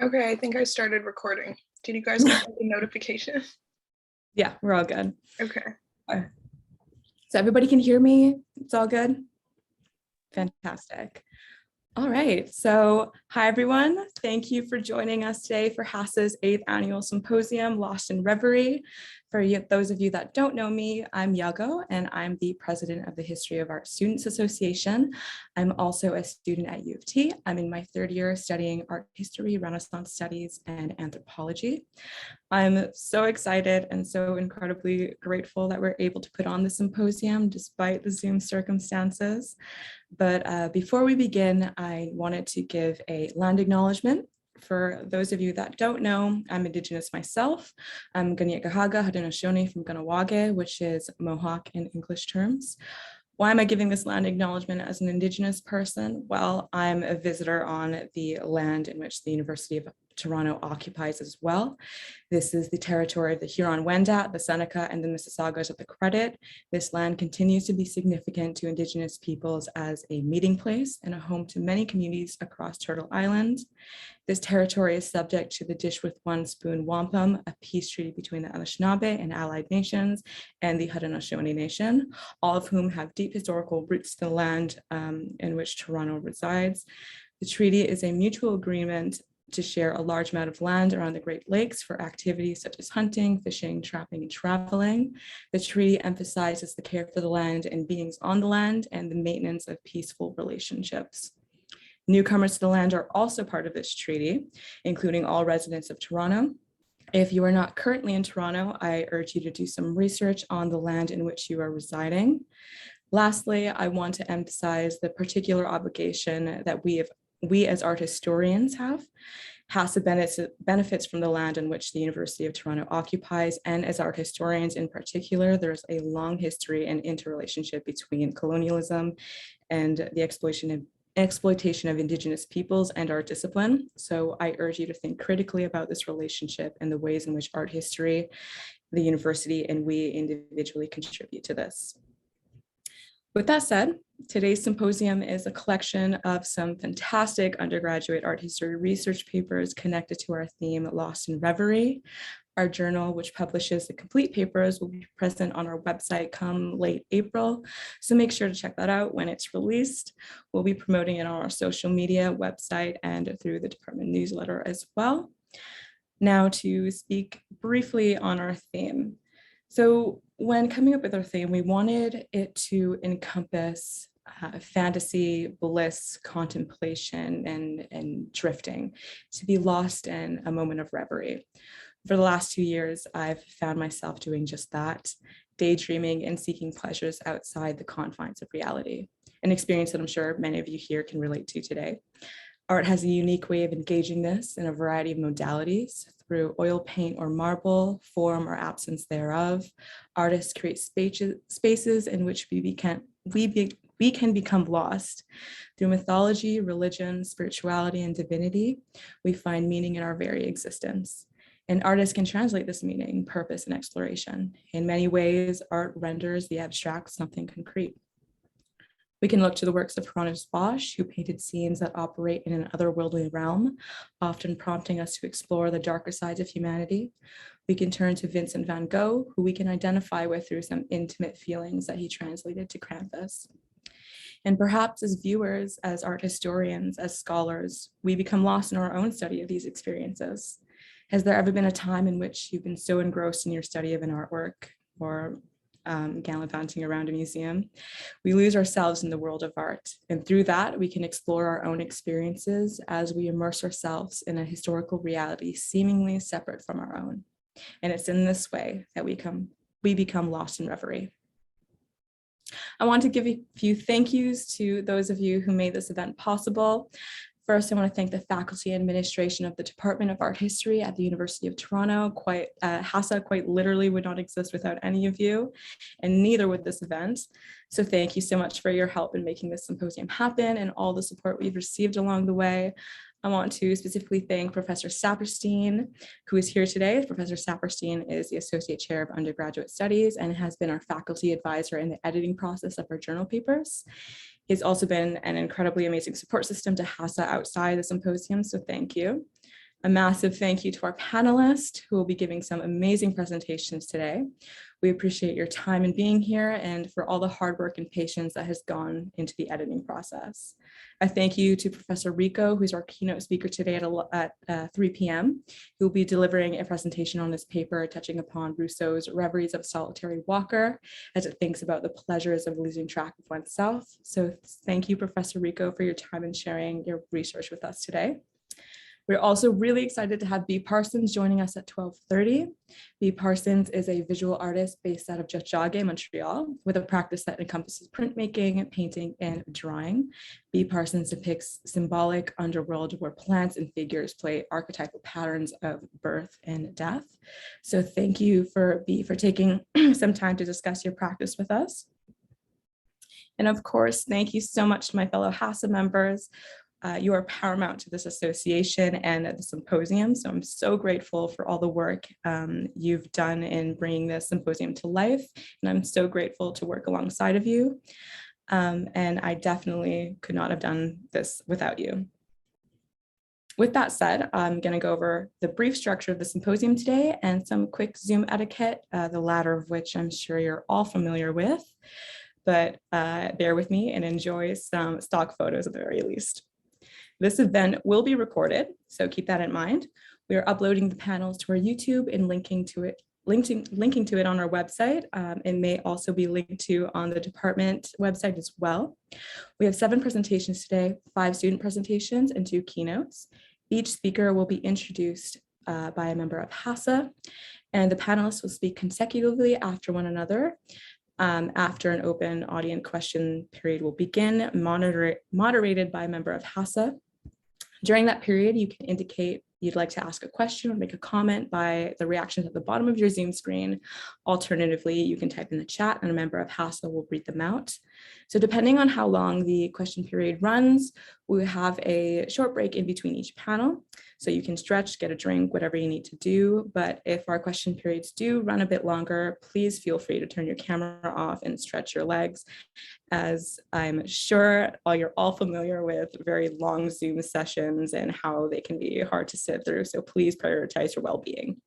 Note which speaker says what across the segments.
Speaker 1: Okay, I think I started recording. Did you guys get the notification?
Speaker 2: Yeah, we're all good.
Speaker 1: Okay.
Speaker 2: So everybody can hear me? It's all good? Fantastic. All right, so hi everyone. Thank you for joining us today for HASA's 8th annual symposium, Lost in Reverie. For those of you that don't know me, I'm Yago and I'm the president of the History of Art Students Association. I'm also a student at U of T. I'm in my 3rd year studying art history, Renaissance studies, and anthropology. I'm so excited and so incredibly grateful that we're able to put on the symposium despite the Zoom circumstances. But before we begin, I wanted to give a land acknowledgement. For those of you that don't know, I'm Indigenous myself. I'm Gaga Haudenosaunee from Kahnawake, which is Mohawk in English terms. Why am I giving this land acknowledgement as an Indigenous person? Well, I'm a visitor on the land in which the University of Toronto occupies as well. This is the territory of the Huron-Wendat, the Seneca, and the Mississaugas of the Credit. This land continues to be significant to Indigenous peoples as a meeting place and a home to many communities across Turtle Island. This territory is subject to the Dish with One Spoon Wampum, a peace treaty between the Anishinaabe and allied nations and the Haudenosaunee Nation, all of whom have deep historical roots to the land in which Toronto resides. The treaty is a mutual agreement to share a large amount of land around the Great Lakes for activities such as hunting, fishing, trapping, and traveling. The treaty emphasizes the care for the land and beings on the land and the maintenance of peaceful relationships. Newcomers to the land are also part of this treaty, including all residents of Toronto. If you are not currently in Toronto, I urge you to do some research on the land in which you are residing. Lastly, I want to emphasize the particular obligation that we as art historians have. HASA benefits from the land in which the University of Toronto occupies, and as art historians in particular, there's a long history and interrelationship between colonialism and the exploitation of Indigenous peoples and art discipline. So I urge you to think critically about this relationship and the ways in which art history, the university, and we individually contribute to this. With that said, today's symposium is a collection of some fantastic undergraduate art history research papers connected to our theme, Lost in Reverie. Our journal, which publishes the complete papers, will be present on our website come late April, so make sure to check that out when it's released. We'll be promoting it on our social media, website, and through the department newsletter as well. Now to speak briefly on our theme. So when coming up with our theme, we wanted it to encompass fantasy, bliss, contemplation, and drifting, to be lost in a moment of reverie. For the last 2 years, I've found myself doing just that, daydreaming and seeking pleasures outside the confines of reality, an experience that I'm sure many of you here can relate to today. Art has a unique way of engaging this in a variety of modalities through oil paint or marble, form or absence thereof. Artists create spaces in which we can become lost. Through mythology, religion, spirituality, and divinity, we find meaning in our very existence. And artists can translate this meaning, purpose, and exploration. In many ways, art renders the abstract something concrete. We can look to the works of Franz Bosch, who painted scenes that operate in an otherworldly realm, often prompting us to explore the darker sides of humanity. We can turn to Vincent van Gogh, who we can identify with through some intimate feelings that he translated to canvas. And perhaps as viewers, as art historians, as scholars, we become lost in our own study of these experiences. Has there ever been a time in which you've been so engrossed in your study of an artwork or gallivanting around a museum, we lose ourselves in the world of art. And through that, we can explore our own experiences as we immerse ourselves in a historical reality seemingly separate from our own. And it's in this way that we become lost in reverie. I want to give a few thank yous to those of you who made this event possible. First, I want to thank the faculty and administration of the Department of Art History at the University of Toronto. HASA quite literally would not exist without any of you, and neither would this event. So thank you so much for your help in making this symposium happen and all the support we've received along the way. I want to specifically thank Professor Saperstein, who is here today. Professor Saperstein is the Associate Chair of Undergraduate Studies and has been our faculty advisor in the editing process of our journal papers. He's also been an incredibly amazing support system to HASA outside the symposium, so thank you. A massive thank you to our panelists who will be giving some amazing presentations today. We appreciate your time in being here and for all the hard work and patience that has gone into the editing process. A thank you to Professor Ricco, who's our keynote speaker today at 3 p.m. He will be delivering a presentation on this paper touching upon Rousseau's Reveries of a Solitary Walker as it thinks about the pleasures of losing track of oneself. So thank you, Professor Ricco, for your time and sharing your research with us today. We're also really excited to have B Parsons joining us at 12:30. B Parsons is a visual artist based out of Tiohtià:ke, Montreal, with a practice that encompasses printmaking, painting, and drawing. B Parsons depicts symbolic underworld where plants and figures play archetypal patterns of birth and death. So thank you for B for taking some time to discuss your practice with us. And of course, thank you so much to my fellow HASA members. You are paramount to this association and the symposium. So I'm so grateful for all the work you've done in bringing this symposium to life. And I'm so grateful to work alongside of you. And I definitely could not have done this without you. With that said, I'm going to go over the brief structure of the symposium today and some quick Zoom etiquette, the latter of which I'm sure you're all familiar with. But bear with me and enjoy some stock photos at the very least. This event will be recorded, so keep that in mind. We are uploading the panels to our YouTube and linking to it on our website. It may also be linked to on the department website as well. We have 7 presentations today, 5 student presentations and 2 keynotes. Each speaker will be introduced by a member of HASA, and the panelists will speak consecutively after one another. After an open audience question period will begin, moderated by a member of HASA. During that period, you can indicate you'd like to ask a question or make a comment by the reactions at the bottom of your Zoom screen. Alternatively, you can type in the chat and a member of HASA will read them out. So depending on how long the question period runs, we have a short break in between each panel. So you can stretch, get a drink, whatever you need to do. But if our question periods do run a bit longer, please feel free to turn your camera off and stretch your legs, as I'm sure you're all familiar with very long Zoom sessions and how they can be hard to sit through. So please prioritize your well-being.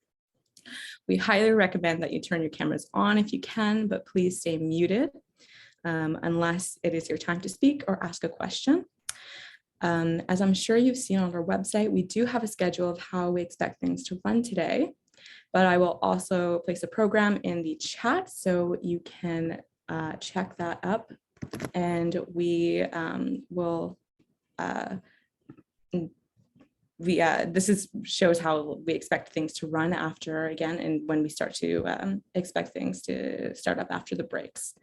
Speaker 2: We highly recommend that you turn your cameras on if you can, but please stay muted unless it is your time to speak or ask a question. As I'm sure you've seen on our website, we do have a schedule of how we expect things to run today, but I will also place a program in the chat so you can check that up, and we will, shows how we expect things to run after, again, and when we start to expect things to start up after the breaks.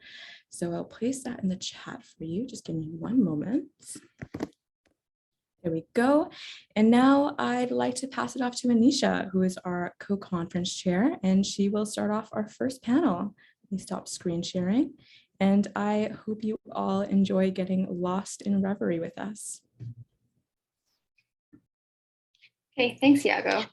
Speaker 2: So I'll place that in the chat for you. Just give me one moment. There we go. And now I'd like to pass it off to Anisha, who is our co-conference chair, and she will start off our first panel. Let me stop screen sharing. And I hope you all enjoy getting lost in Reverie with us.
Speaker 3: Okay, thanks, Iago.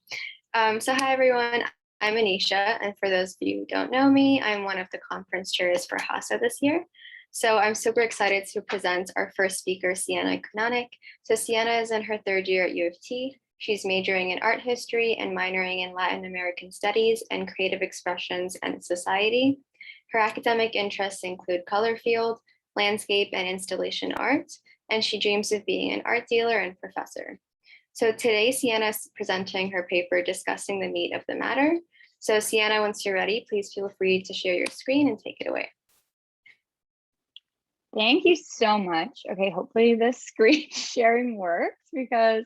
Speaker 3: So hi, everyone. I'm Anisha, and for those of you who don't know me, I'm one of the conference chairs for HASA this year. So I'm super excited to present our first speaker, Siena Canonic. So Siena is in her 3rd year at U of T. She's majoring in art history and minoring in Latin American studies and creative expressions and society. Her academic interests include color field, landscape, and installation art, and she dreams of being an art dealer and professor. So today, Siena is presenting her paper discussing the meat of the matter. So Siena, once you're ready, please feel free to share your screen and take it away.
Speaker 4: Thank you so much. Okay, hopefully this screen sharing works because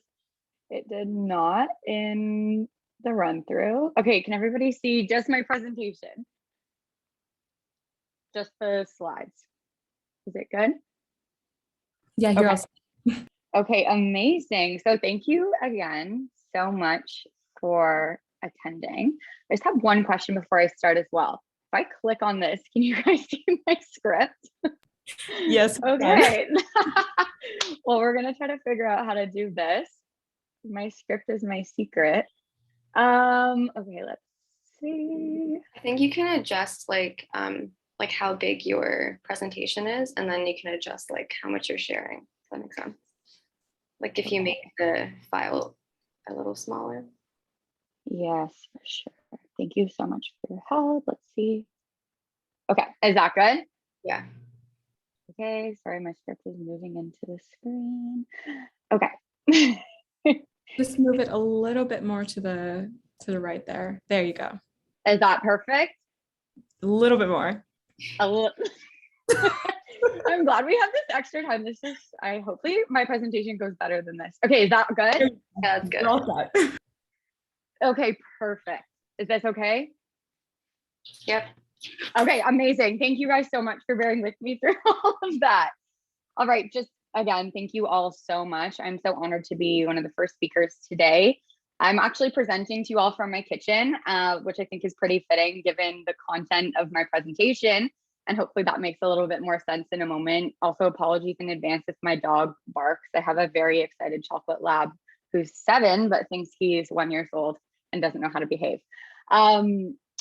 Speaker 4: it did not in the run through. Okay, can everybody see just my presentation? Just the slides. Is it good?
Speaker 2: Yeah, you're
Speaker 4: okay.
Speaker 2: awesome.
Speaker 4: Okay, amazing. So thank you again so much for attending. I just have one question before I start as well. If I click on this, can you guys see my script?
Speaker 2: Yes.
Speaker 4: Okay. Well, we're gonna try to figure out how to do this. My script is my secret. Okay, let's see.
Speaker 3: I think you can adjust like how big your presentation is, and then you can adjust like how much you're sharing. Does that make sense? Like if you make the file a little smaller.
Speaker 4: Yes, for sure. Thank you so much for your help. Let's see. Okay, is that good?
Speaker 3: Yeah.
Speaker 4: Okay, sorry, my script is moving into the screen. Okay.
Speaker 2: Just move it a little bit more to the right there. There you go.
Speaker 4: Is that perfect?
Speaker 2: A little bit more.
Speaker 4: I'm glad we have this extra time. Hopefully my presentation goes better than this. Okay, is that good?
Speaker 3: Yeah, that's good.
Speaker 2: We're all set.
Speaker 4: Okay, perfect. Is this okay?
Speaker 3: Yep.
Speaker 4: Okay, amazing. Thank you guys so much for bearing with me through all of that. All right, just again, thank you all so much. I'm so honored to be one of the first speakers today. I'm actually presenting to you all from my kitchen, which I think is pretty fitting given the content of my presentation. And hopefully that makes a little bit more sense in a moment. Also, apologies in advance if my dog barks. I have a very excited chocolate lab who's 7, but thinks he's 1 year old and doesn't know how to behave.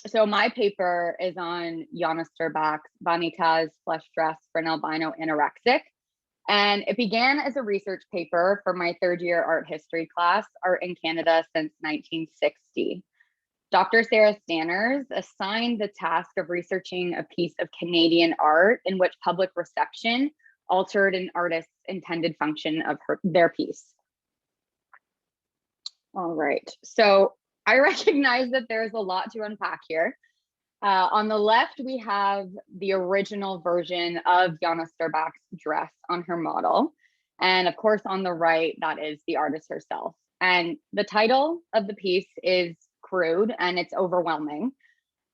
Speaker 4: So my paper is on Jana Sturbach's Vanitas Flesh Dress for an Albino Anorexic. And it began as a research paper for my 3rd year art history class, Art in Canada since 1960. Dr. Sarah Stanners assigned the task of researching a piece of Canadian art in which public reception altered an artist's intended function of their piece. All right, so I recognize that there's a lot to unpack here. On the left, we have the original version of Jana Sturbach's dress on her model. And of course, on the right, that is the artist herself. And the title of the piece is crude and it's overwhelming.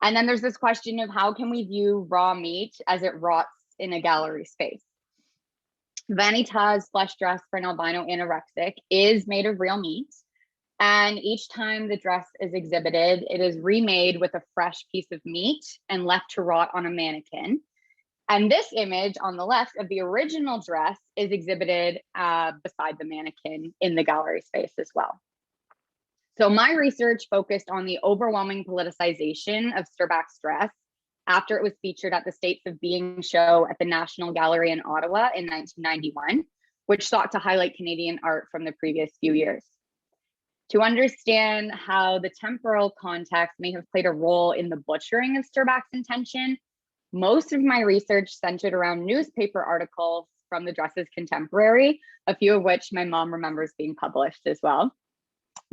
Speaker 4: And then there's this question of how can we view raw meat as it rots in a gallery space? Vanitas Flesh Dress for an Albino Anorexic is made of real meat. And each time the dress is exhibited, it is remade with a fresh piece of meat and left to rot on a mannequin. And this image on the left of the original dress is exhibited beside the mannequin in the gallery space as well. So my research focused on the overwhelming politicization of Sturbach's dress after it was featured at the States of Being show at the National Gallery in Ottawa in 1991, which sought to highlight Canadian art from the previous few years. To understand how the temporal context may have played a role in the butchering of Sturbach's intention, most of my research centered around newspaper articles from the dress's contemporary, a few of which my mom remembers being published as well.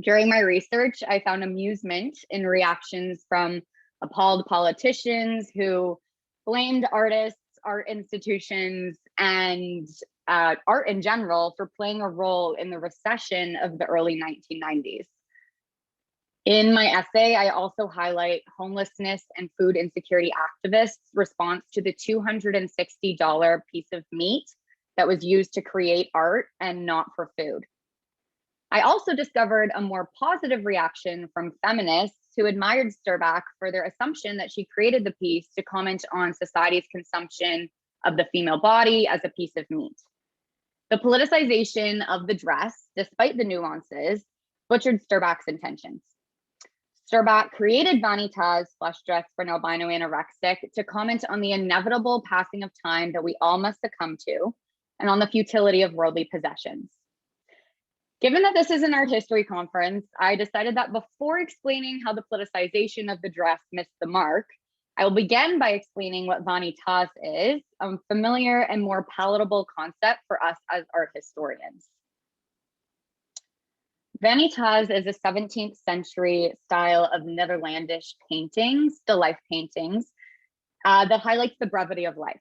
Speaker 4: During my research, I found amusement in reactions from appalled politicians who blamed artists, art institutions, and art in general for playing a role in the recession of the early 1990s. In my essay, I also highlight homelessness and food insecurity activists' response to the $260 piece of meat that was used to create art and not for food. I also discovered a more positive reaction from feminists who admired Sturbach for their assumption that she created the piece to comment on society's consumption of the female body as a piece of meat. The politicization of the dress, despite the nuances, butchered Sturbach's intentions. Sturbach created Vanitas Flesh Dress for an Albino Anorexic to comment on the inevitable passing of time that we all must succumb to, and on the futility of worldly possessions. Given that this is an art history conference, I decided that before explaining how the politicization of the dress missed the mark, I will begin by explaining what Vanitas is, a familiar and more palatable concept for us as art historians. Vanitas is a 17th century style of Netherlandish paintings, still life paintings, that highlights the brevity of life.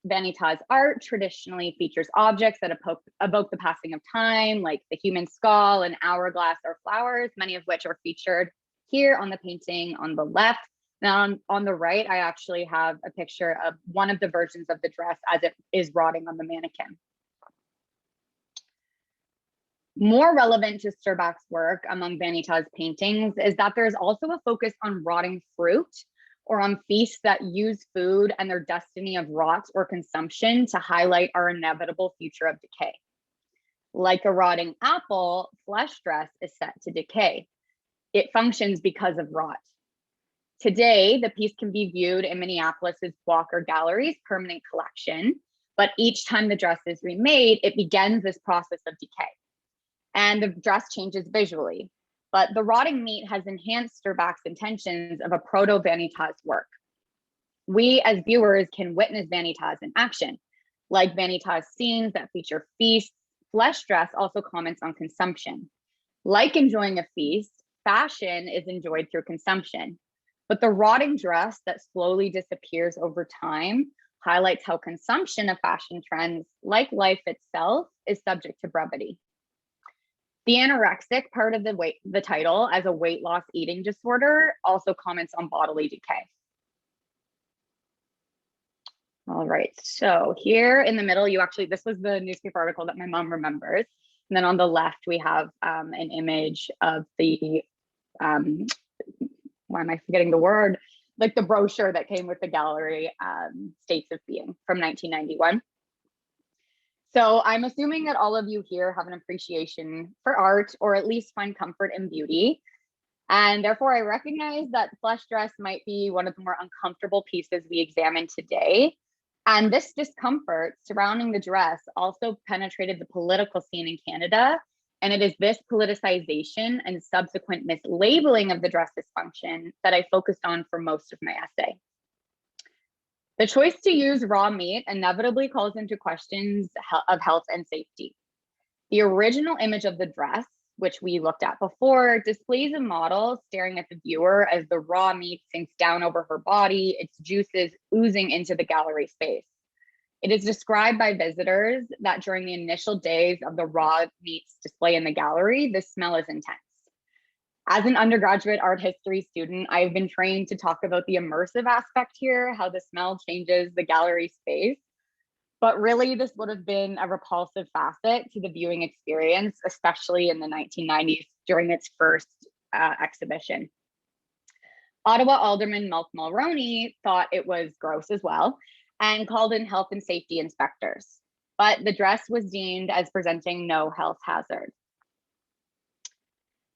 Speaker 4: Vanitas art traditionally features objects that evoke the passing of time, like the human skull, an hourglass, or flowers, many of which are featured here on the painting on the left. Now on the right, I actually have a picture of one of the versions of the dress as it is rotting on the mannequin. More relevant to Sturbach's work among Vanitas paintings is that there is also a focus on rotting fruit, or on feasts that use food and their destiny of rot or consumption to highlight our inevitable future of decay. Like a rotting apple, Flesh Dress is set to decay. It functions because of rot. Today, the piece can be viewed in Minneapolis's Walker Gallery's permanent collection, but each time the dress is remade, it begins this process of decay. and the dress changes visually. But the rotting meat has enhanced Sturbach's intentions of a proto-Vanitas work. We as viewers can witness Vanitas in action. Like Vanitas scenes that feature feasts, Flesh Dress also comments on consumption. Like enjoying a feast, fashion is enjoyed through consumption. But the rotting dress that slowly disappears over time highlights how consumption of fashion trends, like life itself, is subject to brevity. The anorexic part of the title, as a weight loss eating disorder, also comments on bodily decay. All right, so here in the middle, this was the newspaper article that my mom remembers. And then on the left, we have an image of the, why am I forgetting the word? Like the brochure that came with the gallery, States of Being from 1991. So I'm assuming that all of you here have an appreciation for art, or at least find comfort in beauty. And therefore I recognize that Flesh Dress might be one of the more uncomfortable pieces we examine today. And this discomfort surrounding the dress also penetrated the political scene in Canada. And it is this politicization and subsequent mislabeling of the dress dysfunction that I focused on for most of my essay. The choice to use raw meat inevitably calls into questions of health and safety. The original image of the dress, which we looked at before, displays a model staring at the viewer as the raw meat sinks down over her body, its juices oozing into the gallery space. It is described by visitors that during the initial days of the raw meat's display in the gallery, the smell is intense. As an undergraduate art history student, I've been trained to talk about the immersive aspect here, how the smell changes the gallery space. But really, this would have been a repulsive facet to the viewing experience, especially in the 1990s during its first exhibition. Ottawa Alderman Malk Mulroney thought it was gross as well and called in health and safety inspectors. But the dress was deemed as presenting no health hazard.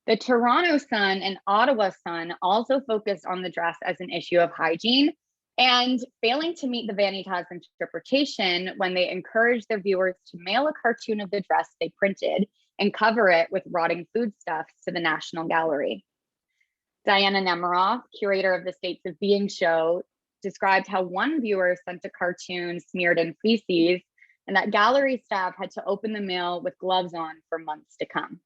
Speaker 4: The Toronto Sun and Ottawa Sun also focused on the dress as an issue of hygiene, and failing to meet the Vanitas interpretation when they encouraged their viewers to mail a cartoon of the dress they printed and cover it with rotting foodstuffs to the National Gallery. Diana Nemiroff, curator of the States of Being show, described how one viewer sent a cartoon smeared in feces, and that gallery staff had to open the mail with gloves on for months to come.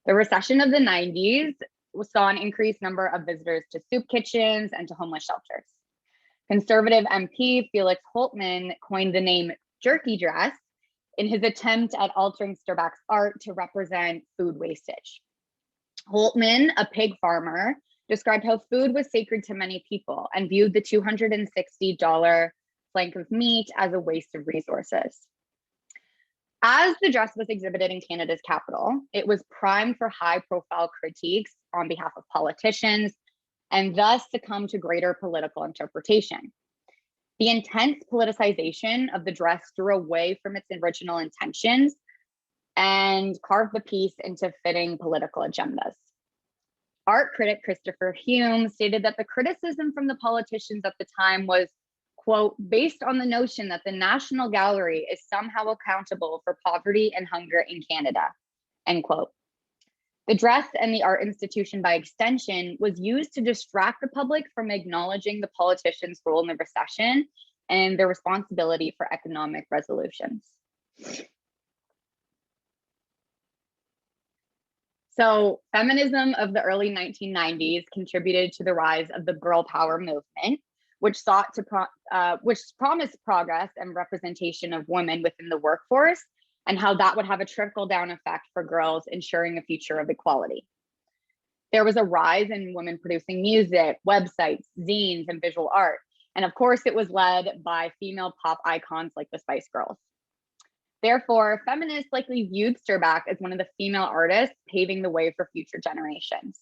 Speaker 4: The recession of the 90s saw an increased number of visitors to soup kitchens and to homeless shelters. Conservative MP Felix Holtman coined the name Jerky Dress in his attempt at altering Sturbach's art to represent food wastage. Holtman, a pig farmer, described how food was sacred to many people and viewed the $260 flank of meat as a waste of resources. As the dress was exhibited in Canada's capital, it was primed for high-profile critiques on behalf of politicians and thus succumbed to greater political interpretation. The intense politicization of the dress drew away from its original intentions and carved the piece into fitting political agendas. Art critic Christopher Hume stated that the criticism from the politicians at the time was, quote, based on the notion that the National Gallery is somehow accountable for poverty and hunger in Canada, end quote. The dress and the art institution by extension was used to distract the public from acknowledging the politicians' role in the recession and their responsibility for economic resolutions. So feminism of the early 1990s contributed to the rise of the girl power movement, which sought to which promised progress and representation of women within the workforce, and how that would have a trickle-down effect for girls, ensuring a future of equality. There was a rise in women producing music, websites, zines, and visual art. And of course, it was led by female pop icons like the Spice Girls. Therefore, feminists likely viewed Sturbach as one of the female artists paving the way for future generations.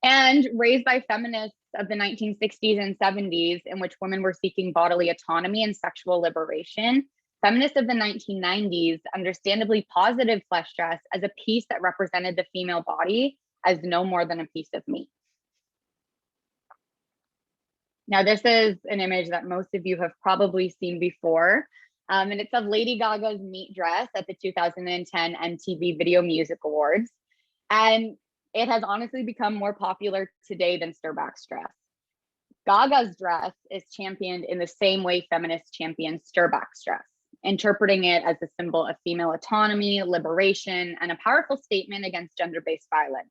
Speaker 4: And raised by feminists of the 1960s and 70s, in which women were seeking bodily autonomy and sexual liberation, feminists of the 1990s understandably posited Flesh Dress as a piece that represented the female body as no more than a piece of meat. Now, this is an image that most of you have probably seen before. And it's of Lady Gaga's meat dress at the 2010 MTV Video Music Awards. And it has honestly become more popular today than Sturbach's dress. Gaga's dress is championed in the same way feminists champion Sturbach's dress, interpreting it as a symbol of female autonomy, liberation, and a powerful statement against gender-based violence.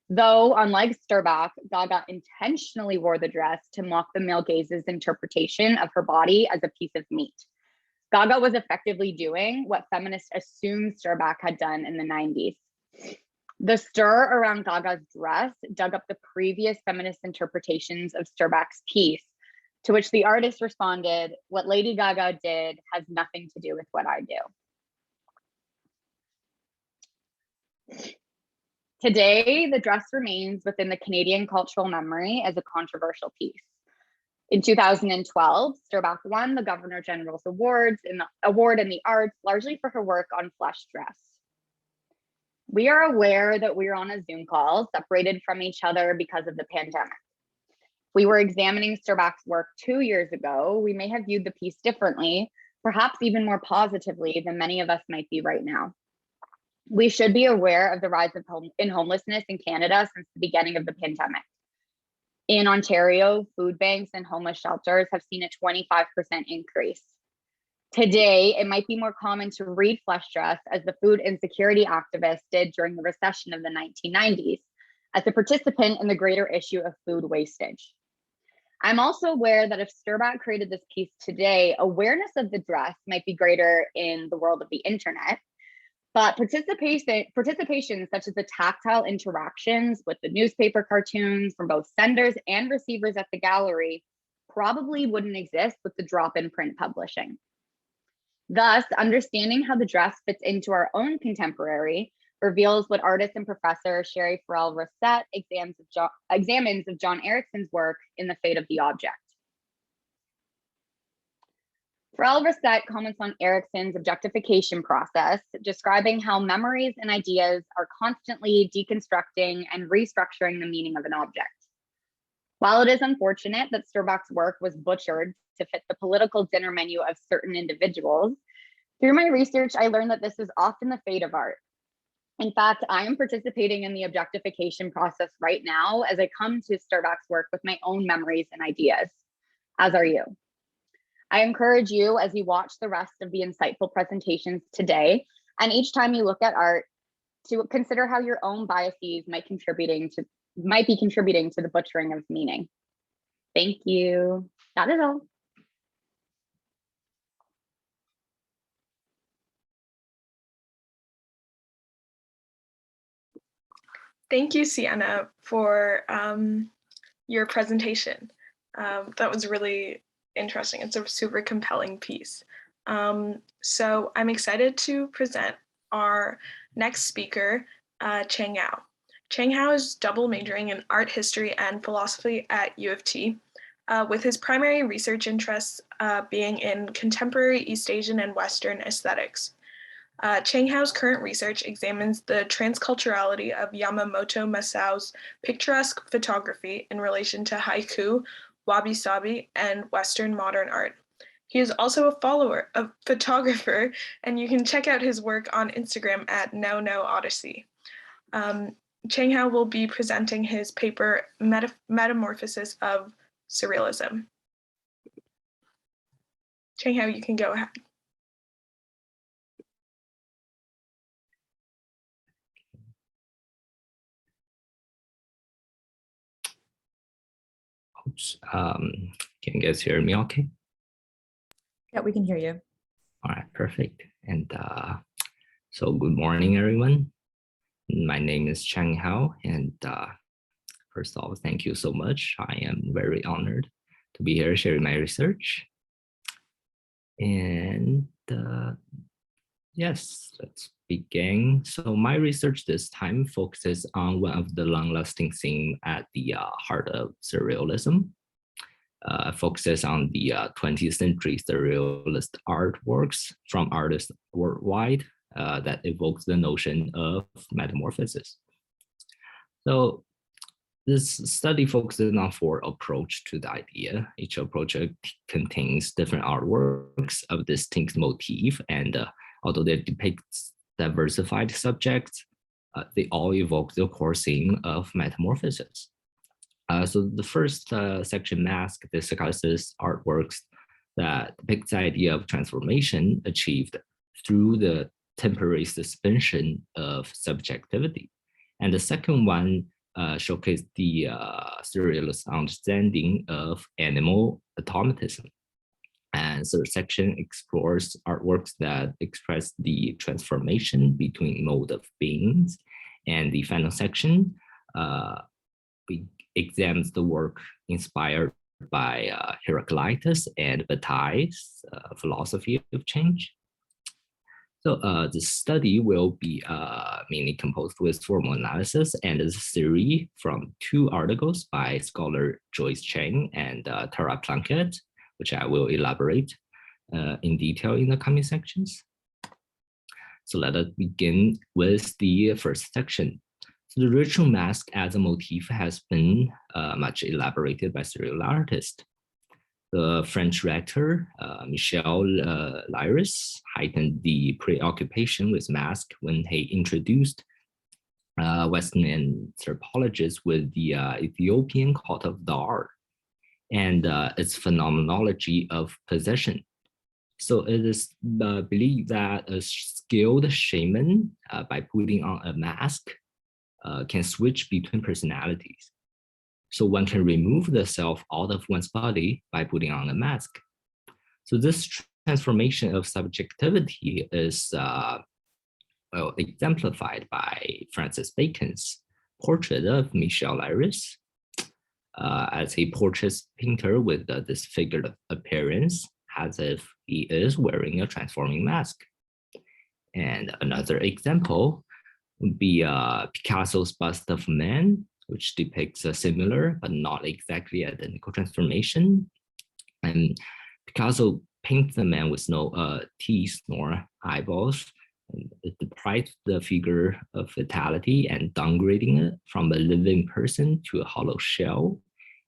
Speaker 4: Though, unlike Sturbach, Gaga intentionally wore the dress to mock the male gaze's interpretation of her body as a piece of meat. Gaga was effectively doing what feminists assumed Sturbach had done in the 90s. The stir around Gaga's dress dug up the previous feminist interpretations of Sturbach's piece, to which the artist responded, "What Lady Gaga did has nothing to do with what I do." Today, the dress remains within the Canadian cultural memory as a controversial piece. In 2012, Sturbach won the Governor General's Award in the Arts, largely for her work on flesh dress. We are aware that we are on a Zoom call, separated from each other because of the pandemic. If we were examining Sturbach's work 2 years ago, we may have viewed the piece differently, perhaps even more positively than many of us might be right now. We should be aware of the rise of homelessness in Canada since the beginning of the pandemic. In Ontario, food banks and homeless shelters have seen a 25% increase. Today, it might be more common to read flesh dress as the food insecurity activists did during the recession of the 1990s, as a participant in the greater issue of food wastage. I'm also aware that if Sturbach created this piece today, awareness of the dress might be greater in the world of the internet, but participation such as the tactile interactions with the newspaper cartoons from both senders and receivers at the gallery probably wouldn't exist with the drop in print publishing. Thus, understanding how the dress fits into our own contemporary reveals what artist and professor Sherry Farrell-Rosset examines of John Erickson's work in The Fate of the Object. Farrell-Rosset comments on Erickson's objectification process, describing how memories and ideas are constantly deconstructing and restructuring the meaning of an object. While it is unfortunate that Sturbach's work was butchered to fit the political dinner menu of certain individuals, through my research, I learned that this is often the fate of art. In fact, I am participating in the objectification process right now as I come to Sturbach's work with my own memories and ideas, as are you. I encourage you, as you watch the rest of the insightful presentations today, and each time you look at art, to consider how your own biases might be contributing to the butchering of meaning. Thank you. That is all.
Speaker 1: Thank you, Siena, for your presentation. That was really interesting. It's a super compelling piece. So I'm excited to present our next speaker, Changhao. Changhao is double majoring in art history and philosophy at U of T, with his primary research interests being in contemporary East Asian and Western aesthetics. Changhao's current research examines the transculturality of Yamamoto Masao's picturesque photography in relation to haiku, wabi-sabi, and Western modern art. He is also a photographer, and you can check out his work on Instagram at NoNoOdyssey. Changhao will be presenting his paper, Metamorphosis of Surrealism. Changhao, you can go ahead.
Speaker 5: Oops. Can you guys hear me okay?
Speaker 2: Yeah, we can hear you.
Speaker 5: All right, perfect. And so good morning, everyone. My name is Changhao, and first of all, thank you so much. I am very honored to be here sharing my research. And yes, let's begin. So my research this time focuses on one of the long-lasting themes at the heart of surrealism. Focuses on the 20th century surrealist artworks from artists worldwide that evokes the notion of metamorphosis. So this study focuses on 4 approaches to the idea. Each approach contains different artworks of distinct motif, and although they depict diversified subjects, they all evoke the core theme of metamorphosis. So the first section, Mask, discusses artworks that depict the idea of transformation achieved through the temporary suspension of subjectivity. And the second one showcased the surrealist understanding of animal automatism. And third section explores artworks that express the transformation between mode of beings. And the final section examines the work inspired by Heraclitus and Vanitas' philosophy of change. So the study will be mainly composed with formal analysis and a series from 2 articles by scholar Joyce Chang and Tara Plunkett, which I will elaborate in detail in the coming sections. So let us begin with the first section. So the ritual mask as a motif has been much elaborated by surreal artists. The French writer Michel Leiris heightened the preoccupation with mask when he introduced Western anthropologists with the Ethiopian cult of Dar and its phenomenology of possession. So it is believed that a skilled shaman, by putting on a mask, can switch between personalities. So one can remove the self out of one's body by putting on a mask. So this transformation of subjectivity is well, exemplified by Francis Bacon's portrait of Michel Leiris as a portrait painter with a disfigured appearance, as if he is wearing a transforming mask. And another example would be Picasso's bust of man, which depicts a similar but not exactly identical transformation. And Picasso paints the man with no teeth nor eyeballs. And it deprives the figure of vitality and downgrading it from a living person to a hollow shell.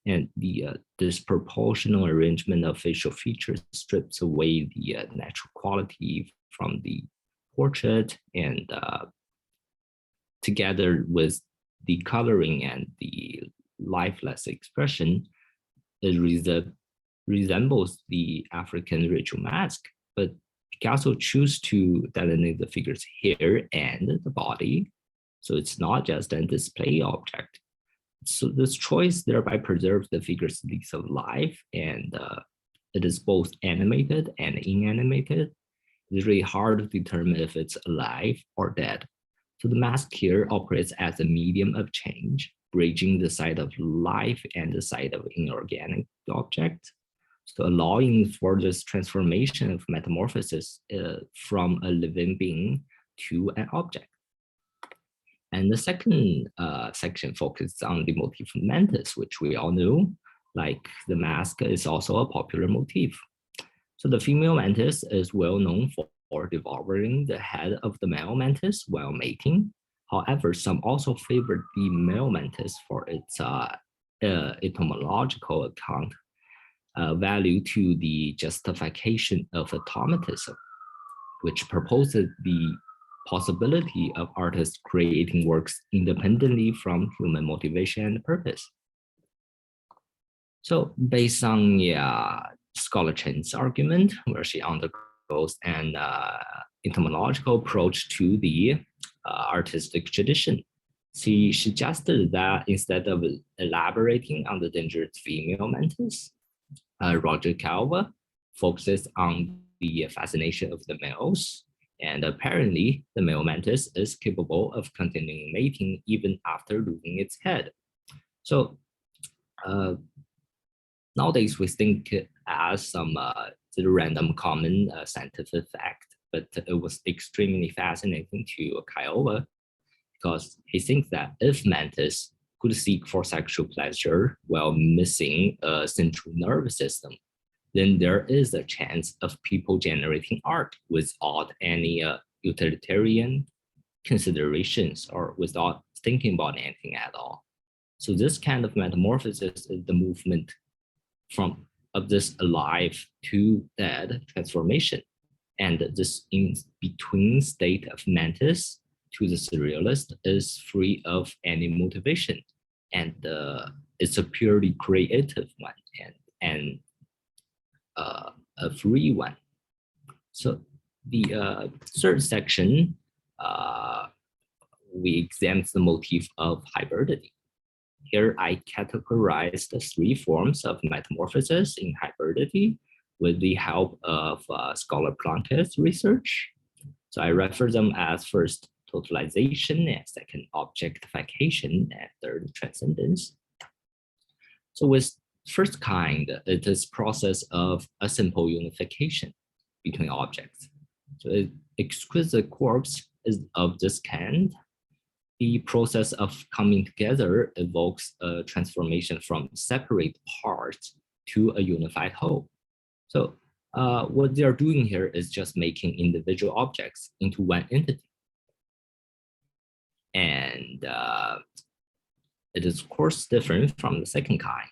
Speaker 5: And the disproportional arrangement of facial features strips away the natural quality from the portrait, and together with the coloring and the lifeless expression, it resembles the African ritual mask. But Picasso chose to delineate the figure's hair and the body, so it's not just a display object. So this choice thereby preserves the figure's lease of life, and it is both animated and inanimated. It's really hard to determine if it's alive or dead. So the mask here operates as a medium of change, bridging the side of life and the side of inorganic object. So allowing for this transformation of metamorphosis from a living being to an object. And the second section focuses on the motif mantis, which we all know, like the mask is also a popular motif. So the female mantis is well known for devouring the head of the male mantis while mating. However, some also favor the male mantis for its etymological account value to the justification of automatism, which proposes the possibility of artists creating works independently from human motivation and purpose. So based on Scholar Chen's argument, where she undergoes an etymological approach to the artistic tradition, she suggested that instead of elaborating on the dangerous female mantis, Roger Calva focuses on the fascination of the males. And apparently, the male mantis is capable of continuing mating even after losing its head. So nowadays, we think as some random common scientific fact, but it was extremely fascinating to Kiowa because he thinks that if mantis could seek for sexual pleasure while missing a central nervous system, then there is a chance of people generating art without any utilitarian considerations or without thinking about anything at all. So this kind of metamorphosis is the movement of this alive to dead transformation. And this in between state of mantis to the surrealist is free of any motivation. And it's a purely creative one and a free one. So the third section, we examine the motif of hybridity. Here I categorize the three forms of metamorphosis in hybridity with the help of scholar Planck's research. So I refer them as first totalization, and second objectification, and third transcendence. So with first kind, it is process of a simple unification between objects. So exquisite corpse is of this kind. The process of coming together evokes a transformation from separate parts to a unified whole. So what they are doing here is just making individual objects into one entity. And it is of course different from the second kind.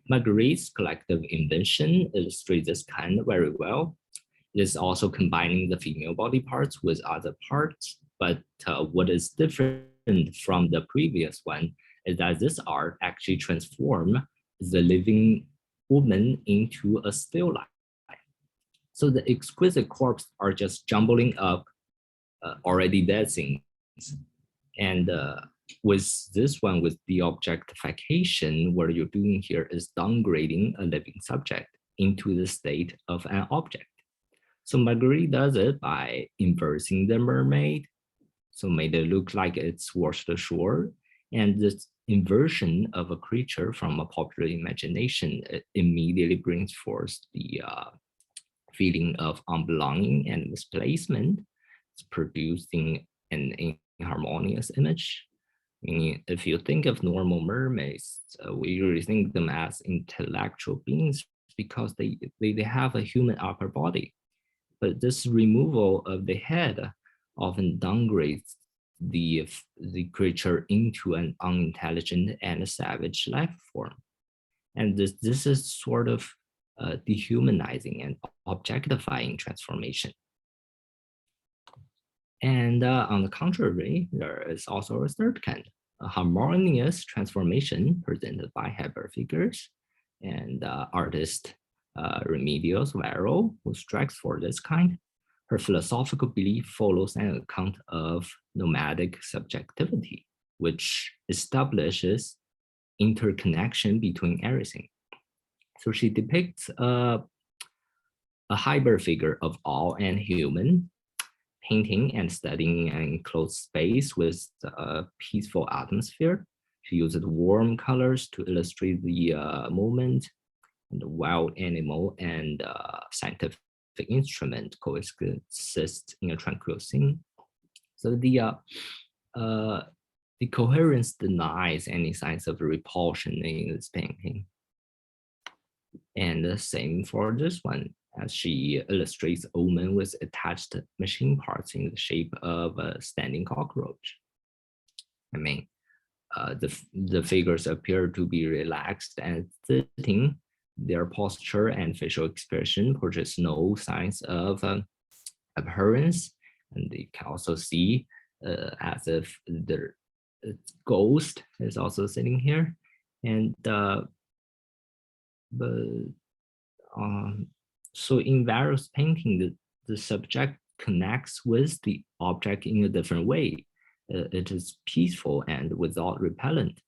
Speaker 5: Marguerite's collective invention illustrates this kind very well. It is also combining the female body parts with other parts, but what is different from the previous one is that this art actually transforms the living woman into a still life. So the exquisite corpses are just jumbling up already dead things. And with this one, with the objectification, what you're doing here is downgrading a living subject into the state of an object. So Marguerite does it by inversing the mermaid, so made it look like it's washed ashore. And this inversion of a creature from a popular imagination immediately brings forth the feeling of unbelonging and misplacement. It's producing an inharmonious image. Meaning, if you think of normal mermaids, we usually think them as intellectual beings because they have a human upper body. But this removal of the head often downgrades the creature into an unintelligent and a savage life form. And this is sort of dehumanizing and objectifying transformation. And on the contrary, there is also a third kind, a harmonious transformation presented by hybrid figures. And artist Remedios Vero, who strikes for this kind. Her philosophical belief follows an account of nomadic subjectivity, which establishes interconnection between everything. So she depicts a hybrid figure of all and human, painting and studying an enclosed space with a peaceful atmosphere. She uses warm colors to illustrate the movement, and the wild animal and scientific instrument coexist in a tranquil scene. So the coherence denies any signs of repulsion in this painting. And the same for this one, as she illustrates a woman with attached machine parts in the shape of a standing cockroach. I mean, the figures appear to be relaxed and sitting. Their posture and facial expression portrays no signs of abhorrence, and they can also see as if the ghost is also sitting here. And so in various paintings, the subject connects with the object in a different way. It is peaceful and without repellent.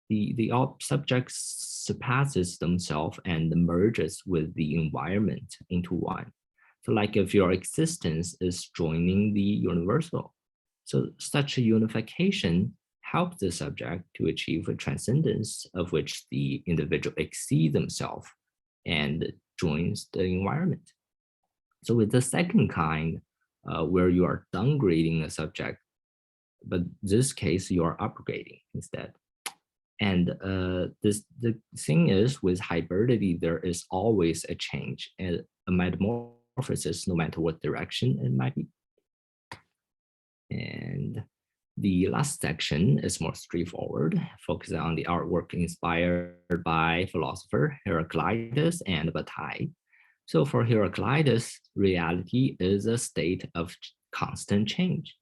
Speaker 5: The subject surpasses themselves and merges with the environment into one. So like if your existence is joining the universal. So such a unification helps the subject to achieve a transcendence of which the individual exceeds themselves and joins the environment. So with the second kind, where you are downgrading a subject, but this case you are upgrading instead. And the thing is, with hybridity, there is always a change, and a metamorphosis, no matter what direction it might be. And The last section is more straightforward, focusing on the artwork inspired by philosopher Heraclitus and Bataille. So for Heraclitus, reality is a state of constant change.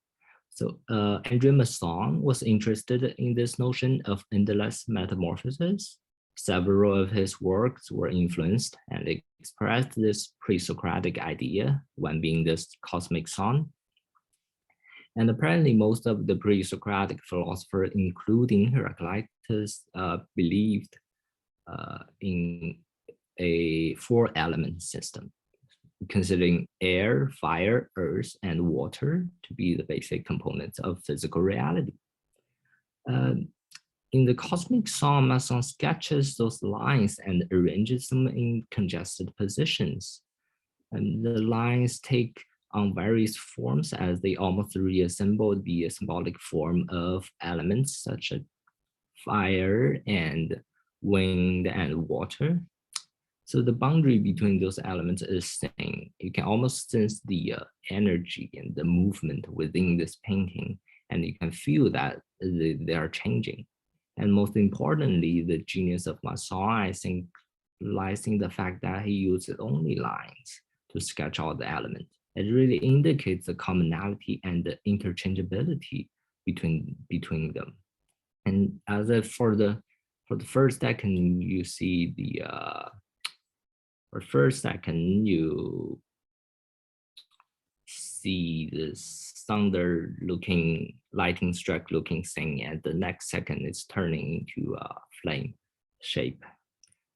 Speaker 5: So André Masson was interested in this notion of endless metamorphosis. Several of his works were influenced and expressed this pre-Socratic idea, one being this cosmic sun. And apparently most of the pre-Socratic philosophers, including Heraclitus, believed in a four-element system, considering air, fire, earth, and water to be the basic components of physical reality. In the cosmic sun, Masson sketches those lines and arranges them in congested positions. And the lines take on various forms as they almost reassemble the symbolic form of elements such as fire and wind and water. So the boundary between those elements is thin. You can almost sense the energy and the movement within this painting, and you can feel that they are changing. And most importantly, the genius of Masson, I think, lies in the fact that he uses only lines to sketch all the elements. It really indicates the commonality and the interchangeability between them. And as if for the first second, you see the for first second you see this thunder looking, lightning strike looking thing, and the next second it's turning into a flame shape.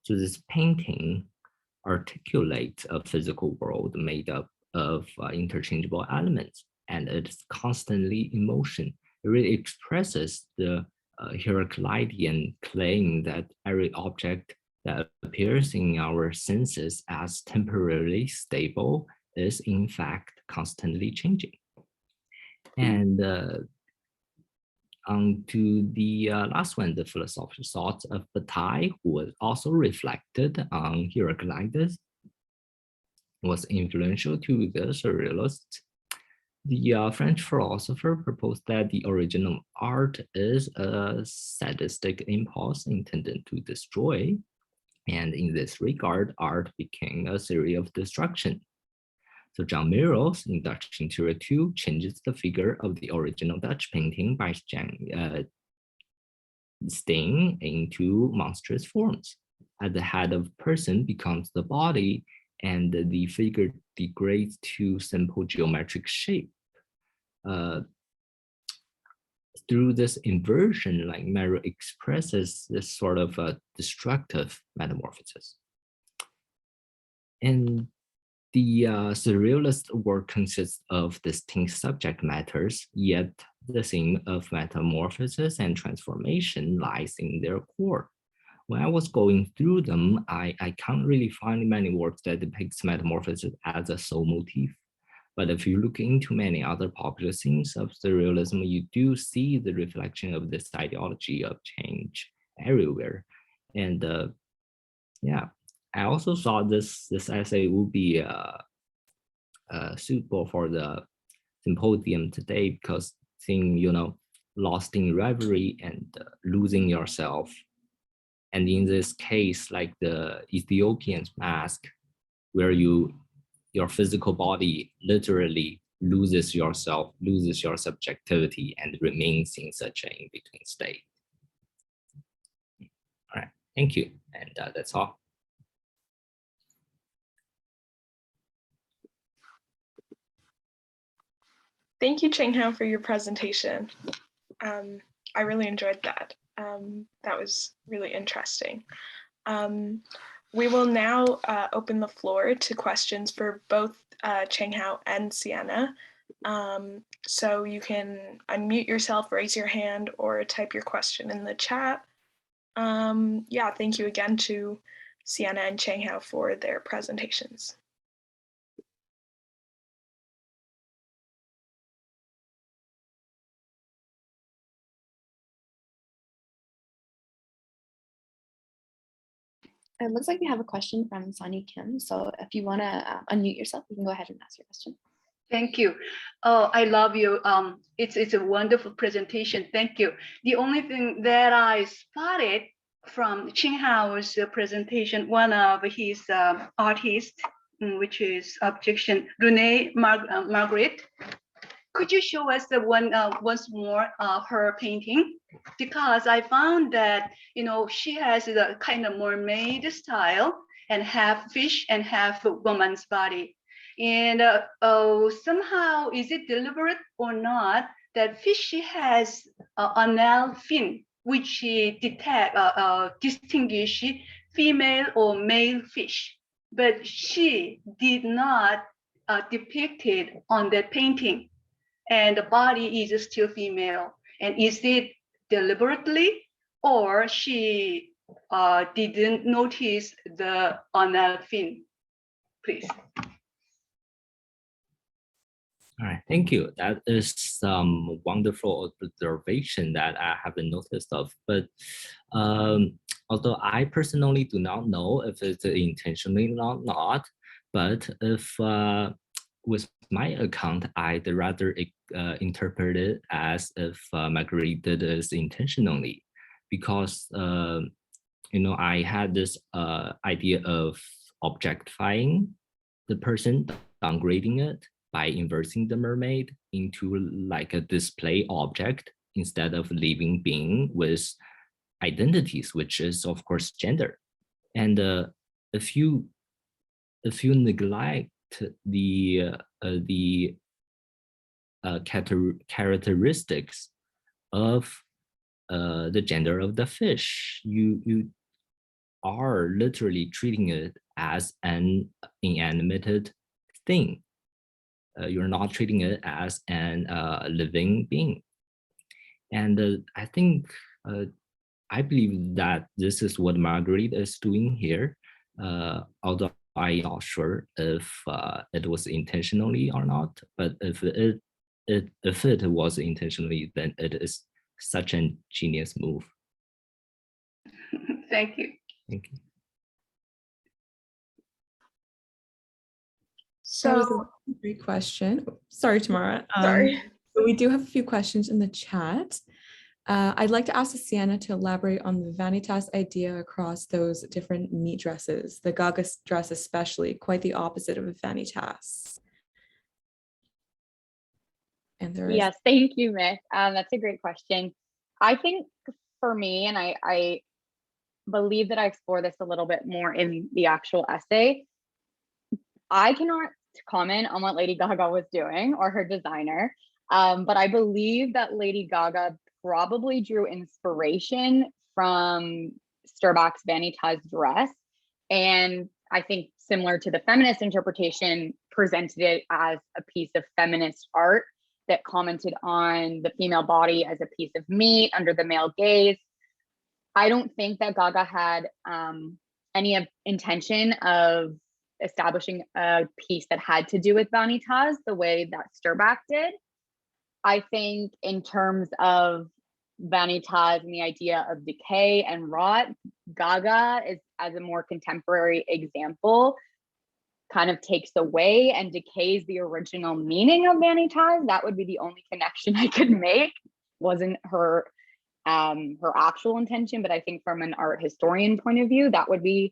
Speaker 5: So this painting articulates a physical world made up of interchangeable elements, and it's constantly in motion. It really expresses the Heraclitean claim that every object that appears in our senses as temporarily stable is in fact constantly changing. And on to the last one, the philosophical thoughts of Bataille, who was also reflected on Heraclitus, was influential to the Surrealists. The French philosopher proposed that the original art is a sadistic impulse intended to destroy. And in this regard, art became a theory of destruction. So John Mirals in Dutch Interior 2 changes the figure of the original Dutch painting by Steen into monstrous forms. At the head of person becomes the body, and the figure degrades to simple geometric shape. Through this inversion, like Mero expresses this sort of a destructive metamorphosis. And the surrealist work consists of distinct subject matters, yet the theme of metamorphosis and transformation lies in their core. When I was going through them, I can't really find many works that depicts metamorphosis as a sole motif. But if you look into many other popular themes of surrealism, you do see the reflection of this ideology of change everywhere. And yeah, I also thought this essay would be suitable for the symposium today, because seeing, you know, lost in reverie and losing yourself. And in this case, like the Ethiopian mask, where your physical body literally loses yourself, loses your subjectivity, and remains in such an in-between state. All right, thank you. And that's all.
Speaker 1: Thank you, Changhao, for your presentation. I really enjoyed that. That was really interesting. We will now open the floor to questions for both Changhao and Siena. So you can unmute yourself, raise your hand, or type your question in the chat. Yeah, thank you again to Siena and Changhao for their presentations.
Speaker 3: It looks like we have a question from Sonny Kim. So if you want to unmute yourself, you can go ahead and ask your question.
Speaker 6: Thank you. Oh, I love you. It's a wonderful presentation. Thank you. The only thing that I spotted from Chinghao's presentation, one of his artists, which is objection, Renee Margaret. Could you show us the one once more her painting? Because I found that she has the kind of mermaid style and half fish and half woman's body. And somehow, is it deliberate or not, that fish has an anal fin, which distinguish female or male fish, but she did not depict it on that painting, and the body is still female. And is it deliberately, or she didn't notice the anal fin? Please.
Speaker 5: All right, thank you. That is some wonderful observation that I haven't noticed of. But although I personally do not know if it's intentionally or not, but if with my account, I'd rather interpret it as if Marguerite did this intentionally, because I had this idea of objectifying the person, downgrading it by inversing the mermaid into like a display object instead of living being with identities, which is of course gender. And if you neglect the characteristics of the gender of the fish, you are literally treating it as an inanimated thing. You're not treating it as an living being. And I think, I believe that this is what Marguerite is doing here, although I'm not sure if it was intentionally or not, but if it was intentionally, then it is such a genius move.
Speaker 6: Thank you.
Speaker 5: Thank you.
Speaker 2: That was
Speaker 1: So,
Speaker 2: a great question. Sorry, Tamara.
Speaker 1: sorry.
Speaker 2: We do have a few questions in the chat. I'd like to ask Siena to elaborate on the Vanitas idea across those different meat dresses, the Gaga dress especially, quite the opposite of a Vanitas. And there is...
Speaker 4: Yes, thank you, Miss. That's a great question. I think for me, and I believe that I explore this a little bit more in the actual essay, I cannot comment on what Lady Gaga was doing or her designer, but I believe that Lady Gaga probably drew inspiration from Sturbach's Vanitas dress. And I think similar to the feminist interpretation, presented it as a piece of feminist art that commented on the female body as a piece of meat under the male gaze. I don't think that Gaga had any intention of establishing a piece that had to do with Vanitas the way that Sturbach did. I think in terms of Vanitas and the idea of decay and rot, Gaga is, as a more contemporary example, kind of takes away and decays the original meaning of Vanitas. That would be the only connection I could make. Wasn't her actual intention, but I think from an art historian point of view, that would be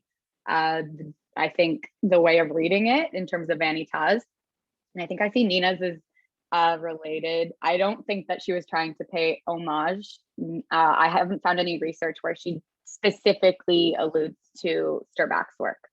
Speaker 4: I think the way of reading it in terms of Vanitas. And I think I see Nina's as related. I don't think that she was trying to pay homage. I haven't found any research where she specifically alludes to Sturbach's work.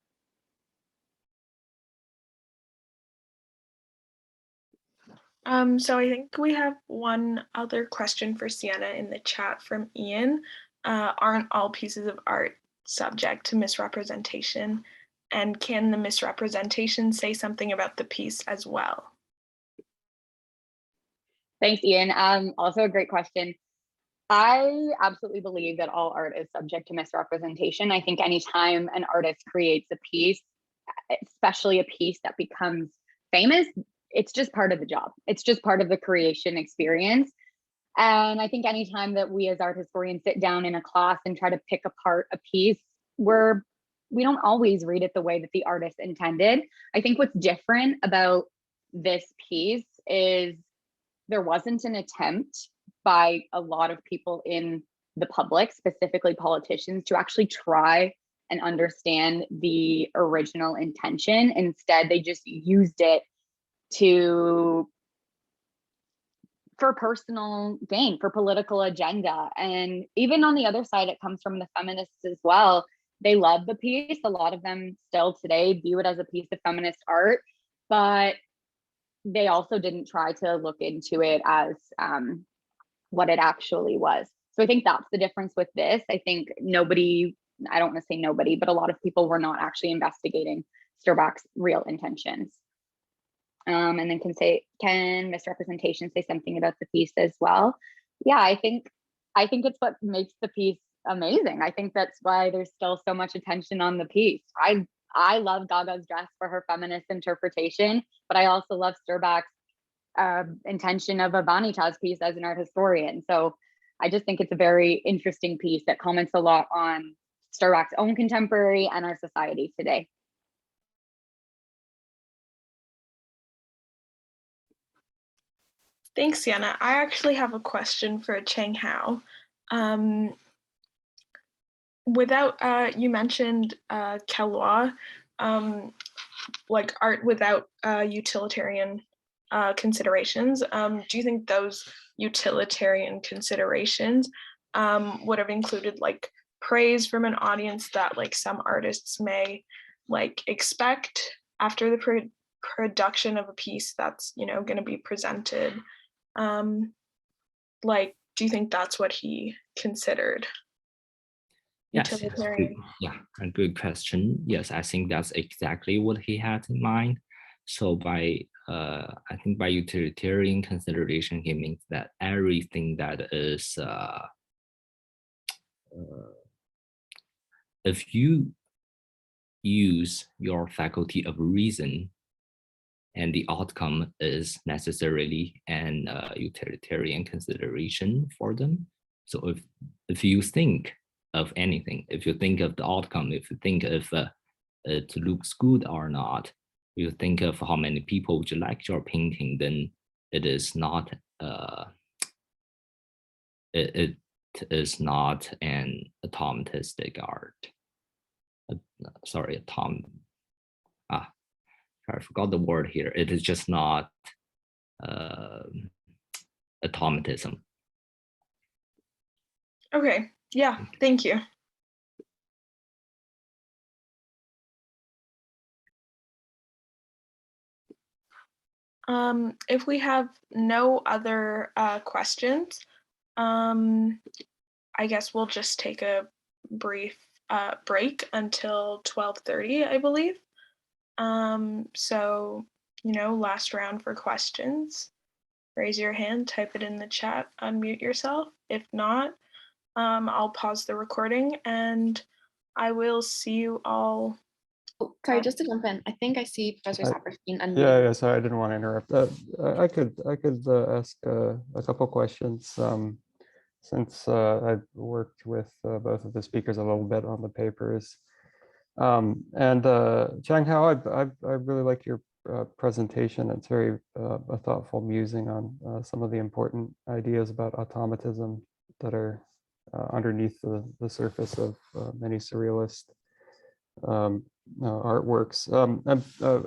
Speaker 1: So I think we have one other question for Siena in the chat from Ian. Aren't all pieces of art subject to misrepresentation? And can the misrepresentation say something about the piece as well?
Speaker 4: Thanks, Ian. Also a great question. I absolutely believe that all art is subject to misrepresentation. I think anytime an artist creates a piece, especially a piece that becomes famous, it's just part of the job. It's just part of the creation experience. And I think anytime that we as art historians sit down in a class and try to pick apart a piece, we don't always read it the way that the artist intended. I think what's different about this piece is there wasn't an attempt by a lot of people in the public, specifically politicians, to actually try and understand the original intention. Instead, they just used it for personal gain, for political agenda. And even on the other side, it comes from the feminists as well. They love the piece. A lot of them still today view it as a piece of feminist art, but they also didn't try to look into it as what it actually was. So I think that's the difference with this. I think I don't want to say nobody, but a lot of people were not actually investigating Sterback's real intentions. And then can misrepresentation say something about the piece as well? Yeah, I think it's what makes the piece amazing. I think that's why there's still so much attention on the piece. I love Gaga's dress for her feminist interpretation, but I also love Sterback's intention of a Vanitas piece as an art historian. So I just think it's a very interesting piece that comments a lot on Sterback's own contemporary and our society today.
Speaker 1: Thanks, Sienna. I actually have a question for Changhao. You mentioned Kelwa, like art without utilitarian considerations. Do you think those utilitarian considerations would have included like praise from an audience that like some artists may like expect after the production of a piece that's, you know, going to be presented? Like, do you think that's what he considered?
Speaker 5: Yes, a good question. Yes, I think that's exactly what he had in mind. So I think by utilitarian consideration, he means that everything that is, if you use your faculty of reason, and the outcome is necessarily an utilitarian consideration for them. So if you think of anything, if you think of the outcome, if you think of it looks good or not, you think of how many people would like your painting, then it is not it is not an atomistic art. I forgot the word here. It is just not automatism.
Speaker 1: Okay, yeah, thank you. If we have no other questions, I guess we'll just take a brief break until 12:30, I believe. So, you know, last round for questions. Raise your hand, type it in the chat, unmute yourself. If not, I'll pause the recording and I will see you all.
Speaker 7: Oh, sorry, just to jump in, I think I see Professor Saperstein unmuted.
Speaker 8: Yeah, sorry, I didn't want to interrupt. I could ask a couple questions since I've worked with both of the speakers a little bit on the papers. And Changhao, I really like your presentation. It's very a thoughtful musing on some of the important ideas about automatism that are underneath the surface of many surrealist artworks.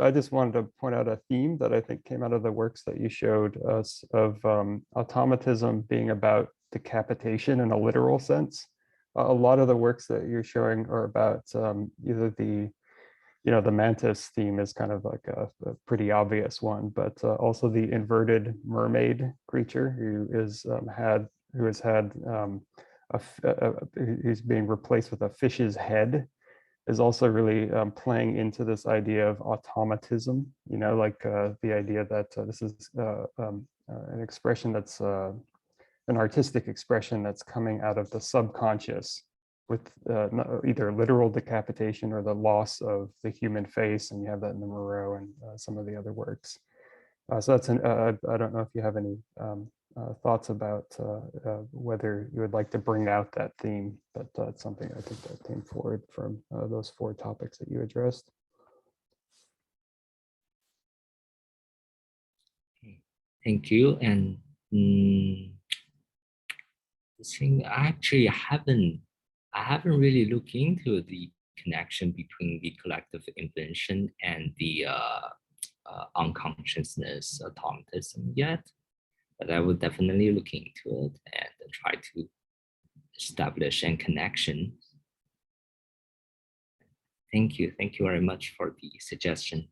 Speaker 8: I just wanted to point out a theme that I think came out of the works that you showed us of automatism being about decapitation in a literal sense. A lot of the works that you're showing are about either the mantis theme is kind of like a pretty obvious one, but also the inverted mermaid creature who's being replaced with a fish's head is also really playing into this idea of automatism, like the idea that this is an expression that's an artistic expression that's coming out of the subconscious with either literal decapitation or the loss of the human face. And you have that in the Moreau and some of the other works. So that's I don't know if you have any thoughts about whether you would like to bring out that theme, but it's something I think that came forward from those 4 topics that you addressed.
Speaker 5: Thank you. And actually, I haven't really looked into the connection between the collective invention and the unconsciousness automatism yet, but I will definitely look into it and try to establish a connection. Thank you very much for the suggestion.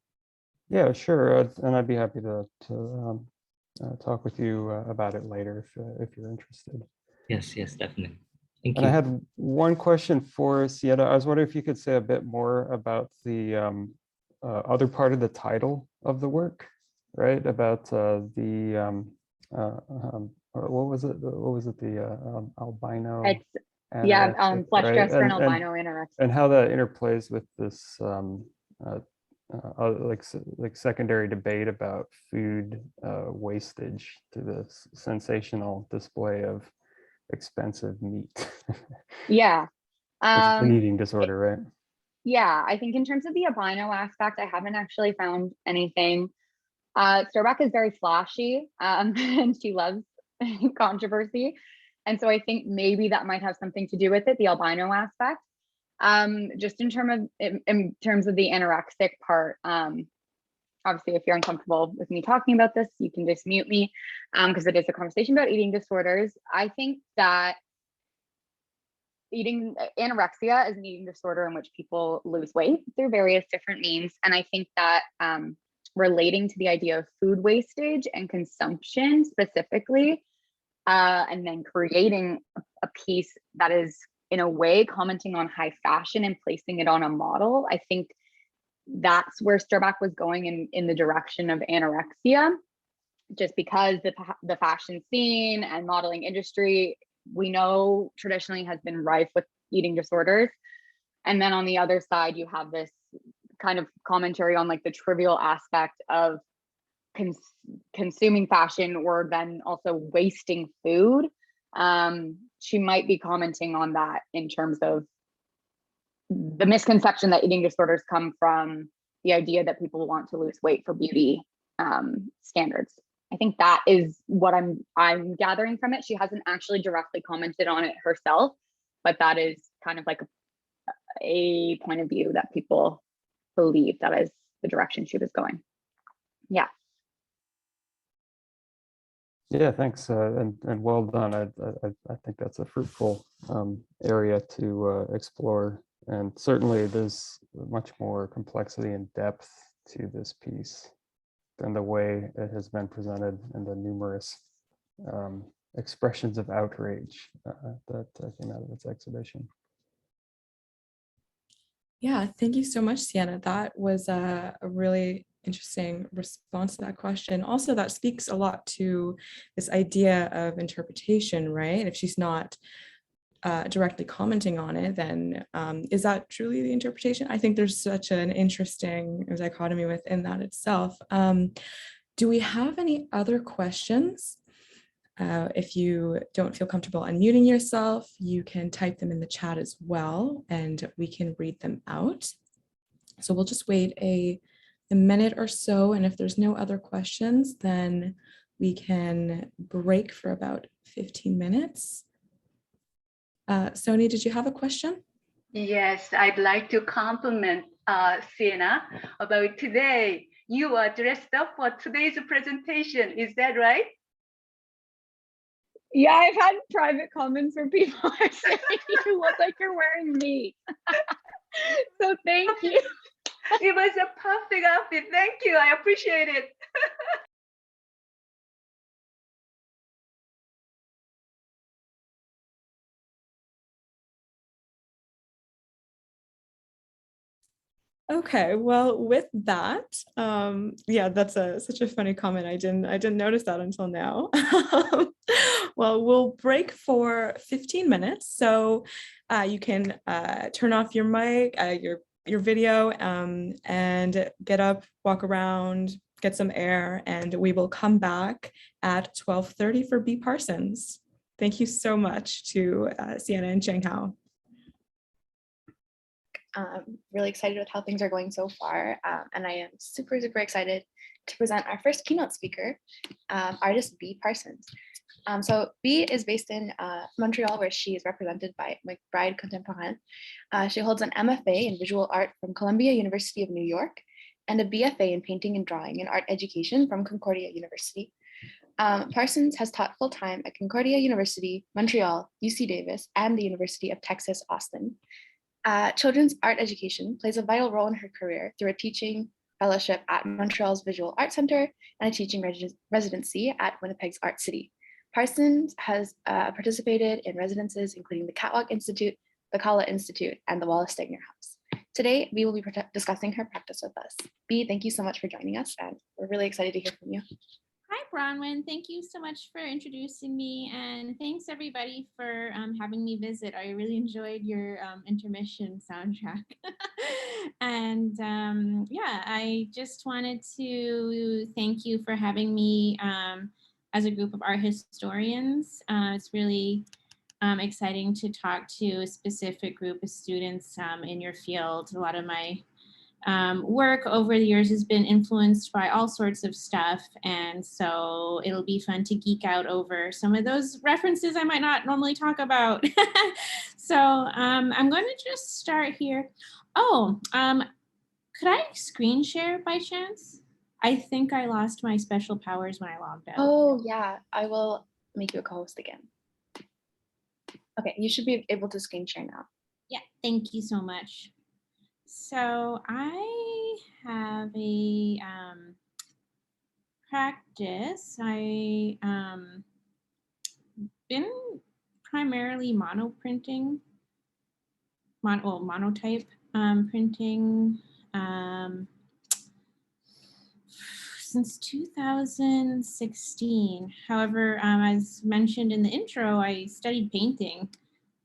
Speaker 8: Yeah, sure, and I'd be happy to talk with you about it later if you're interested.
Speaker 5: Yes, definitely. Thank
Speaker 8: And
Speaker 5: you.
Speaker 8: I had one question for Siena. I was wondering if you could say a bit more about the other part of the title of the work, right? About what was it? What was it? The albino.
Speaker 4: It's
Speaker 8: anorexic,
Speaker 4: flesh
Speaker 8: right?
Speaker 4: dress for an albino anorexic.
Speaker 8: And how that interplays with this like secondary debate about food wastage through the sensational display of expensive meat.
Speaker 4: Yeah.
Speaker 8: Which is an eating disorder, right?
Speaker 4: Yeah, I think in terms of the albino aspect, I haven't actually found anything. Sturback is very flashy, and she loves controversy. And so I think maybe that might have something to do with it, the albino aspect. Just in terms of the anorexic part, obviously, if you're uncomfortable with me talking about this, you can just mute me, because it is a conversation about eating disorders. I think that anorexia is an eating disorder in which people lose weight through various different means. And I think that relating to the idea of food wastage and consumption specifically, and then creating a piece that is in a way commenting on high fashion and placing it on a model, I think that's where Sturback was going in the direction of anorexia, just because the fashion scene and modeling industry, we know traditionally has been rife with eating disorders. And then on the other side, you have this kind of commentary on like the trivial aspect of consuming fashion or then also wasting food. She might be commenting on that in terms of the misconception that eating disorders come from the idea that people want to lose weight for beauty standards. I think that is what I'm gathering from it. She hasn't actually directly commented on it herself, but that is kind of like a point of view that people believe that is the direction she was going. Yeah.
Speaker 8: Yeah, thanks, and well done. I think that's a fruitful area to explore, and certainly there's much more complexity and depth to this piece than the way it has been presented in the numerous expressions of outrage that came out of its exhibition.
Speaker 2: Yeah, thank you so much, Siena. That was a really interesting response to that question. Also, that speaks a lot to this idea of interpretation, right? If she's not directly commenting on it, then is that truly the interpretation? I think there's such an interesting dichotomy within that itself. Do we have any other questions? If you don't feel comfortable unmuting yourself, you can type them in the chat as well, and we can read them out. So we'll just wait a minute or so, and if there's no other questions, then we can break for about 15 minutes. Sony, did you have a question?
Speaker 6: Yes, I'd like to compliment Siena about today. You are dressed up for today's presentation, is that right?
Speaker 4: Yeah, I've had private comments where people are saying you look like you're wearing meat. So thank you.
Speaker 6: It was a perfect outfit. Thank you. I appreciate it.
Speaker 2: Okay, well, with that, yeah, that's such a funny comment. I didn't notice that until now. Well, we'll break for 15 minutes, so you can turn off your mic, your video, and get up, walk around, get some air, and we will come back at 12:30 for B Parsons. Thank you so much to Siena and Changhao.
Speaker 7: Really excited with how things are going so far. And I am super, super excited to present our first keynote speaker, artist B Parsons. So B is based in Montreal, where she is represented by McBride Contemporaine. She holds an MFA in visual art from Columbia University of New York and a BFA in painting and drawing and art education from Concordia University. Parsons has taught full-time at Concordia University, Montreal, UC Davis, and the University of Texas, Austin. Children's art education plays a vital role in her career through a teaching fellowship at Montreal's Visual Arts Center and a teaching residency at Winnipeg's Art City. Parsons has participated in residences including the Catwalk Institute, the Kala Institute, and the Wallace Stegner House. Today, we will be discussing her practice with us. B, thank you so much for joining us, and we're really excited to hear from you.
Speaker 9: Hi, Bronwyn. Thank you so much for introducing me, and thanks everybody for having me visit. I really enjoyed your intermission soundtrack. And yeah, I just wanted to thank you for having me as a group of art historians. It's really exciting to talk to a specific group of students in your field. A lot of my work over the years has been influenced by all sorts of stuff, and so it'll be fun to geek out over some of those references I might not normally talk about. So I'm going to just start here. Oh, could I screen share by chance? I think I lost my special powers when I logged out.
Speaker 7: Oh yeah, I will make you a co-host again. Okay, you should be able to screen share now.
Speaker 9: Yeah, thank you so much. So I have a practice. I been primarily monoprinting, monotype printing since 2016. However, as mentioned in the intro, I studied painting.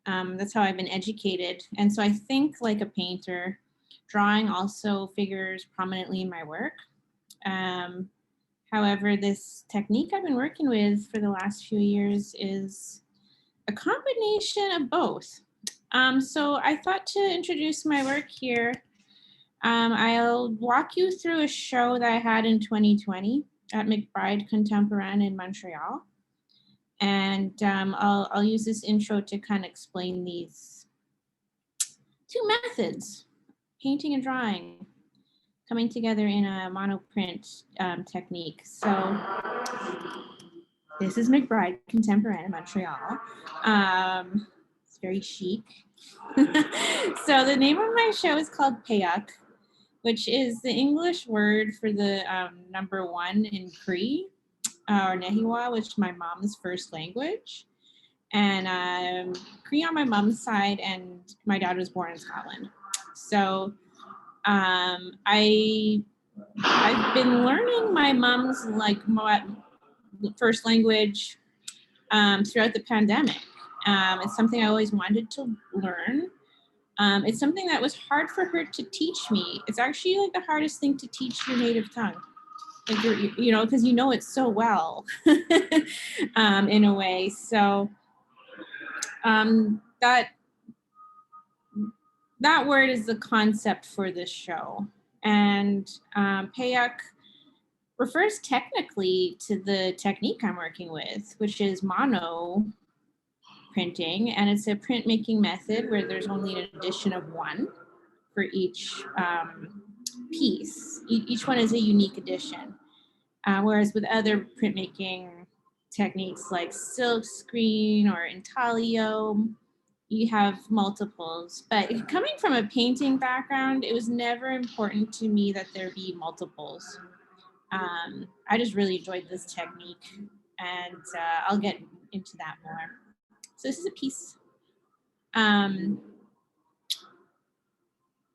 Speaker 9: That's how I've been educated. And so I think like a painter. Drawing also figures prominently in my work. However, this technique I've been working with for the last few years is a combination of both. So I thought to introduce my work here, I'll walk you through a show that I had in 2020 at McBride Contemporaine in Montreal. And I'll use this intro to kind of explain these two methods, painting and drawing, coming together in a monoprint technique. So this is McBride Contemporaine in Montreal. It's very chic. So the name of my show is called Tehya, which is the English word for the number 1 in Cree, or Nehiwa, which is my mom's first language. And Cree on my mom's side, and my dad was born in Scotland. So I've been learning my mom's first language throughout the pandemic. It's something I always wanted to learn. It's something that was hard for her to teach me. It's actually like the hardest thing to teach your native tongue. Like you know, because you know it so well in a way. So that word is the concept for this show. And Tehya refers technically to the technique I'm working with, which is mono printing. And it's a printmaking method where there's only an addition of 1 for each piece. Each one is a unique addition. Whereas with other printmaking techniques like silk screen or intaglio, you have multiples. But coming from a painting background, it was never important to me that there be multiples. I just really enjoyed this technique, and I'll get into that more. So this is a piece.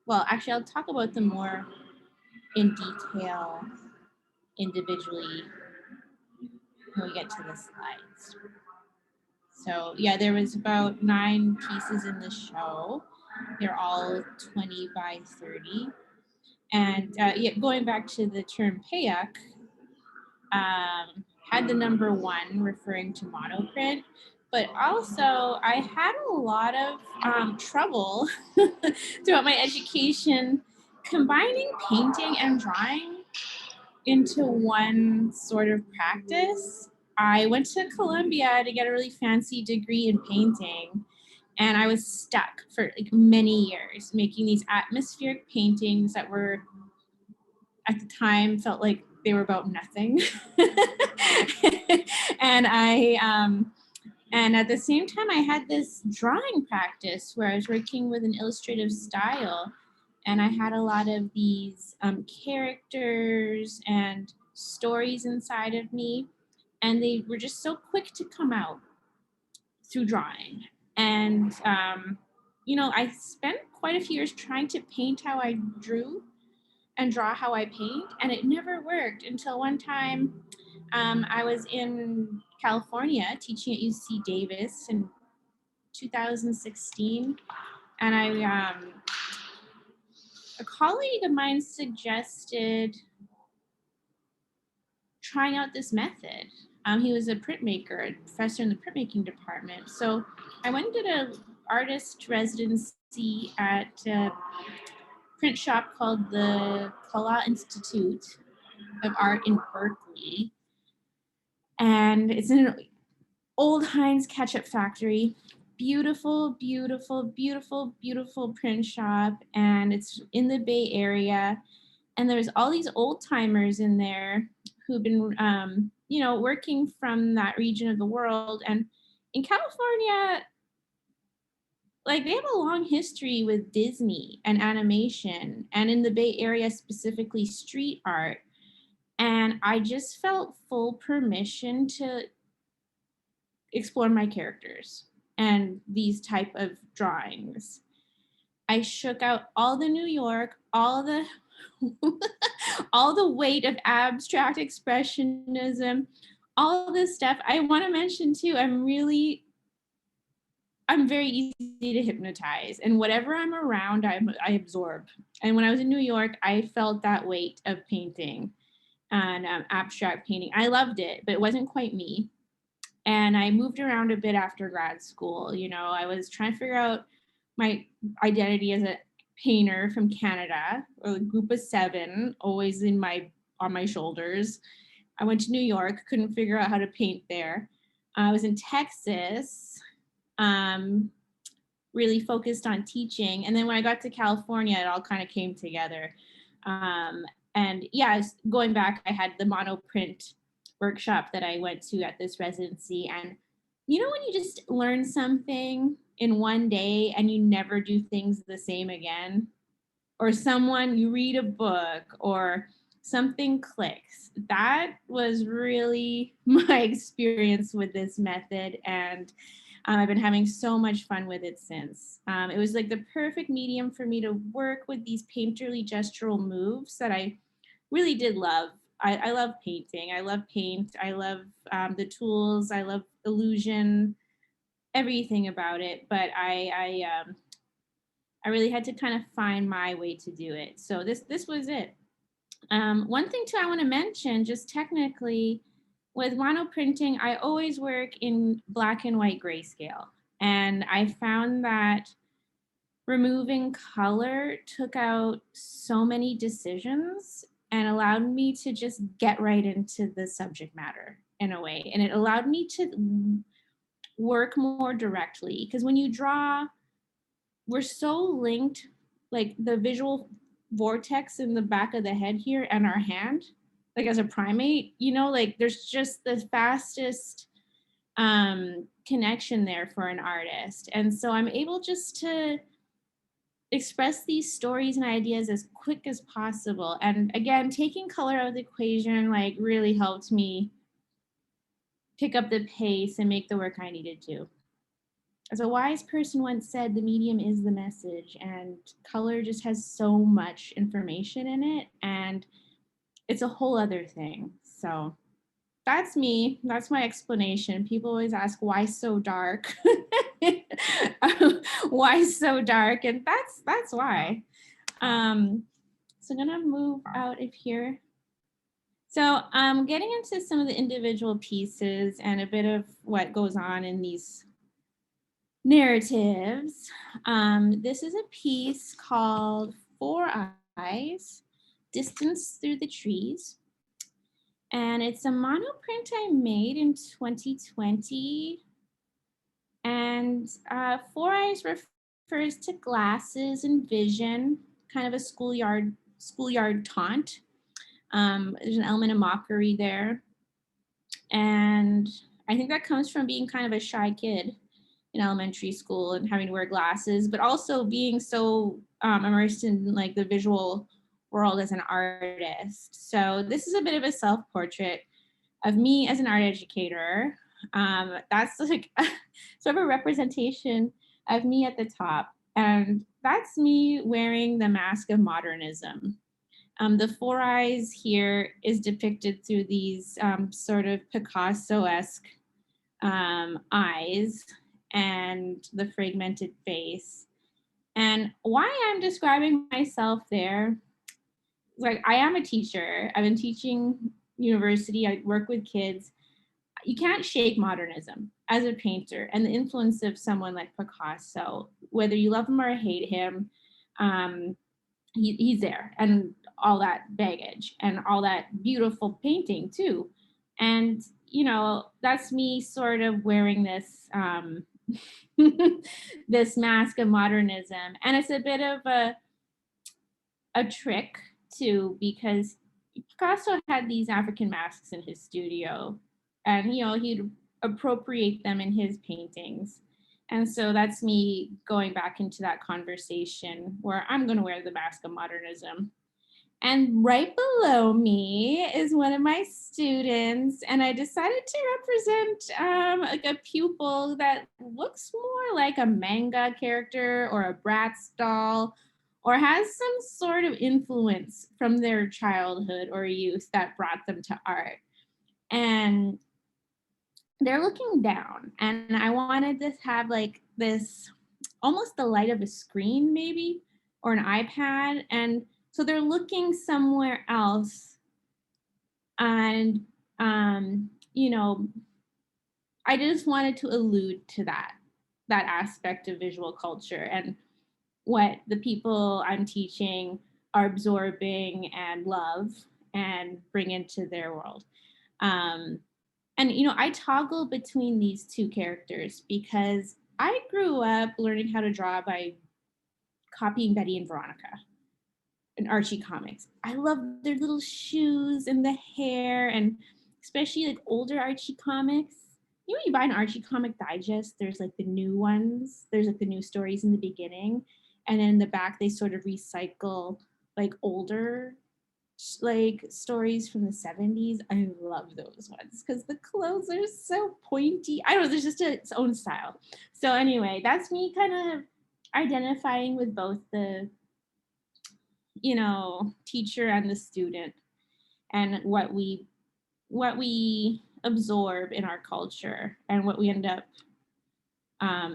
Speaker 9: Well, actually, I'll talk about them more in detail individually when we get to the slides. So yeah, there was about 9 pieces in the show. They're all 20 by 30. And yeah, going back to the term Tehya, had the number 1 referring to monoprint, but also I had a lot of trouble throughout my education combining painting and drawing into one sort of practice. I went to Columbia to get a really fancy degree in painting, and I was stuck for like many years making these atmospheric paintings that were, at the time, felt like they were about nothing. And at the same time, I had this drawing practice where I was working with an illustrative style, and I had a lot of these characters and stories inside of me, and they were just so quick to come out through drawing. And, you know, I spent quite a few years trying to paint how I drew and draw how I paint, and it never worked until one time I was in California teaching at UC Davis in 2016, and a colleague of mine suggested trying out this method. He was a printmaker, a professor in the printmaking department. So I went and did an artist residency at a print shop called the Kala Institute of Art in Berkeley. And it's in an old Heinz ketchup factory. Beautiful, beautiful, beautiful, beautiful print shop. And it's in the Bay Area. And there's all these old timers in there who've been, you know, working from that region of the world. And in California, like, they have a long history with Disney and animation, and in the Bay Area, specifically street art. And I just felt full permission to explore my characters and these type of drawings. I shook out all the New York, all the all the weight of abstract expressionism, all this stuff. I want to mention too, I'm very easy to hypnotize, and whatever I'm around, I absorb. And when I was in New York, I felt that weight of painting and abstract painting. I loved it, but it wasn't quite me. And I moved around a bit after grad school. You know, I was trying to figure out my identity as a painter from Canada, or a group of 7, always on my shoulders. I went to New York, couldn't figure out how to paint there. I was in Texas, really focused on teaching. And then when I got to California, it all kind of came together. And yeah, going back, I had the monoprint workshop that I went to at this residency. And you know, when you just learn something in one day and you never do things the same again, or you read a book or something clicks. That was really my experience with this method. And I've been having so much fun with it since. It was like the perfect medium for me to work with these painterly gestural moves that I really did love. I love painting. I love paint. I love the tools. I love illusion, everything about it. But I really had to kind of find my way to do it. So this was it. One thing too I want to mention, just technically, with monoprinting, I always work in black and white grayscale. And I found that removing color took out so many decisions and allowed me to just get right into the subject matter in a way. And it allowed me to work more directly, because when you draw, we're so linked, like the visual vortex in the back of the head here and our hand, like as a primate, you know, like there's just the fastest connection there for an artist. And so I'm able just to express these stories and ideas as quick as possible. And again, taking color out of the equation like really helped me pick up the pace and make the work I needed to. As a wise person once said, the medium is the message, and color just has so much information in it, and it's a whole other thing. So that's me. That's my explanation. People always ask, why so dark? Why so dark? And that's why. So I'm gonna move out of here. So getting into some of the individual pieces and a bit of what goes on in these narratives. This is a piece called 4 Eyes, Distance Through the Trees. And it's a monoprint I made in 2020. And Four Eyes refers to glasses and vision, kind of a schoolyard taunt. There's an element of mockery there. And I think that comes from being kind of a shy kid in elementary school and having to wear glasses, but also being so immersed in like the visual world as an artist. So this is a bit of a self-portrait of me as an art educator. That's like sort of a representation of me at the top. And that's me wearing the mask of modernism. The Four Eyes here is depicted through these sort of Picasso-esque eyes and the fragmented face. And why I'm describing myself there, like I am a teacher. I've been teaching university. I work with kids. You can't shake modernism as a painter and the influence of someone like Picasso, whether you love him or hate him, he's there, and all that baggage and all that beautiful painting too. And, you know, that's me sort of wearing this, this mask of modernism. And it's a bit of a trick too, because Picasso had these African masks in his studio, and you know, he'd appropriate them in his paintings. And so that's me going back into that conversation where I'm going to wear the mask of modernism. And right below me is one of my students, and I decided to represent like a pupil that looks more like a manga character or a Bratz doll, or has some sort of influence from their childhood or youth that brought them to art. And they're looking down, and I wanted to have like this, almost the light of a screen maybe, or an iPad. And so they're looking somewhere else. And, you know, I just wanted to allude to that aspect of visual culture and what the people I'm teaching are absorbing and love and bring into their world. And, you know, I toggle between these two characters because I grew up learning how to draw by copying Betty and Veronica and Archie comics. I love their little shoes and the hair, and especially like older Archie comics. You know, you buy an Archie comic digest, there's like the new ones, there's like the new stories in the beginning, and then in the back they sort of recycle like older like stories from the 70s. I love those ones because the clothes are so pointy. I don't know, there's just its own style. So anyway, that's me kind of identifying with both the, you know, teacher and the student, and what we absorb in our culture and what we end up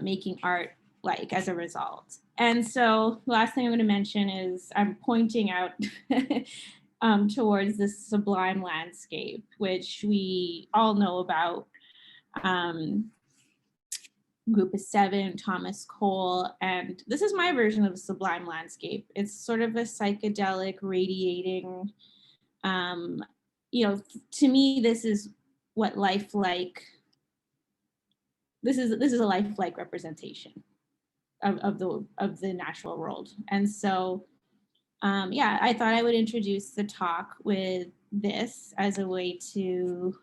Speaker 9: making art like as a result. And so the last thing I'm going to mention is I'm pointing out towards this Sublime Landscape, which we all know about. Group of Seven, Thomas Cole, and this is my version of a Sublime Landscape. It's sort of a psychedelic, radiating, you know, to me, this is what lifelike, this is a lifelike representation of the natural world. And so, yeah, I thought I would introduce the talk with this as a way to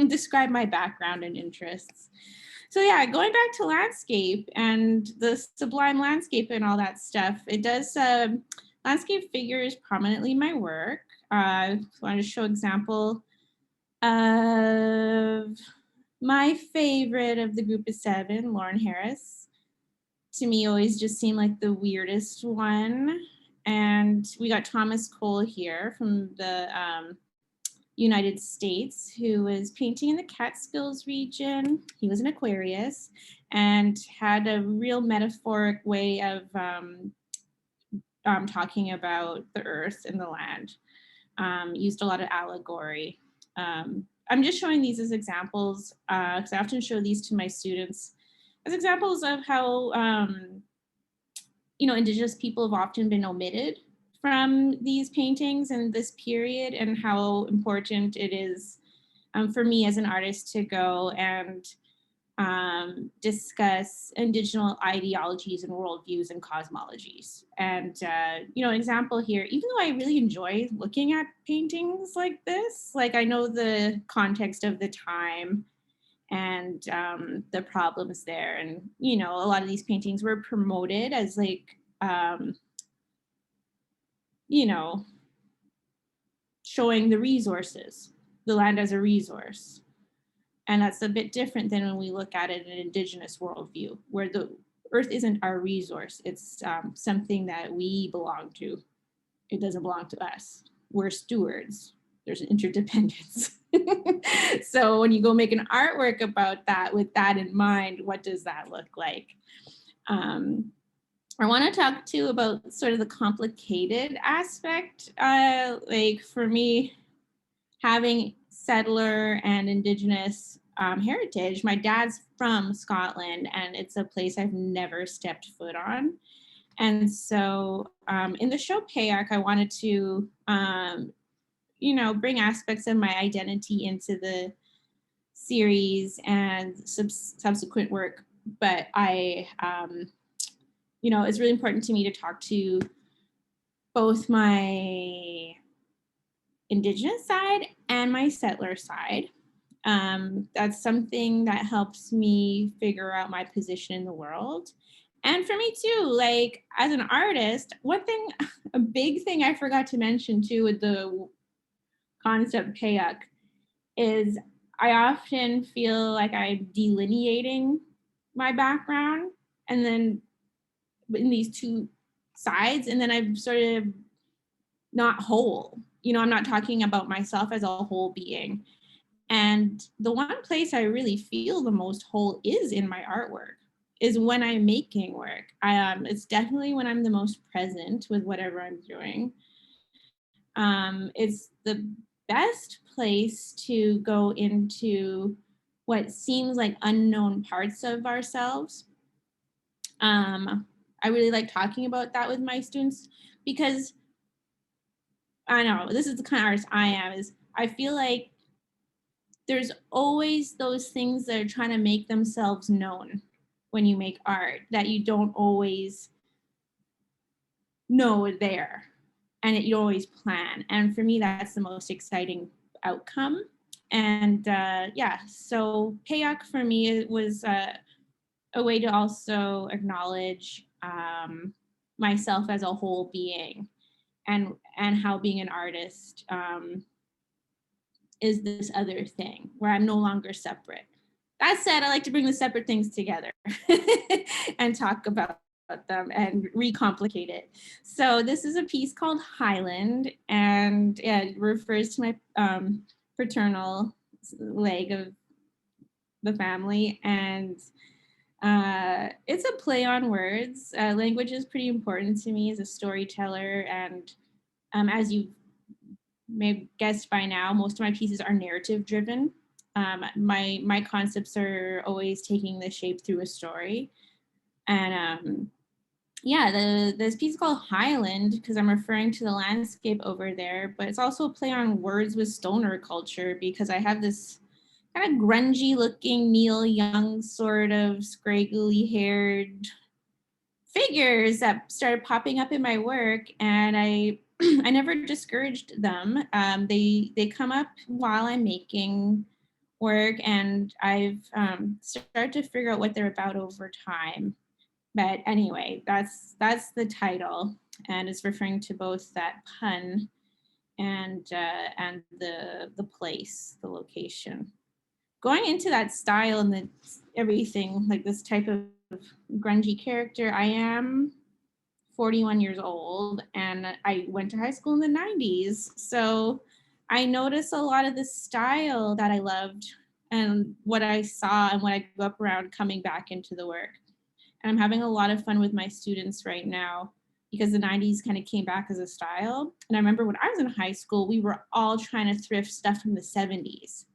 Speaker 9: describe my background and interests. So yeah, going back to landscape and the Sublime Landscape and all that stuff, it does, landscape figures prominently in my work. I wanted to show example of my favorite of the Group of Seven, Lauren Harris. To me, always just seemed like the weirdest one. And we got Thomas Cole here from the United States, who was painting in the Catskills region. He was an Aquarius and had a real metaphoric way of talking about the earth and the land. Used a lot of allegory. I'm just showing these as examples because I often show these to my students as examples of how you know, Indigenous people have often been omitted from these paintings and this period, and how important it is for me as an artist to go and discuss indigenous ideologies and worldviews and cosmologies. And, you know, an example here, even though I really enjoy looking at paintings like this, like I know the context of the time and the problems there. And, you know, a lot of these paintings were promoted as like, you know, showing the resources, the land as a resource. And that's a bit different than when we look at it in an indigenous worldview, where the earth isn't our resource. It's something that we belong to. It doesn't belong to us. We're stewards. There's an interdependence. So when you go make an artwork about that, with that in mind, what does that look like? I want to talk too about sort of the complicated aspect. Like for me, having settler and indigenous heritage, my dad's from Scotland, and it's a place I've never stepped foot on. And so in the show Payak, I wanted to, you know, bring aspects of my identity into the series and subsequent work. But I, you know, it's really important to me to talk to both my indigenous side and my settler side. That's something that helps me figure out my position in the world. And for me too, like as an artist, one thing, a big thing I forgot to mention too with the concept Payak is I often feel like I'm delineating my background and then in these two sides, and then I'm sort of not whole. You know, I'm not talking about myself as a whole being. And the one place I really feel the most whole is in my artwork, is when I'm making work. It's definitely when I'm the most present with whatever I'm doing. It's the best place to go into what seems like unknown parts of ourselves. I really like talking about that with my students because I know this is the kind of artist I am, is I feel like there's always those things that are trying to make themselves known when you make art that you don't always know are there, and you always plan. And for me, that's the most exciting outcome. And yeah, so Payak for me, it was a way to also acknowledge myself as a whole being, and how being an artist is this other thing where I'm no longer separate. That said, I like to bring the separate things together and talk about them and recomplicate it. So this is a piece called Highland, and it refers to my paternal leg of the family, and it's a play on words. Language is pretty important to me as a storyteller, and as you may have guessed by now, most of my pieces are narrative driven. My concepts are always taking the shape through a story. And yeah, this piece is called Highland because I'm referring to the landscape over there, but it's also a play on words with stoner culture because I have this kind of grungy looking Neil Young sort of scraggly haired figures that started popping up in my work, and I never discouraged them. They come up while I'm making work, and I've started to figure out what they're about over time. But anyway, that's the title, and it's referring to both that pun and the place, the location. Going into that style and everything, like this type of grungy character, I am 41 years old and I went to high school in the 90s. So I noticed a lot of the style that I loved and what I saw and what I grew up around coming back into the work. And I'm having a lot of fun with my students right now because the 90s kind of came back as a style. And I remember when I was in high school, we were all trying to thrift stuff from the 70s.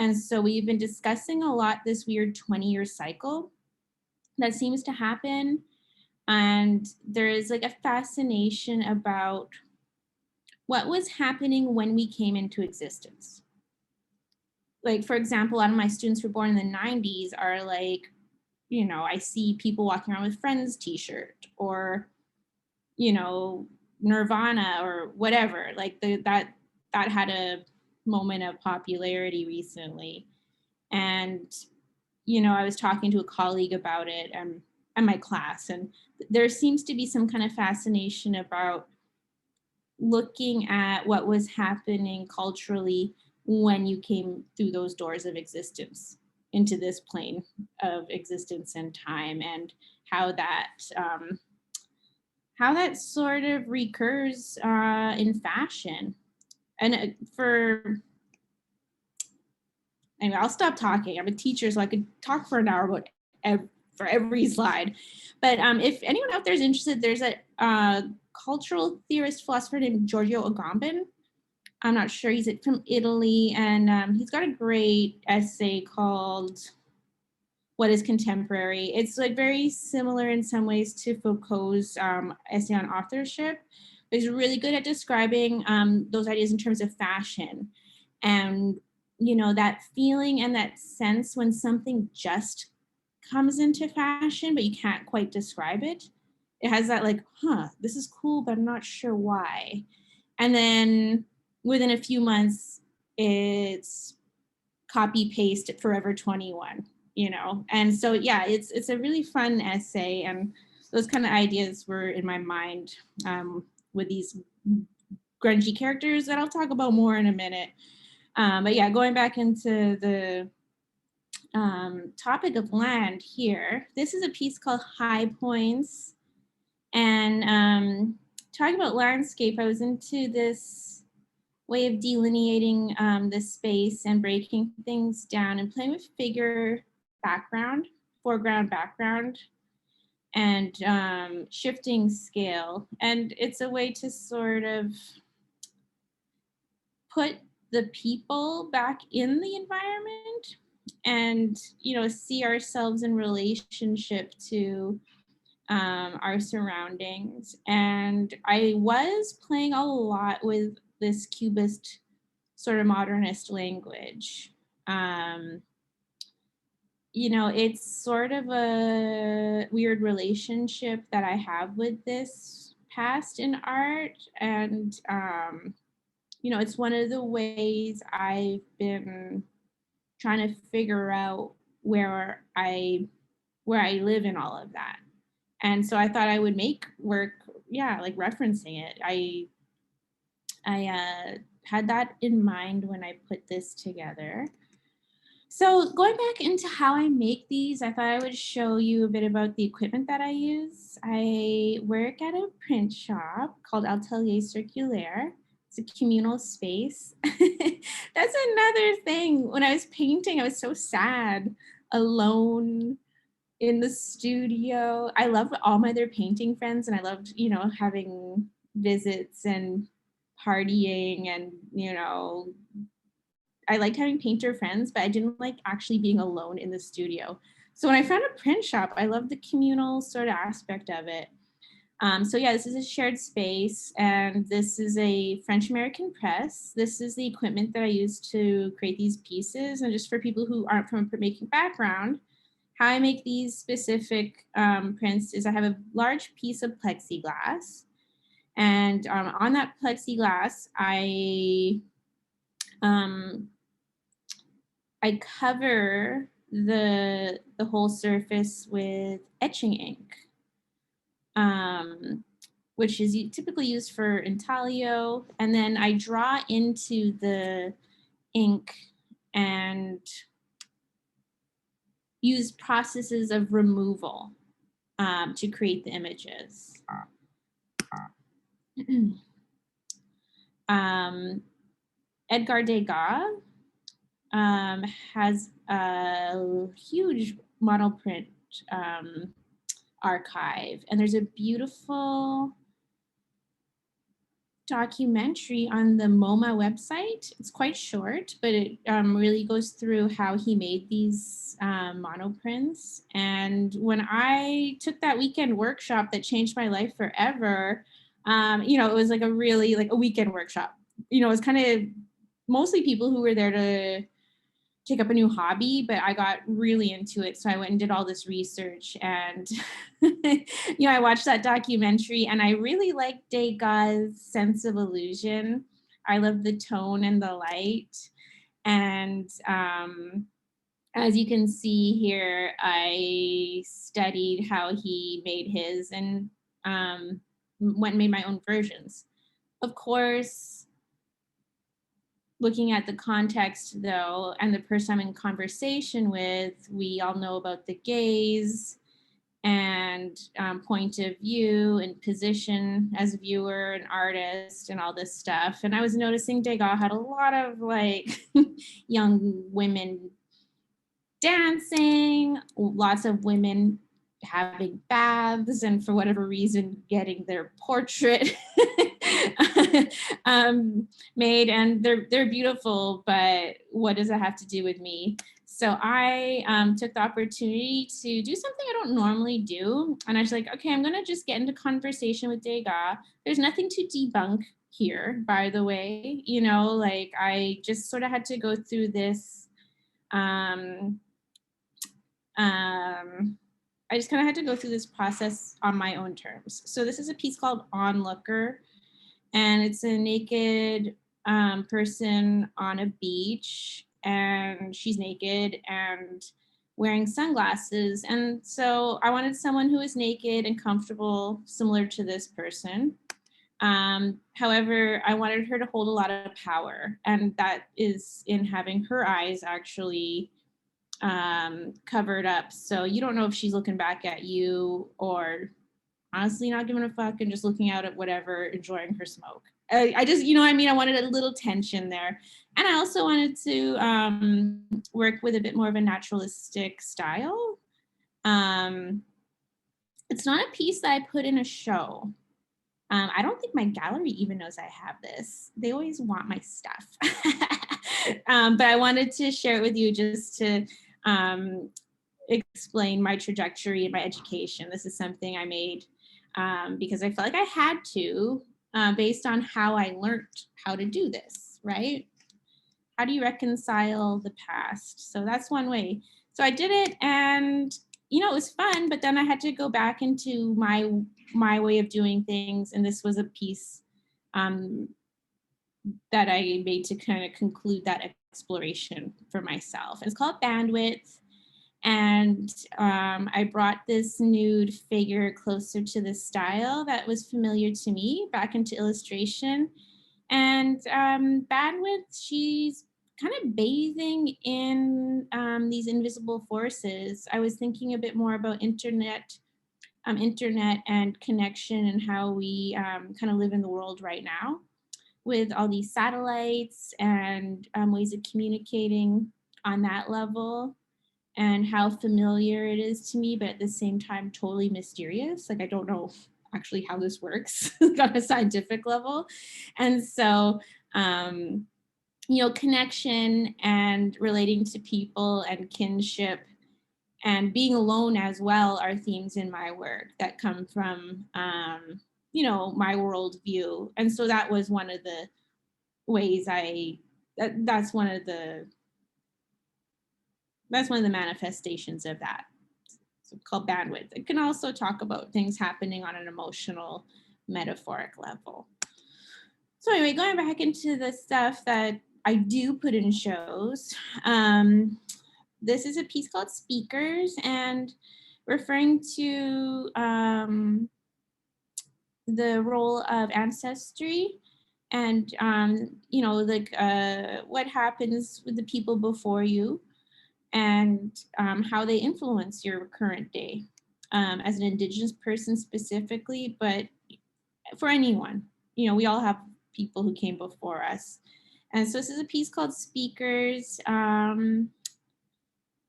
Speaker 9: And so we've been discussing a lot this weird 20-year cycle that seems to happen. And there is like a fascination about what was happening when we came into existence. Like, for example, a lot of my students who were born in the 90s are like, you know, I see people walking around with Friends t-shirt, or, you know, Nirvana or whatever. Like that had a moment of popularity recently. And, you know, I was talking to a colleague about it in my class, and there seems to be some kind of fascination about looking at what was happening culturally when you came through those doors of existence into this plane of existence and time, and how that sort of recurs in fashion. And anyway, I'll stop talking. I'm a teacher, so I could talk for an hour about for every slide. But if anyone out there is interested, there's a cultural theorist philosopher named Giorgio Agamben. I'm not sure, he's from Italy, and he's got a great essay called What is Contemporary? It's like very similar in some ways to Foucault's essay on authorship, but he's really good at describing those ideas in terms of fashion. And, you know, that feeling and that sense when something just comes into fashion, but you can't quite describe it. It has that like, this is cool, but I'm not sure why. And then within a few months, it's copy paste Forever 21, you know? And so, yeah, it's a really fun essay. And those kind of ideas were in my mind with these grungy characters that I'll talk about more in a minute. But yeah, going back into the topic of land here, this is a piece called High Points. And talking about landscape, I was into this way of delineating the space and breaking things down and playing with figure background, foreground background, and shifting scale. And it's a way to sort of put the people back in the environment and, you know, see ourselves in relationship to our surroundings. And I was playing a lot with this Cubist sort of modernist language. You know, it's sort of a weird relationship that I have with this past in art. And, you know, it's one of the ways I've been trying to figure out where I live in all of that. And so I thought I would make work, yeah, like referencing it. I had that in mind when I put this together. So going back into how I make these, I thought I would show you a bit about the equipment that I use. I work at a print shop called Atelier Circulaire. It's a communal space. That's another thing. When I was painting, I was so sad, alone in the studio. I loved all my other painting friends, and I loved, you know, having visits and partying, and, you know, I liked having painter friends, but I didn't like actually being alone in the studio. So when I found a print shop, I loved the communal sort of aspect of it. So yeah, this is a shared space, and this is a French-American press. This is the equipment that I use to create these pieces. And just for people who aren't from a printmaking background, how I make these specific prints is I have a large piece of plexiglass. And on that plexiglass, I cover the whole surface with etching ink, which is typically used for intaglio. And then I draw into the ink and use processes of removal to create the images. Edgar Degas has a huge monoprint archive, and there's a beautiful documentary on the MoMA website. It's quite short, but it really goes through how he made these monoprints. And when I took that weekend workshop that changed my life forever, it was like a really like a weekend workshop. It was kind of mostly people who were there to take up a new hobby, but I got really into it. So I went and did all this research, and I watched that documentary, and I really liked Degas' sense of illusion. I love the tone and the light. And as you can see here, I studied how he made his and went and made my own versions. Of course, looking at the context though, and the person I'm in conversation with, we all know about the gaze and point of view and position as a viewer and artist and all this stuff. And I was noticing Degas had a lot of like young women dancing, lots of women having baths, and for whatever reason getting their portrait made, and they're beautiful, but what does it have to do with me? So I took the opportunity to do something I don't normally do, and I was like, okay, I'm gonna just get into conversation with Degas. There's nothing to debunk here, by the way, like I just sort of had to go through this I just kind of had to go through this process on my own terms. So this is a piece called Onlooker, and it's a naked person on a beach, and she's naked and wearing sunglasses. And so I wanted someone who is naked and comfortable, similar to this person. However, I wanted her to hold a lot of power, and that is in having her eyes actually covered up, so you don't know if she's looking back at you or honestly not giving a fuck and just looking out at whatever, enjoying her smoke. I just, I wanted a little tension there. And I also wanted to work with a bit more of a naturalistic style. It's not a piece that I put in a show. I don't think my gallery even knows I have this. They always want my stuff. But I wanted to share it with you just to explain my trajectory and my education. This is something I made because I felt like I had to, based on how I learned how to do this, right? How do you reconcile the past? So that's one way. So I did it, and it was fun, but then I had to go back into my way of doing things. And this was a piece that I made to kind of conclude that exploration for myself. It's called Bandwidth. And I brought this nude figure closer to the style that was familiar to me back into illustration. And Bandwidth, she's kind of bathing in these invisible forces. I was thinking a bit more about internet and connection and how we kind of live in the world right now with all these satellites and ways of communicating on that level, and how familiar it is to me, but at the same time totally mysterious. Like I don't know actually how this works on a scientific level. And so connection and relating to people and kinship and being alone as well are themes in my work that come from my worldview. And so that was one of the ways that's one of the manifestations of that. So called Bandwidth. It can also talk about things happening on an emotional, metaphoric level. So anyway, going back into the stuff that I do put in shows, this is a piece called Speakers, and referring to the role of ancestry and, what happens with the people before you and how they influence your current day as an Indigenous person specifically, but for anyone. We all have people who came before us. And so this is a piece called Speakers. And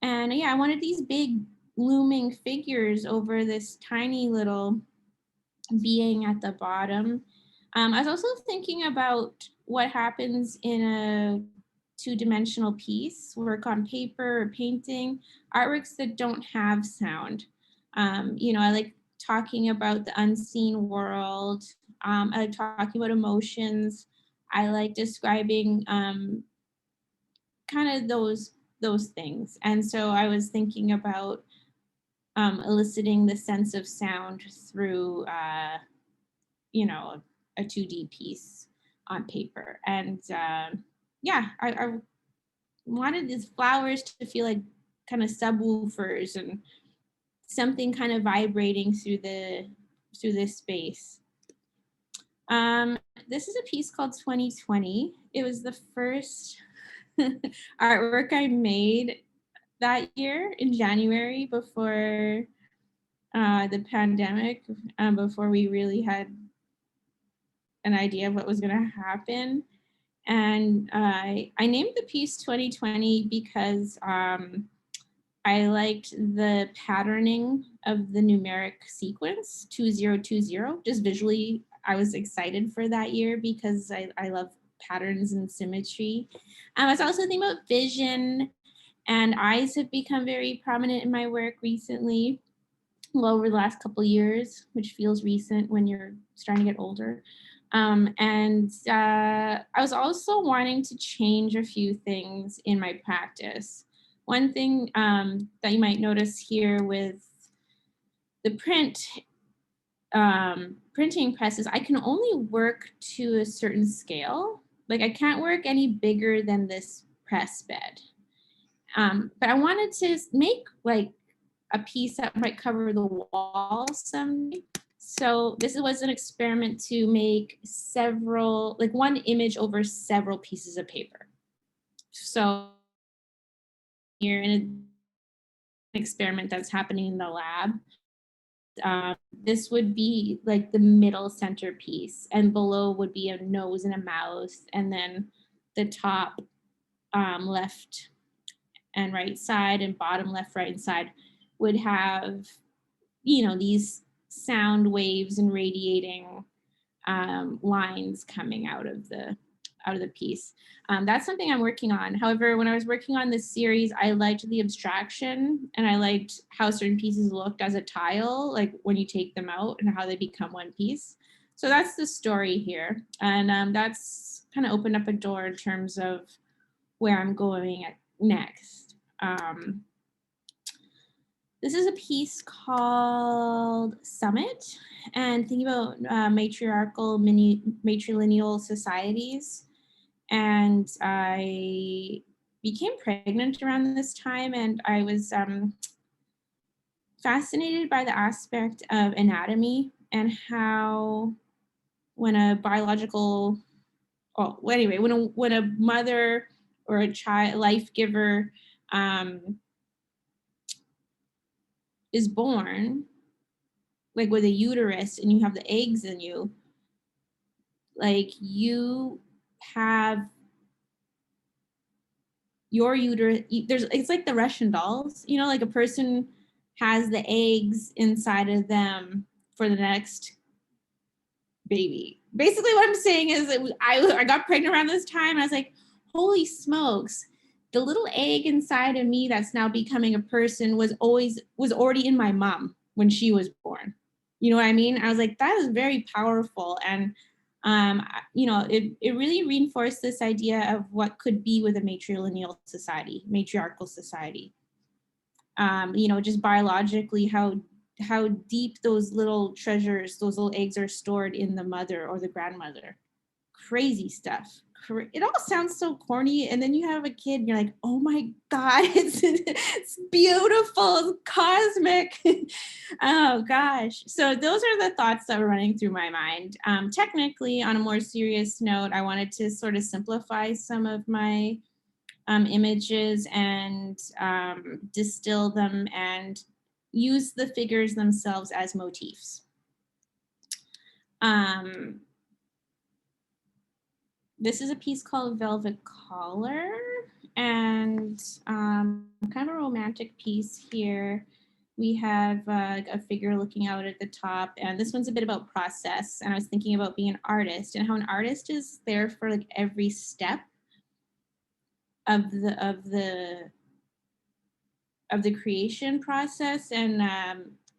Speaker 9: yeah, I wanted these big looming figures over this tiny little being at the bottom. I was also thinking about what happens in a two-dimensional piece, work on paper or painting, artworks that don't have sound. You know, I like talking about the unseen world. I like talking about emotions. I like describing kind of those things. And so I was thinking about eliciting the sense of sound through, you know, a 2D piece on paper. And yeah, I wanted these flowers to feel like kind of subwoofers and something kind of vibrating through this space. This is a piece called 2020. It was the first artwork I made that year in January before the pandemic, before we really had an idea of what was going to happen. And I named the piece 2020 because I liked the patterning of the numeric sequence 2020. Just visually, I was excited for that year because I love patterns and symmetry. I was also thinking about vision, and eyes have become very prominent in my work recently. Well, over the last couple of years, which feels recent when you're starting to get older. And I was also wanting to change a few things in my practice. One thing that you might notice here with the printing presses, I can only work to a certain scale. Like I can't work any bigger than this press bed. But I wanted to make like a piece that might cover the wall someday. So this was an experiment to make several, like one image over several pieces of paper. So here in an experiment that's happening in the lab, this would be like the middle centerpiece, and below would be a nose and a mouth, and then the top left and right side and bottom left, right, and side would have, you know, these sound waves and radiating lines coming out of the piece. That's something I'm working on. However, when I was working on this series, I liked the abstraction and I liked how certain pieces looked as a tile, like when you take them out and how they become one piece. So that's the story here. And that's kind of opened up a door in terms of where I'm going next. This is a piece called Summit, and thinking about matrilineal societies. And I became pregnant around this time, and I was fascinated by the aspect of anatomy and how when a biological, well, anyway, when a mother or a child, life giver, is born, like with a uterus, and you have the eggs in you, like you have your uterus, it's like the Russian dolls, you know, like a person has the eggs inside of them for the next baby. Basically what I'm saying is that I got pregnant around this time and I was like, holy smokes, the little egg inside of me that's now becoming a person was already in my mom when she was born. You know what I mean? I was like, that is very powerful. And you know, it really reinforced this idea of what could be with a matrilineal society, matriarchal society. You know, just biologically how deep those little treasures, those little eggs are stored in the mother or the grandmother. Crazy stuff. It all sounds so corny, and then you have a kid and you're like, oh my God, it's beautiful, it's cosmic. Oh gosh. So those are the thoughts that were running through my mind. Technically, on a more serious note, I wanted to sort of simplify some of my images and distill them and use the figures themselves as motifs. This is a piece called Velvet Collar, and kind of a romantic piece here. we have a figure looking out at the top, and this one's a bit about process. And I was thinking about being an artist and how an artist is there for like every step of the creation process. And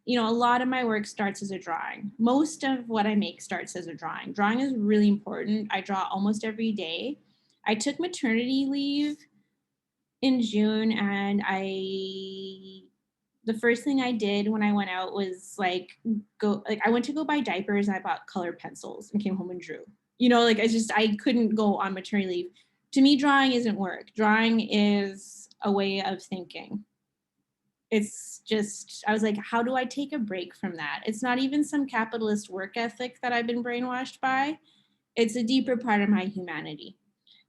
Speaker 9: you know, a lot of my work starts as a drawing. Most of what I make starts as a drawing. Drawing is really important. I draw almost every day. I took maternity leave in June, and the first thing I did when I went out was I went to go buy diapers, and I bought colored pencils and came home and drew. You know, like I couldn't go on maternity leave. To me, drawing isn't work. Drawing is a way of thinking. It's just, I was like, how do I take a break from that? It's not even some capitalist work ethic that I've been brainwashed by. It's a deeper part of my humanity.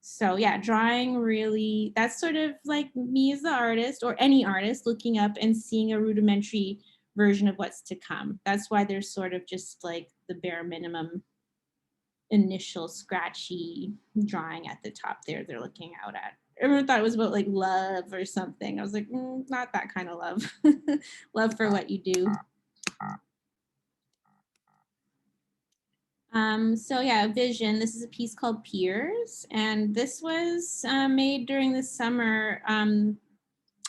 Speaker 9: So yeah, drawing really, that's sort of like me as the artist, or any artist, looking up and seeing a rudimentary version of what's to come. That's why there's sort of just like the bare minimum initial scratchy drawing at the top there they're looking out at. Everyone thought it was about like love or something. I was like, not that kind of love. Love for what you do. So yeah, Vision, this is a piece called Peers, and this was made during the summer,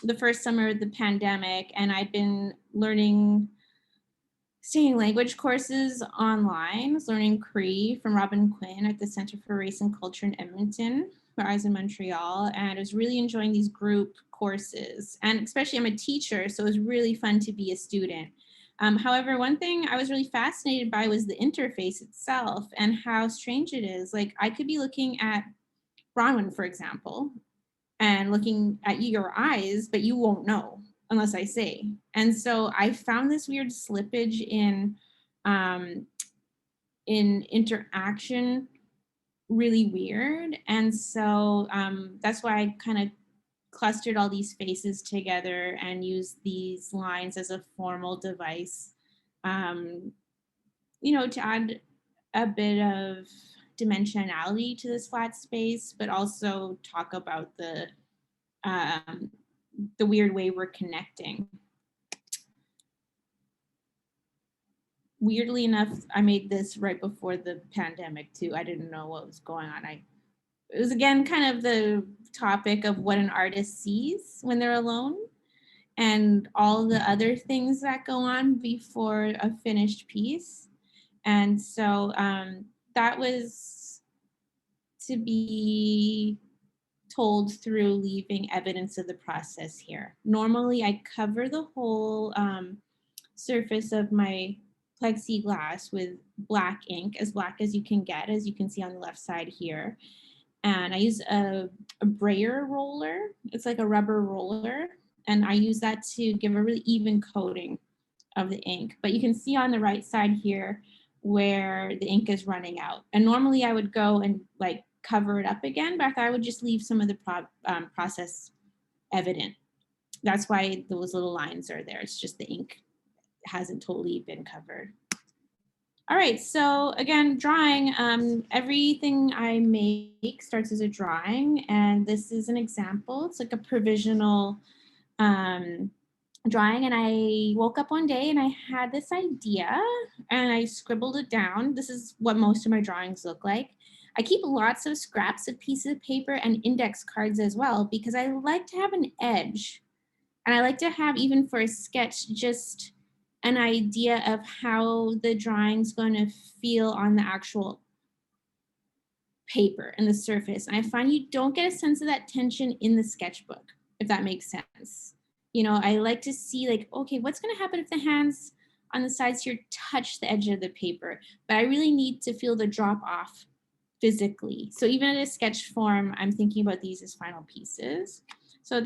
Speaker 9: the first summer of the pandemic, and I'd been studying language courses online. I was learning Cree from Robin Quinn at the Center for Race and Culture in Edmonton, where I was in Montreal, and I was really enjoying these group courses, and especially I'm a teacher, so it was really fun to be a student. However, one thing I was really fascinated by was the interface itself and how strange it is. Like I could be looking at Bronwyn, for example, and looking at your eyes, but you won't know unless I say. And so I found this weird slippage in interaction really weird. And so that's why I kind of clustered all these faces together and used these lines as a formal device, you know, to add a bit of dimensionality to this flat space, but also talk about the weird way we're connecting. Weirdly enough, I made this right before the pandemic too. I didn't know what was going on. It was again kind of the topic of what an artist sees when they're alone and all the other things that go on before a finished piece. And so that was to be told through leaving evidence of the process here. Normally I cover the whole surface of my plexiglass with black ink, as black as you can get, as you can see on the left side here. And I use a brayer roller. It's like a rubber roller. And I use that to give a really even coating of the ink. But you can see on the right side here where the ink is running out. And normally I would go and like cover it up again, but I thought I would just leave some of the process evident. That's why those little lines are there. It's just the ink hasn't totally been covered. All right, so again, drawing, everything I make starts as a drawing, and this is an example. It's like a provisional drawing, and I woke up one day and I had this idea and I scribbled it down. This is what most of my drawings look like. I keep lots of scraps of pieces of paper and index cards as well, because I like to have an edge, and I like to have, even for a sketch, just an idea of how the drawing's going to feel on the actual paper and the surface. And I find you don't get a sense of that tension in the sketchbook, if that makes sense. You know, I like to see like, okay, what's going to happen if the hands on the sides here touch the edge of the paper? But I really need to feel the drop off physically. So even in a sketch form, I'm thinking about these as final pieces. So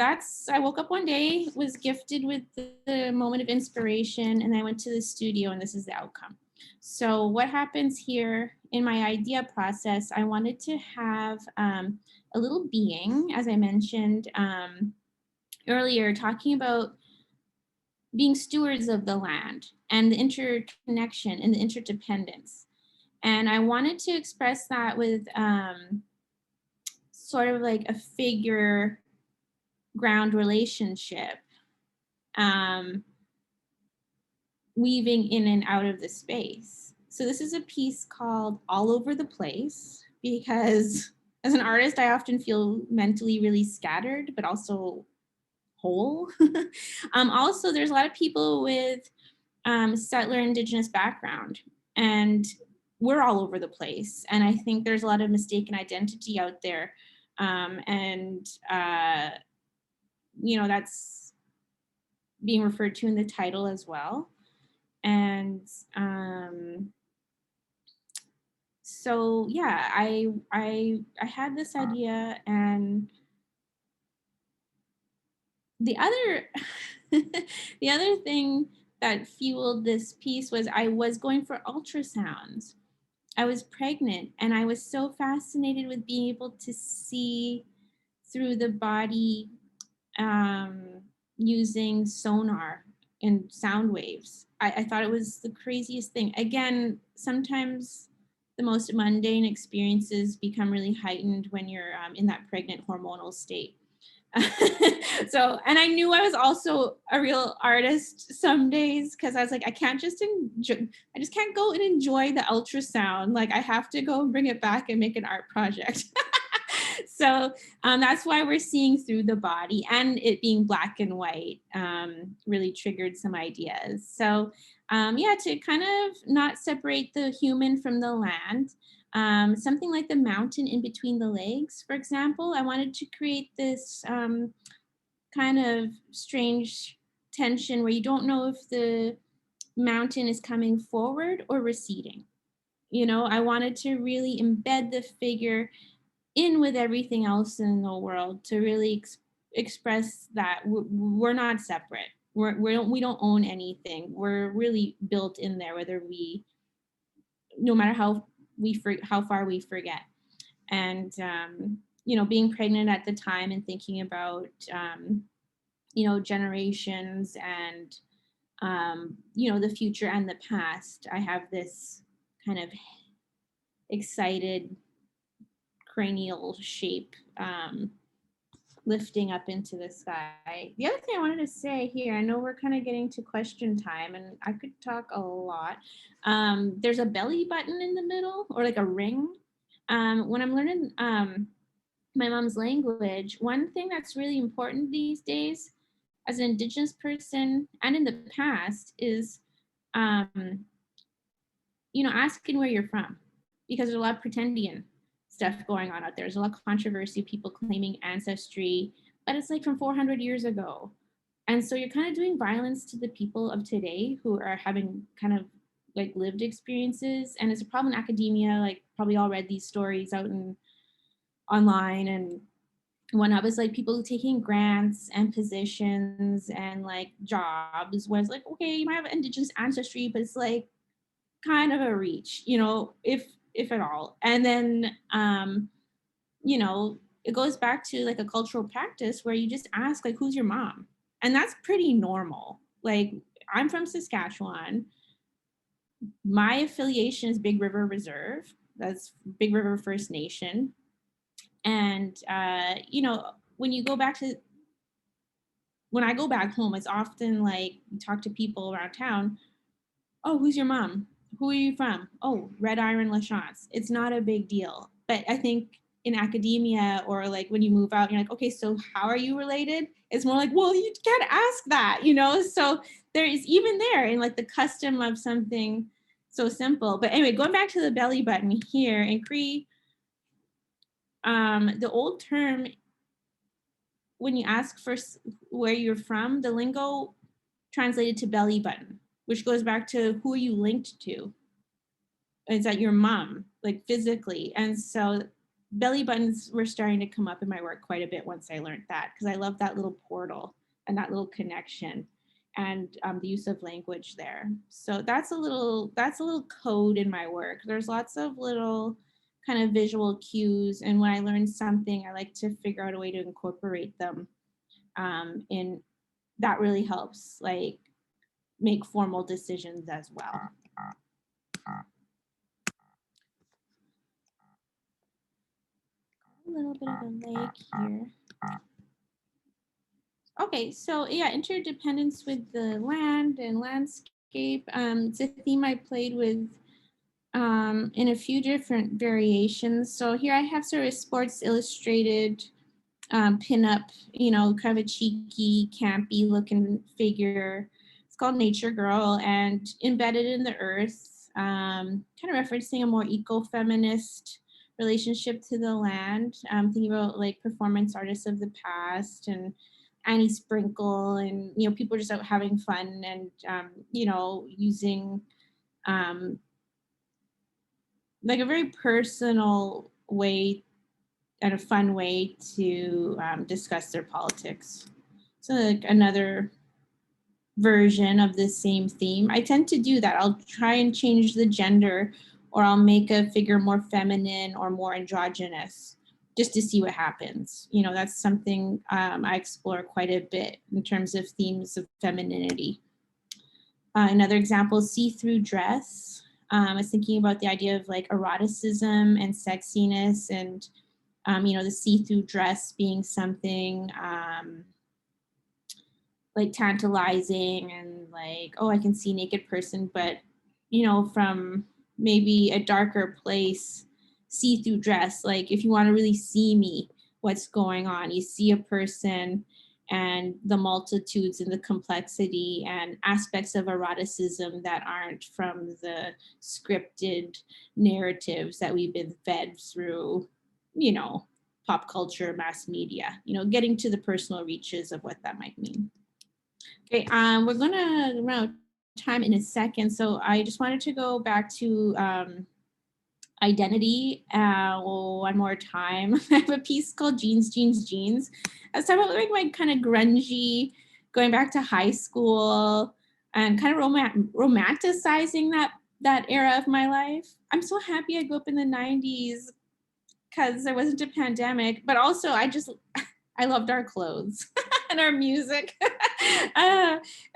Speaker 9: I woke up one day, was gifted with the moment of inspiration, and I went to the studio, and this is the outcome. So what happens here in my idea process, I wanted to have a little being, as I mentioned earlier, talking about being stewards of the land and the interconnection and the interdependence. And I wanted to express that with sort of like a figure ground relationship. weaving in and out of the space. So this is a piece called All Over the Place, because as an artist, I often feel mentally really scattered, but also whole. Also, there's a lot of people with settler indigenous background, and we're all over the place. And I think there's a lot of mistaken identity out there. You know, that's being referred to in the title as well. And so yeah, I had this idea, and the other the other thing that fueled this piece was I was going for ultrasounds. I was pregnant, and I was so fascinated with being able to see through the body using sonar and sound waves. I thought it was the craziest thing. Again, sometimes the most mundane experiences become really heightened when you're in that pregnant hormonal state. So, and I knew I was also a real artist some days, because I was like, I just can't go and enjoy the ultrasound. Like, I have to go and bring it back and make an art project. So that's why we're seeing through the body, and it being black and white really triggered some ideas. So yeah, to kind of not separate the human from the land. Something like the mountain in between the legs, for example, I wanted to create this kind of strange tension where you don't know if the mountain is coming forward or receding. You know, I wanted to really embed the figure in with everything else in the world to really express that we're not separate. We don't own anything. We're really built in there, no matter how far we forget. And you know, being pregnant at the time and thinking about you know, generations and you know, the future and the past, I have this kind of excited cranial shape lifting up into the sky. The other thing I wanted to say here, I know we're kind of getting to question time, and I could talk a lot. There's a belly button in the middle, or like a ring. When I'm learning my mom's language, one thing that's really important these days as an Indigenous person and in the past is, you know, asking where you're from, because there's a lot of pretendian stuff going on out there. There's a lot of controversy, people claiming ancestry, but it's like from 400 years ago. And so you're kind of doing violence to the people of today who are having kind of like lived experiences. And it's a problem in academia, like probably all read these stories out in online and whatnot. It's like people taking grants and positions and like jobs where it's like, okay, you might have Indigenous ancestry, but it's like kind of a reach, you know, if at all. And then, you know, it goes back to like a cultural practice where you just ask, like, who's your mom? And that's pretty normal. Like, I'm from Saskatchewan. My affiliation is Big River Reserve. That's Big River First Nation. And, you know, when I go back home, it's often like you talk to people around town. Oh, who's your mom? Who are you from? Oh, Red Iron Lachance. It's not a big deal. But I think in academia, or like when you move out, you're like, okay, so how are you related? It's more like, well, you can't ask that, you know? So there is even there in like the custom of something so simple. But anyway, going back to the belly button here in Cree, the old term, when you ask for where you're from, the lingo translated to belly button, which goes back to who are you linked to? Is that your mom, like physically? And so belly buttons were starting to come up in my work quite a bit once I learned that, because I love that little portal and that little connection and the use of language there. So that's a little code in my work. There's lots of little kind of visual cues, and when I learn something, I like to figure out a way to incorporate them in. That really helps like make formal decisions as well. A little bit of a lag here. Okay, so yeah, interdependence with the land and landscape. Landscape. It's a theme I played with in a few different variations. So here I have sort of Sports Illustrated pinup, you know, kind of a cheeky, campy looking figure. It's called Nature Girl, and embedded in the earth, kind of referencing a more eco-feminist relationship to the land. Thinking about like performance artists of the past and Annie Sprinkle, and you know, people just out having fun and you know, using like a very personal way and a fun way to discuss their politics. So like another version of the same theme. I tend to do that. I'll try and change the gender, or I'll make a figure more feminine or more androgynous just to see what happens. You know, that's something I explore quite a bit in terms of themes of femininity. Another example, See-Through Dress. I was thinking about the idea of like eroticism and sexiness, and you know, the see-through dress being something like tantalizing and like, oh, I can see naked person, but you know, from maybe a darker place, see-through dress. Like if you want to really see me, what's going on, you see a person and the multitudes and the complexity and aspects of eroticism that aren't from the scripted narratives that we've been fed through, you know, pop culture, mass media, you know, getting to the personal reaches of what that might mean. Okay, we're gonna run out of time in a second, so I just wanted to go back to identity one more time. I have a piece called Jeans, Jeans, Jeans. I was talking about like my kind of grungy, going back to high school and kind of romanticizing that era of my life. I'm so happy I grew up in the 90s because there wasn't a pandemic, but also I loved our clothes and our music.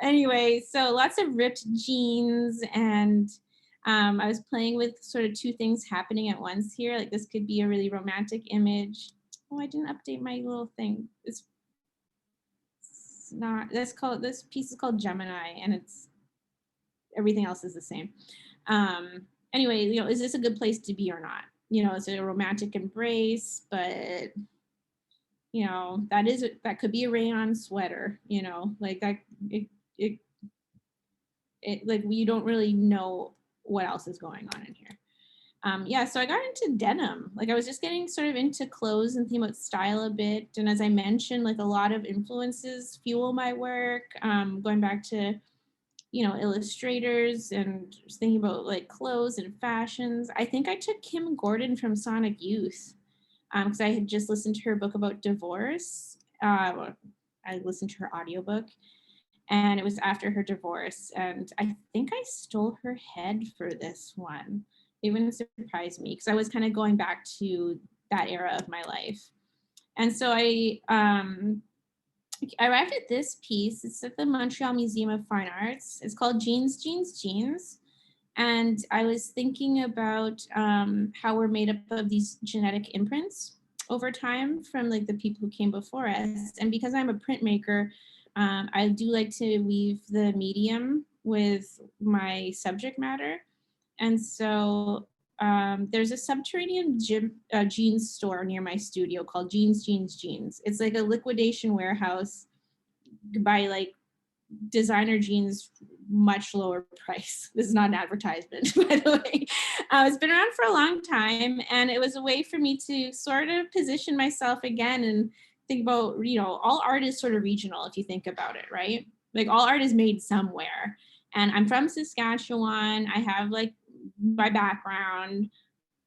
Speaker 9: Anyway, so lots of ripped jeans, and I was playing with sort of two things happening at once here. Like this could be a really romantic image. Oh, I didn't update my little thing. It's not, this piece is called Gemini, and it's, everything else is the same. Anyway, you know, is this a good place to be or not? You know, is it a romantic embrace? But you know, that could be a rayon sweater, you know, like that, it like we don't really know what else is going on in here. Yeah, so I got into denim. Like I was just getting sort of into clothes and thinking about style a bit. And as I mentioned, like a lot of influences fuel my work, going back to, you know, illustrators and just thinking about like clothes and fashions. I think I took Kim Gordon from Sonic Youth, because I had just listened to her book about divorce. I listened to her audiobook, and it was after her divorce. And I think I stole her head for this one. It wouldn't surprise me because I was kind of going back to that era of my life. And so I arrived at this piece. It's at the Montreal Museum of Fine Arts. It's called Jeans, Jeans, Jeans. And I was thinking about how we're made up of these genetic imprints over time from like the people who came before us. And because I'm a printmaker, I do like to weave the medium with my subject matter. And so there's a subterranean jeans store near my studio called Jeans, Jeans, Jeans. It's like a liquidation warehouse by like designer jeans, much lower price. This is not an advertisement, by the way. It's been around for a long time, and it was a way for me to sort of position myself again and think about, you know, all art is sort of regional if you think about it, right? Like all art is made somewhere. And I'm from Saskatchewan. I have like my background,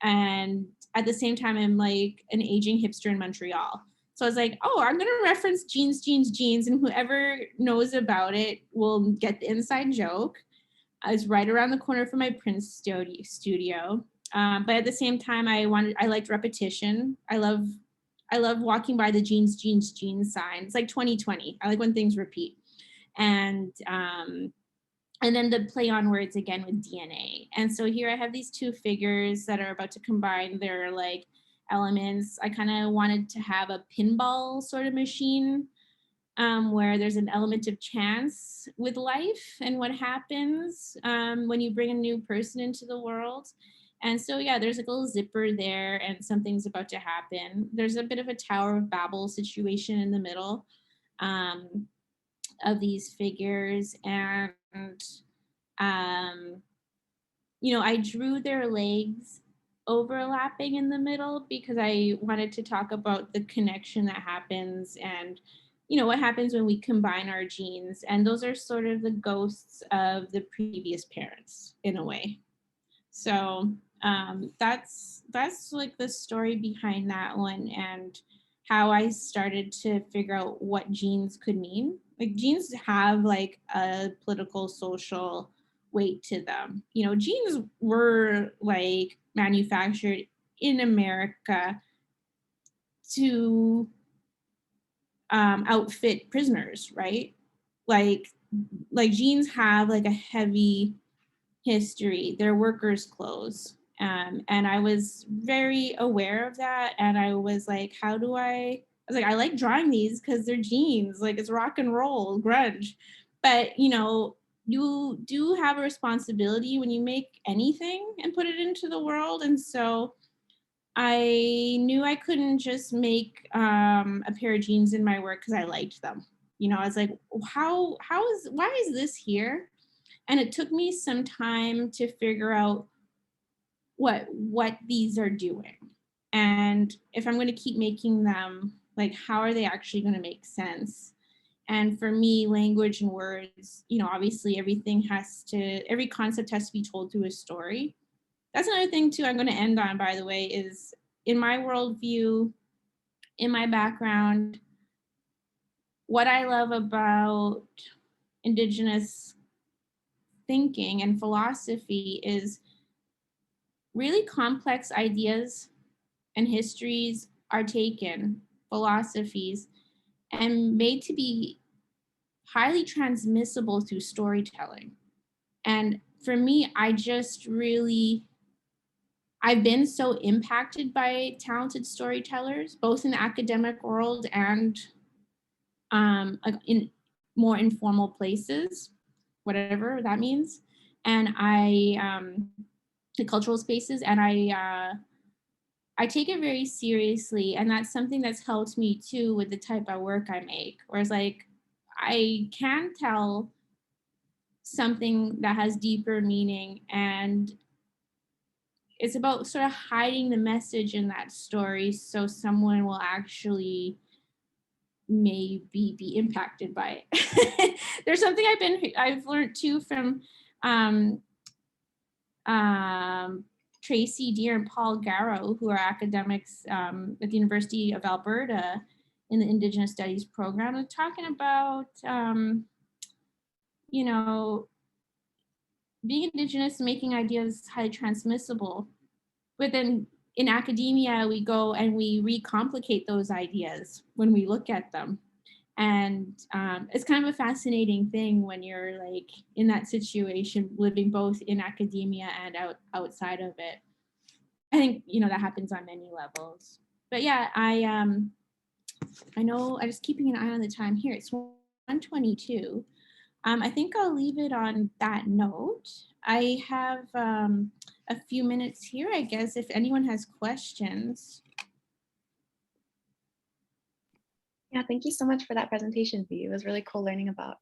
Speaker 9: and at the same time, I'm like an aging hipster in Montreal. So I was like, oh, I'm going to reference Jeans, Jeans, Jeans, and whoever knows about it will get the inside joke. I was right around the corner from my print studio. But at the same time, I liked repetition. I love walking by the Jeans, Jeans, Jeans sign. It's like 2020. I like when things repeat. And then the play on words again with DNA. And so here I have these two figures that are about to combine their like elements. I kind of wanted to have a pinball sort of machine where there's an element of chance with life and what happens when you bring a new person into the world. And so, yeah, there's like a little zipper there and something's about to happen. There's a bit of a Tower of Babel situation in the middle of these figures. And, you know, I drew their legs overlapping in the middle because I wanted to talk about the connection that happens and, you know, what happens when we combine our genes. And those are sort of the ghosts of the previous parents in a way. So that's like the story behind that one and how I started to figure out what genes could mean. Like genes have like a political, social weight to them. You know, genes were like manufactured in America to outfit prisoners, right? Like genes have like a heavy history. They're workers' clothes. And I was very aware of that. And I was like, I was like, I like drawing these because they're jeans, like it's rock and roll, grunge. But, you know, you do have a responsibility when you make anything and put it into the world. And so I knew I couldn't just make a pair of jeans in my work because I liked them. You know, I was like, why is this here? And it took me some time to figure out what these are doing. And if I'm going to keep making them, like, how are they actually going to make sense? And for me, language and words, you know, obviously every concept has to be told through a story. That's another thing too I'm going to end on, by the way, is in my worldview, in my background, what I love about Indigenous thinking and philosophy is really complex ideas and histories are taken, philosophies, and made to be highly transmissible through storytelling. And for me, I've been so impacted by talented storytellers, both in the academic world and in more informal places, whatever that means. And the cultural spaces, and I take it very seriously. And that's something that's helped me too with the type of work I make. Whereas like, I can tell something that has deeper meaning, and it's about sort of hiding the message in that story so someone will actually maybe be impacted by it. There's something I've learned too from Tracy Deer and Paul Garrow, who are academics at the University of Alberta in the Indigenous Studies program, and talking about, you know, being Indigenous, making ideas highly transmissible. But then in academia, we go and we recomplicate those ideas when we look at them. And it's kind of a fascinating thing when you're like in that situation, living both in academia and outside of it. I think, you know, that happens on many levels. But yeah, I know I'm just keeping an eye on the time here. It's 1:22. I think I'll leave it on that note. I have a few minutes here, I guess, if anyone has questions.
Speaker 7: Yeah, thank you so much for that presentation, V. It was really cool learning about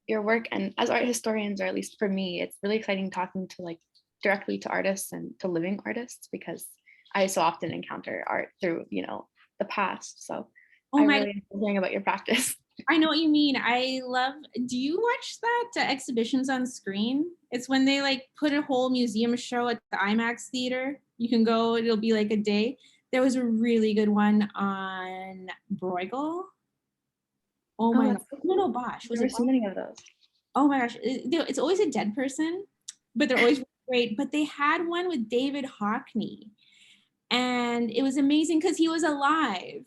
Speaker 7: your work. And as art historians, or at least for me, it's really exciting talking to like directly to artists and to living artists, because I so often encounter art through, you know, the past. So I really enjoy hearing about your practice.
Speaker 9: I know what you mean. Do you watch that Exhibitions on Screen? It's when they like put a whole museum show at the IMAX theater. You can go, it'll be like a day. There was a really good one on Bruegel. Oh my gosh. No, Bosch.
Speaker 7: I've never seen any of those.
Speaker 9: Oh my gosh. It's always a dead person, but they're always great. But they had one with David Hockney. And it was amazing because he was alive.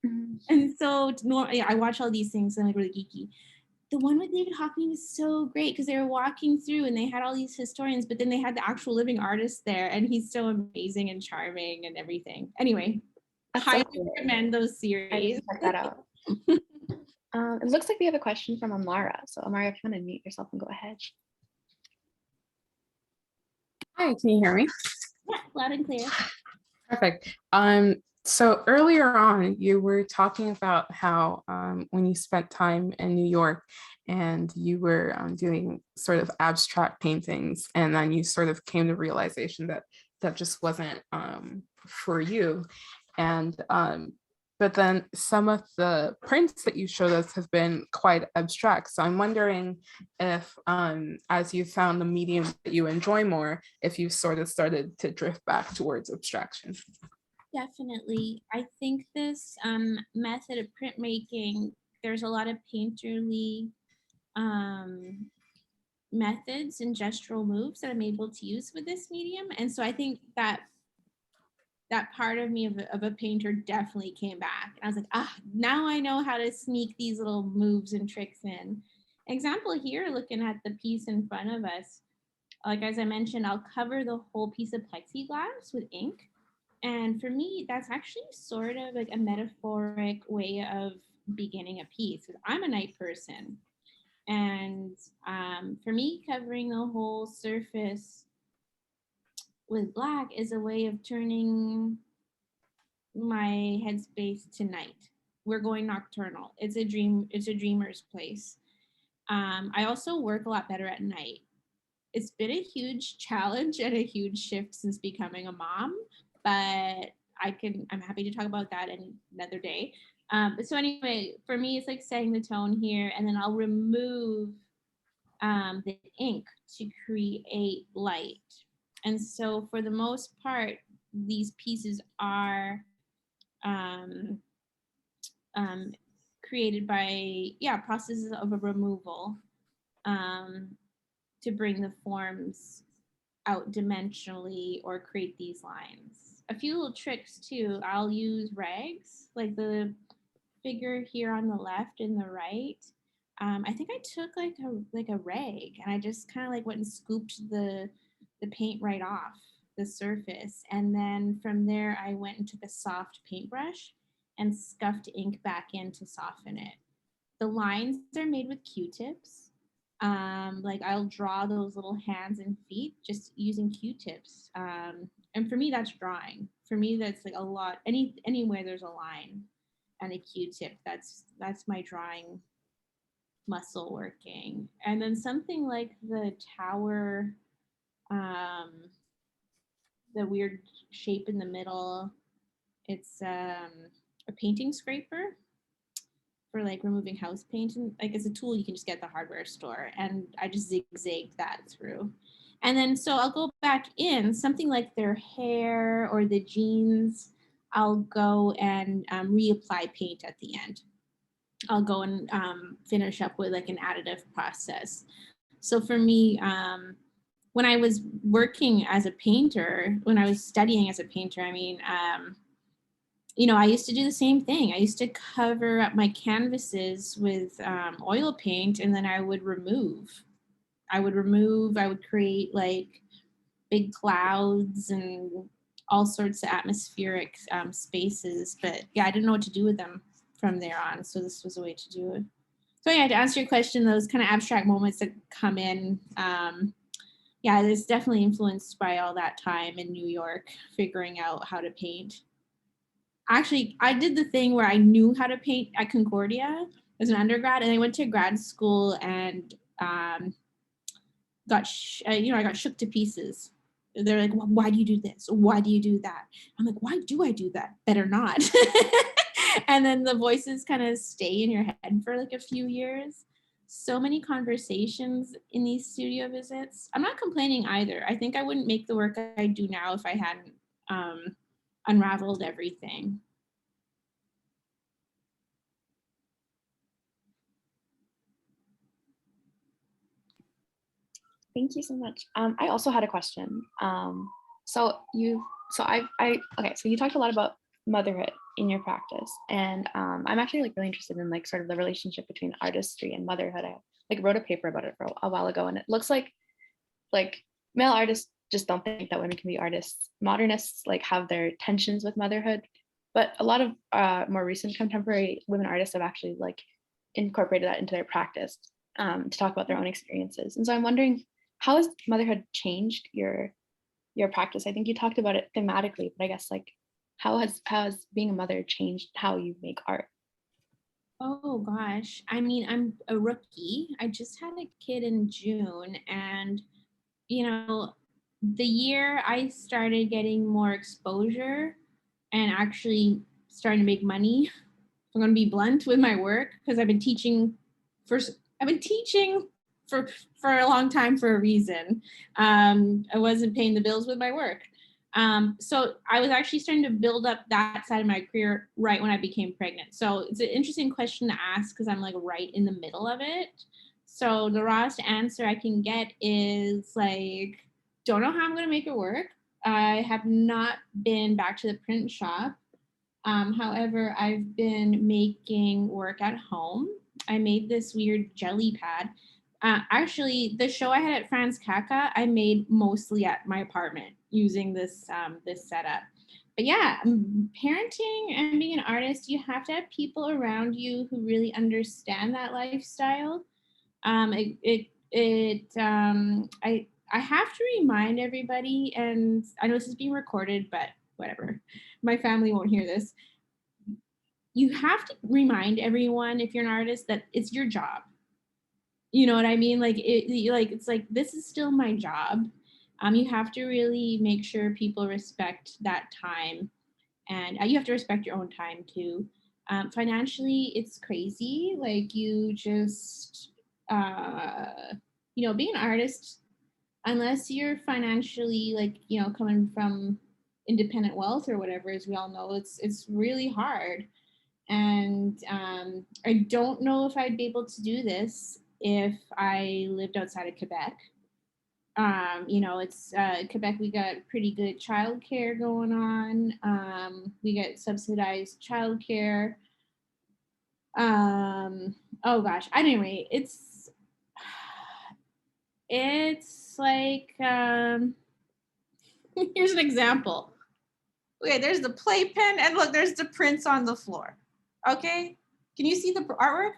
Speaker 9: Mm-hmm. And so I watch all these things and I'm like really geeky. The one with David Hockney was so great because they were walking through and they had all these historians, but then they had the actual living artist there, and he's so amazing and charming and everything. Anyway, I highly recommend those series.
Speaker 7: Check that out. It looks like we have a question from Amara. So Amara, if you want to mute yourself and go ahead.
Speaker 10: Hi, can you hear me?
Speaker 9: Yeah, loud and clear.
Speaker 10: Perfect. So earlier on, you were talking about how when you spent time in New York and you were doing sort of abstract paintings, and then you sort of came to realization that that just wasn't for you. And but then some of the prints that you showed us have been quite abstract. So I'm wondering if, as you found the medium that you enjoy more, if you sort of started to drift back towards abstraction.
Speaker 9: Definitely. I think this method of printmaking, there's a lot of painterly methods and gestural moves that I'm able to use with this medium. And so I think that that part of me of a painter definitely came back. And I was like, now I know how to sneak these little moves and tricks in. Example here, looking at the piece in front of us, like as I mentioned, I'll cover the whole piece of plexiglass with ink. And for me, that's actually sort of like a metaphoric way of beginning a piece. I'm a night person. And for me, covering the whole surface with black is a way of turning my headspace to night. We're going nocturnal. It's a dreamer's place. I also work a lot better at night. It's been a huge challenge and a huge shift since becoming a mom, but I'm happy to talk about that another day. So anyway, for me, it's like setting the tone here, and then I'll remove the ink to create light. And so for the most part, these pieces are created by, processes of a removal to bring the forms out dimensionally or create these lines. A few little tricks too, I'll use rags, like the figure here on the left and the right. I think I took like a rag and I just kind of like went and scooped the paint right off the surface. And then from there, I went and took a soft paintbrush and scuffed ink back in to soften it. The lines are made with Q-tips. Like I'll draw those little hands and feet just using Q-tips. And for me, that's drawing. For me, that's like a lot, anywhere there's a line and a Q-tip, that's my drawing muscle working. And then something like the tower, the weird shape in the middle, it's a painting scraper for like removing house paint, and like it's a tool you can just get at the hardware store, and I just zigzagged that through. And then so I'll go back in something like their hair or the jeans, I'll go and reapply paint at the end. I'll go and finish up with like an additive process. So for me, when I was working as a painter, when I was studying as a painter, I mean, I used to do the same thing. I used to cover up my canvases with oil paint, and then I would remove. I would create like big clouds and all sorts of atmospheric spaces. But yeah, I didn't know what to do with them from there on. So this was a way to do it. So yeah, to answer your question, those kind of abstract moments that come in, it's definitely influenced by all that time in New York, figuring out how to paint. Actually, I did the thing where I knew how to paint at Concordia as an undergrad, and I went to grad school and I got shook to pieces. They're like, well, why do you do this? Why do you do that? I'm like, why do I do that? Better not. And then the voices kind of stay in your head for like a few years. So many conversations in these studio visits. I'm not complaining either. I think I wouldn't make the work I do now if I hadn't unraveled everything.
Speaker 7: Thank you so much. I also had a question. So you talked a lot about motherhood in your practice, and I'm actually like really interested in like sort of the relationship between artistry and motherhood. I like wrote a paper about it for a while ago, and it looks like male artists just don't think that women can be artists. Modernists like have their tensions with motherhood, but a lot of more recent contemporary women artists have actually like incorporated that into their practice to talk about their own experiences. And so I'm wondering, how has motherhood changed your practice? I think you talked about it thematically, but I guess like how has being a mother changed how you make art?
Speaker 9: Oh gosh, I mean, I'm a rookie. I just had a kid in June, and you know, the year I started getting more exposure and actually starting to make money, I'm going to be blunt with my work, because I've been teaching for a long time for a reason. I wasn't paying the bills with my work. So I was actually starting to build up that side of my career right when I became pregnant. So it's an interesting question to ask, because I'm like right in the middle of it. So the rawest answer I can get is like, don't know how I'm going to make it work. I have not been back to the print shop. However, I've been making work at home. I made this weird jelly pad. Actually, the show I had at Franz Kafka, I made mostly at my apartment using this this setup. But yeah, parenting and being an artist, you have to have people around you who really understand that lifestyle. I have to remind everybody, and I know this is being recorded, but whatever, my family won't hear this. You have to remind everyone, if you're an artist, that it's your job. You know what I mean? Like it's like, this is still my job. You have to really make sure people respect that time, and you have to respect your own time too. Financially, it's crazy. Like you just, being an artist, unless you're financially like, coming from independent wealth or whatever, as we all know, it's really hard. And I don't know if I'd be able to do this if I lived outside of Quebec. It's Quebec, we got pretty good childcare going on. We get subsidized childcare. Oh gosh, anyway, it's like, here's an example. Okay, there's the playpen, and look, there's the prints on the floor. Okay, can you see the artwork?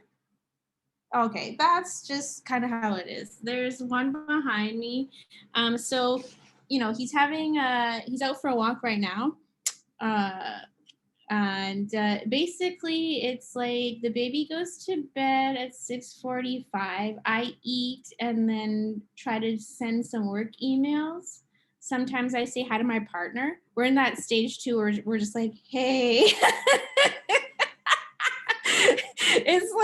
Speaker 9: Okay, that's just kind of how it is. There's one behind me. So, he's out for a walk right now. And basically it's like the baby goes to bed at 6:45. I eat and then try to send some work emails. Sometimes I say hi to my partner. We're in that stage too where we're just like, hey.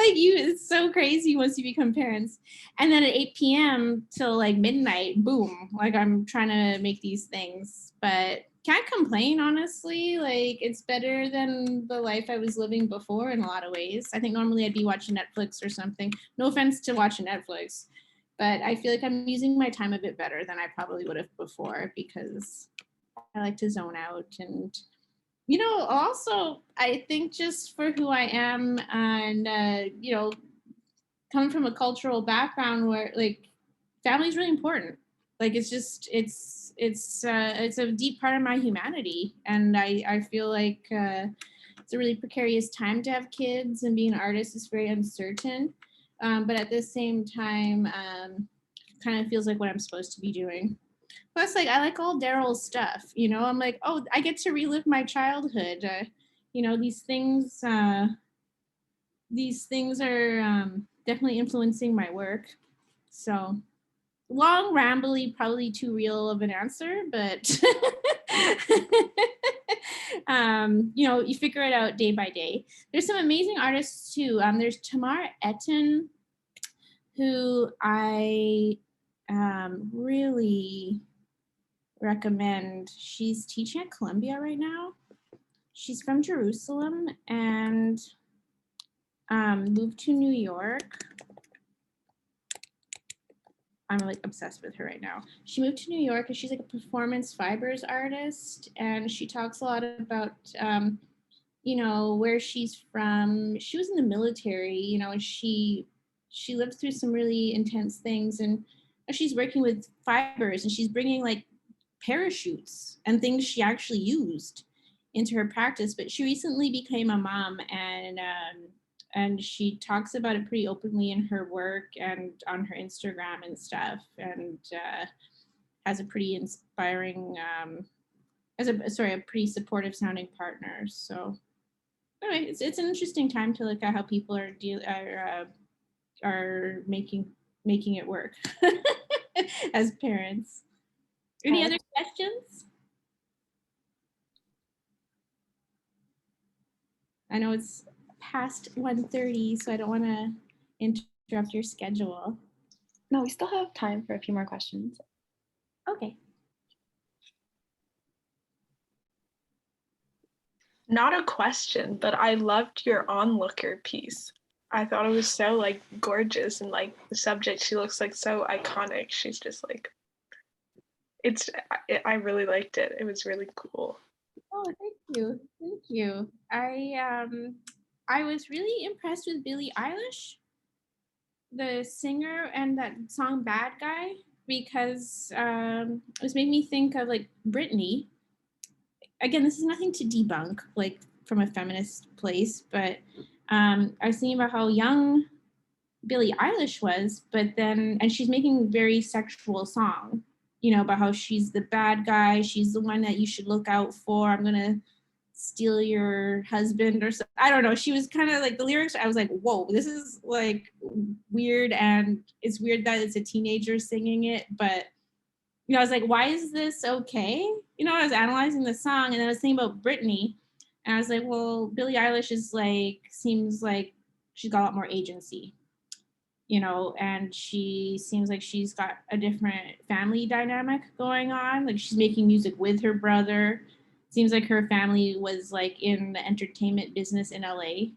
Speaker 9: It's so crazy once you become parents. And then at 8 p.m. till like midnight, boom, like I'm trying to make these things, but can't complain, honestly. Like it's better than the life I was living before in a lot of ways. I think normally I'd be watching Netflix or something. No offense to watching Netflix, but I feel like I'm using my time a bit better than I probably would have before, because I like to zone out. And also, I think just for who I am, and coming from a cultural background where like family is really important. Like it's a deep part of my humanity, and I feel like it's a really precarious time to have kids, and being an artist is very uncertain. But at the same time, kind of feels like what I'm supposed to be doing. Plus, like, I like all Daryl's stuff, I'm like, oh, I get to relive my childhood. These things are definitely influencing my work. So long, rambly, probably too real of an answer, but you figure it out day by day. There's some amazing artists too. There's Tamar Etten, who I really recommend. She's teaching at Columbia right now. She's from Jerusalem and moved to New York. I'm like obsessed with her right now. She moved to New York and she's like a performance fibers artist, and she talks a lot about where she's from. She was in the military, and she lived through some really intense things, and she's working with fibers, and she's bringing like parachutes and things she actually used into her practice. But she recently became a mom, and and she talks about it pretty openly in her work and on her Instagram and stuff, and has a pretty inspiring, a pretty supportive sounding partner. So anyway, it's an interesting time to look at how people are making it work as parents. Any other questions? I know it's past 1:30, so I don't want to interrupt your schedule.
Speaker 7: No, we still have time for a few more questions.
Speaker 9: Okay.
Speaker 1: Not a question, but I loved your onlooker piece. I thought it was so like gorgeous, and like the subject, she looks like so iconic. She's just like, I really liked it. It was really cool.
Speaker 9: Oh, thank you. Thank you. I was really impressed with Billie Eilish, the singer, and that song Bad Guy, because it was making me think of like Britney. Again, this is nothing to debunk, like from a feminist place, but I was thinking about how young Billie Eilish was, but then, and she's making a very sexual song, you know, about how she's the bad guy, she's the one that you should look out for, I'm gonna steal your husband or something. I don't know. She was kind of like, the lyrics, I was like, whoa, this is like weird, and it's weird that it's a teenager singing it, but you know, I was like, why is this okay? You know, I was analyzing the song, and then I was thinking about Britney, and I was like, well, Billie Eilish is like, seems like she's got a lot more agency, you know, and she seems like she's got a different family dynamic going on. Like she's making music with her brother. Seems like her family was like in the entertainment business in LA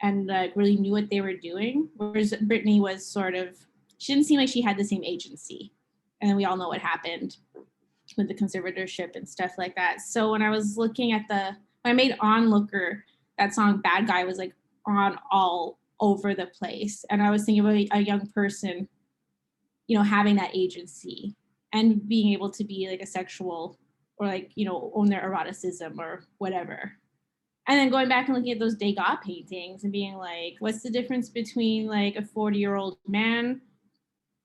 Speaker 9: and like really knew what they were doing. Whereas Britney was sort of, she didn't seem like she had the same agency. And then we all know what happened with the conservatorship and stuff like that. So when I was looking at when I made Onlooker, that song Bad Guy was like on all over the place. And I was thinking about a young person, you know, having that agency and being able to be like a sexual or like, you know, own their eroticism or whatever. And then going back and looking at those Degas paintings and being like, what's the difference between like a 40-year-old man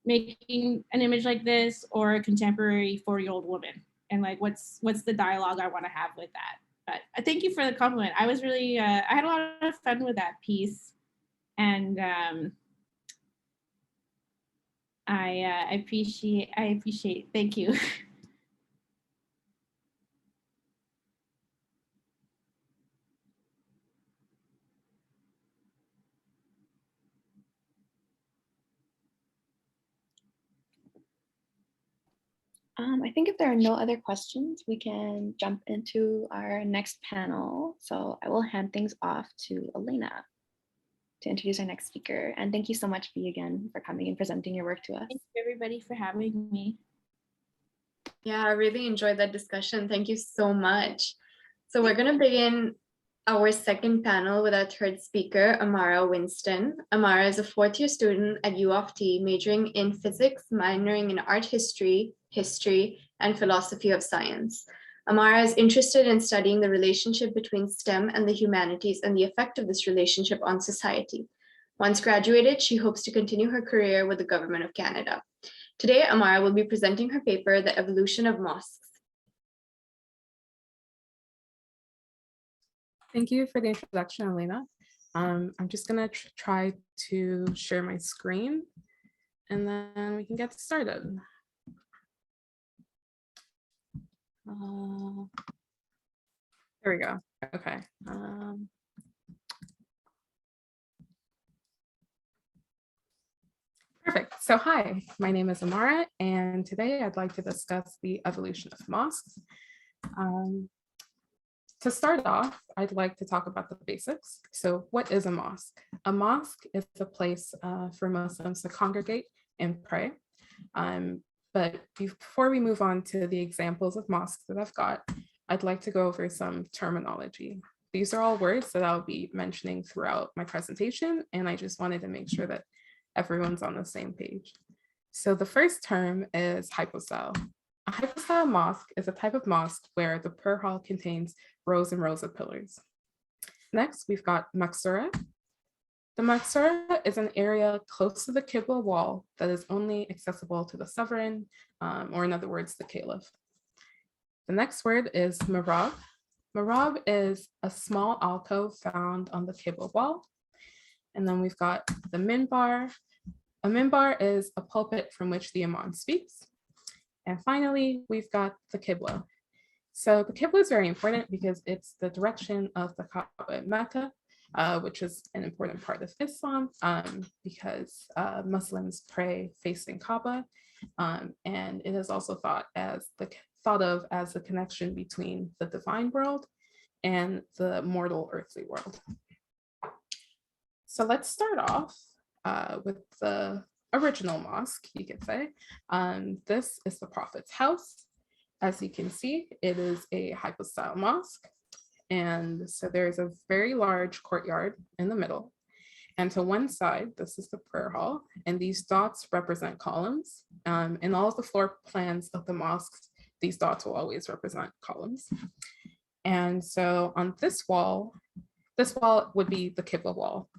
Speaker 9: making an image like this or a contemporary 40-year-old woman? And like, what's the dialogue I want to have with that? But I thank you for the compliment. I was really, I had a lot of fun with that piece. And I appreciate, thank you.
Speaker 7: I think if there are no other questions, we can jump into our next panel. So I will hand things off to Elena to introduce our next speaker. And thank you so much, B, again, for coming and presenting your work to us.
Speaker 9: Thank you, everybody, for having me.
Speaker 11: Yeah, I really enjoyed that discussion. Thank you so much. So we're going to begin our second panel with our third speaker, Amara Winston. Amara is a fourth-year student at U of T, majoring in physics, minoring in art history, and philosophy of science. Amara is interested in studying the relationship between STEM and the humanities and the effect of this relationship on society. Once graduated, she hopes to continue her career with the Government of Canada. Today, Amara will be presenting her paper, The Evolution of Mosques.
Speaker 10: Thank you for the introduction, Elena. I'm just gonna try to share my screen and then we can get started. There we go. Okay. Perfect. So hi, my name is Amara, and today I'd like to discuss the evolution of mosques. To start off, I'd like to talk about the basics. So what is a mosque? A mosque is a place for Muslims to congregate and pray. But before we move on to the examples of mosques that I've got, I'd like to go over some terminology. These are all words that I'll be mentioning throughout my presentation, and I just wanted to make sure that everyone's on the same page. So the first term is hypostyle. A hypostyle mosque is a type of mosque where the prayer hall contains rows and rows of pillars. Next, we've got maksura. The Maksura is an area close to the Qibla wall that is only accessible to the sovereign, or in other words, the caliph. The next word is Mihrab. Mihrab is a small alcove found on the Qibla wall. And then we've got the minbar. A minbar is a pulpit from which the imam speaks. And finally, we've got the Qibla. So the Qibla is very important because it's the direction of the Kaaba in Mecca, which is an important part of Islam because Muslims pray facing Kaaba. And it is also thought of as the connection between the divine world and the mortal earthly world. So let's start off with the original mosque, you could say. This is the Prophet's house. As you can see, it is a hypostyle mosque. And so there's a very large courtyard in the middle. And to one side, this is the prayer hall. And these dots represent columns. In all of the floor plans of the mosques, these dots will always represent columns. And so on this wall would be the Qibla wall.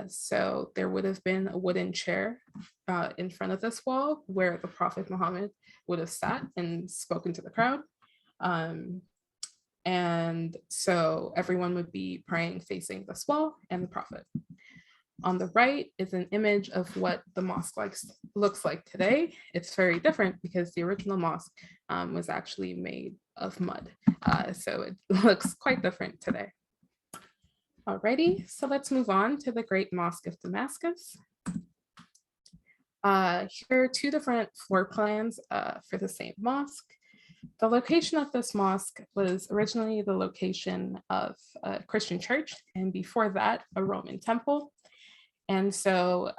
Speaker 10: So there would have been a wooden chair in front of this wall where the Prophet Muhammad would have sat and spoken to the crowd. And so everyone would be praying facing this wall and the Prophet. On the right is an image of what the mosque looks like today. It's very different because the original mosque was actually made of mud. So it looks quite different today. Alrighty, so let's move on to the Great Mosque of Damascus. Here are two different floor plans for the same mosque. The location of this mosque was originally the location of a Christian church, and before that, a Roman temple. And so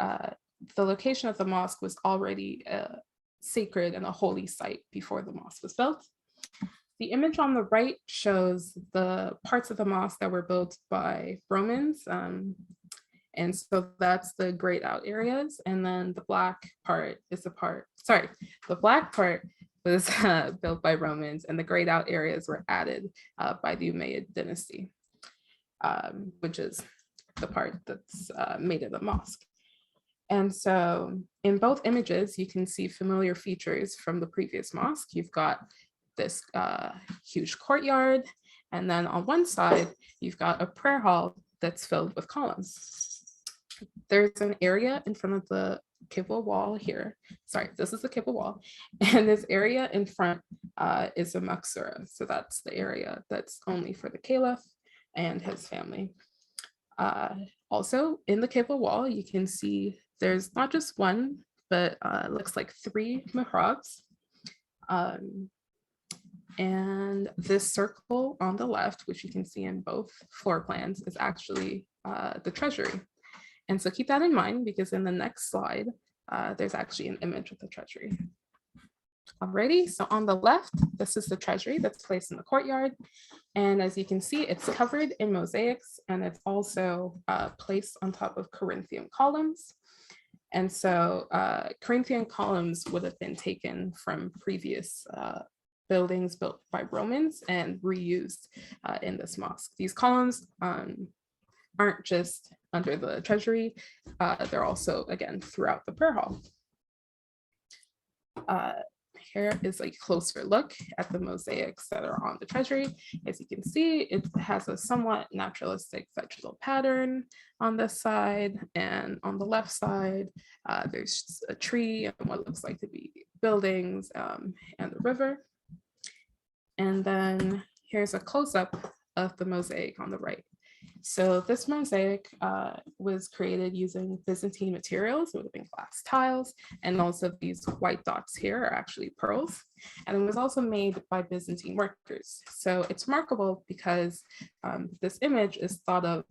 Speaker 10: the location of the mosque was already sacred and a holy site before the mosque was built. The image on the right shows the parts of the mosque that were built by Romans. And so that's the grayed out areas. And then the black part is the black part was built by Romans, and the grayed out areas were added by the Umayyad dynasty, which is the part that's made of the mosque. And so in both images, you can see familiar features from the previous mosque. You've got this huge courtyard, and then on one side, you've got a prayer hall that's filled with columns. There's an area in front of the Qibla wall here. Sorry, this is the Qibla wall. And this area in front is a Maksura. So that's the area that's only for the caliph and his family. Also in the Qibla wall, you can see there's not just one, but it looks like 3 mihrabs. And this circle on the left, which you can see in both floor plans, is actually the treasury. And so keep that in mind, because in the next slide, there's actually an image of the treasury. Alrighty, so on the left, this is the treasury that's placed in the courtyard. And as you can see, it's covered in mosaics, and it's also placed on top of Corinthian columns. And so Corinthian columns would have been taken from previous buildings built by Romans and reused in this mosque. These columns aren't just under the treasury, they're also, again, throughout the prayer hall. Here is a closer look at the mosaics that are on the treasury. As you can see, it has a somewhat naturalistic vegetal pattern on this side, and on the left side, there's a tree and what looks like to be buildings and the river. And then here's a close-up of the mosaic on the right. So this mosaic was created using Byzantine materials. It would have been glass tiles, and also these white dots here are actually pearls. And it was also made by Byzantine workers. So it's remarkable because this image is thought of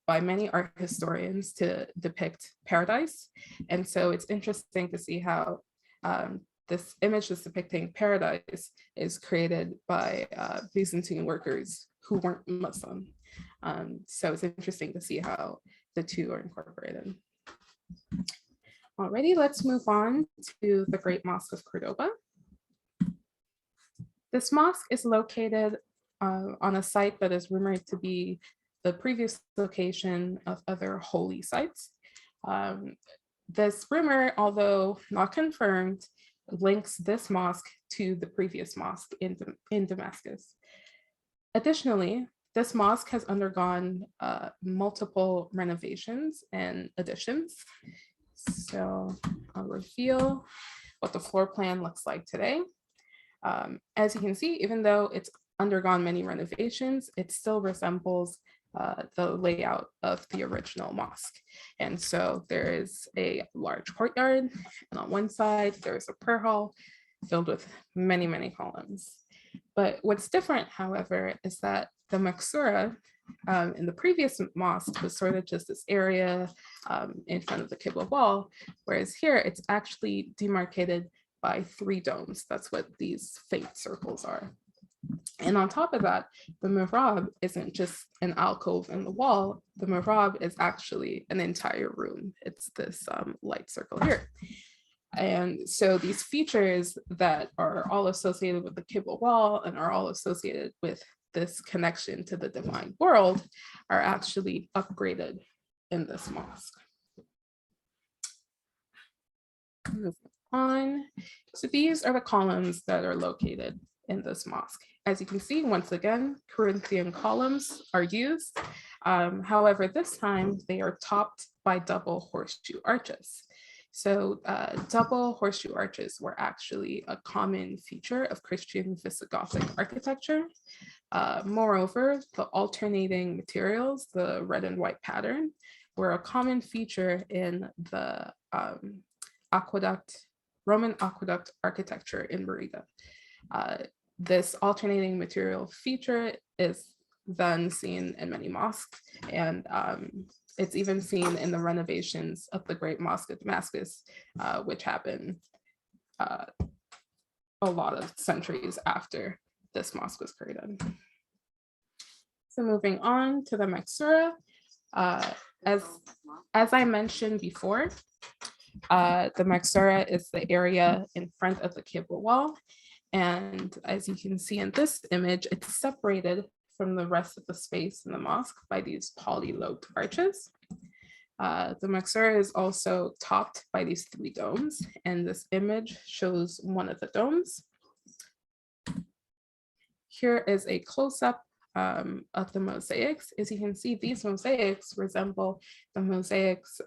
Speaker 10: by many art historians to depict paradise. And so it's interesting to see how this image that's depicting paradise is created by Byzantine workers who weren't Muslim. So it's interesting to see how the two are incorporated. Alrighty, let's move on to the Great Mosque of Cordoba. This mosque is located on a site that is rumored to be the previous location of other holy sites. This rumor, although not confirmed, links this mosque to the previous mosque in Damascus. Additionally, this mosque has undergone multiple renovations and additions. So I'll reveal what the floor plan looks like today. As you can see, even though it's undergone many renovations, it still resembles the layout of the original mosque. And so there is a large courtyard, and on one side, there's a prayer hall filled with many, many columns. But what's different, however, is that the Maqsura in the previous mosque was sort of just this area in front of the Qibla wall, whereas here it's actually demarcated by 3 domes. That's what these faint circles are. And on top of that, the mihrab isn't just an alcove in the wall. The mihrab is actually an entire room. It's this light circle here. And so these features that are all associated with the Qibla wall and are all associated with this connection to the divine world are actually upgraded in this mosque. Moving on. So these are the columns that are located in this mosque. As you can see, once again, Corinthian columns are used. However, this time they are topped by double horseshoe arches. So double horseshoe arches were actually a common feature of Christian Visigothic architecture. Moreover, the alternating materials, the red and white pattern, were a common feature in the Roman aqueduct architecture in Merida. This alternating material feature is then seen in many mosques, and it's even seen in the renovations of the Great Mosque of Damascus, which happened a lot of centuries after this mosque was created. So moving on to the Maqsura, as I mentioned before, the Maqsura is the area in front of the Qibla wall. And as you can see in this image, it's separated from the rest of the space in the mosque by these polylobed arches. The Maqsura is also topped by these 3 domes, and this image shows one of the domes. Here is a close-up of the mosaics. As you can see, these mosaics resemble the mosaics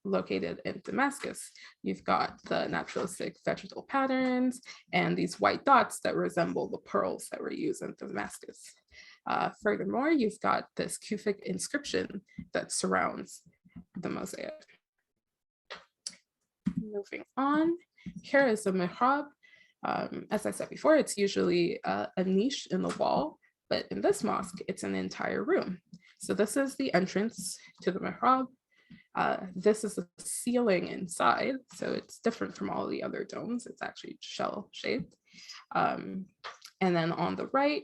Speaker 10: located in Damascus. You've got the naturalistic vegetal patterns and these white dots that resemble the pearls that were used in Damascus. Furthermore, you've got this Kufic inscription that surrounds the mosaic. Moving on, here is the mihrab. As I said before, it's usually a niche in the wall, but in this mosque, it's an entire room. So this is the entrance to the mihrab. This is the ceiling inside, so it's different from all the other domes. It's actually shell-shaped. And then on the right,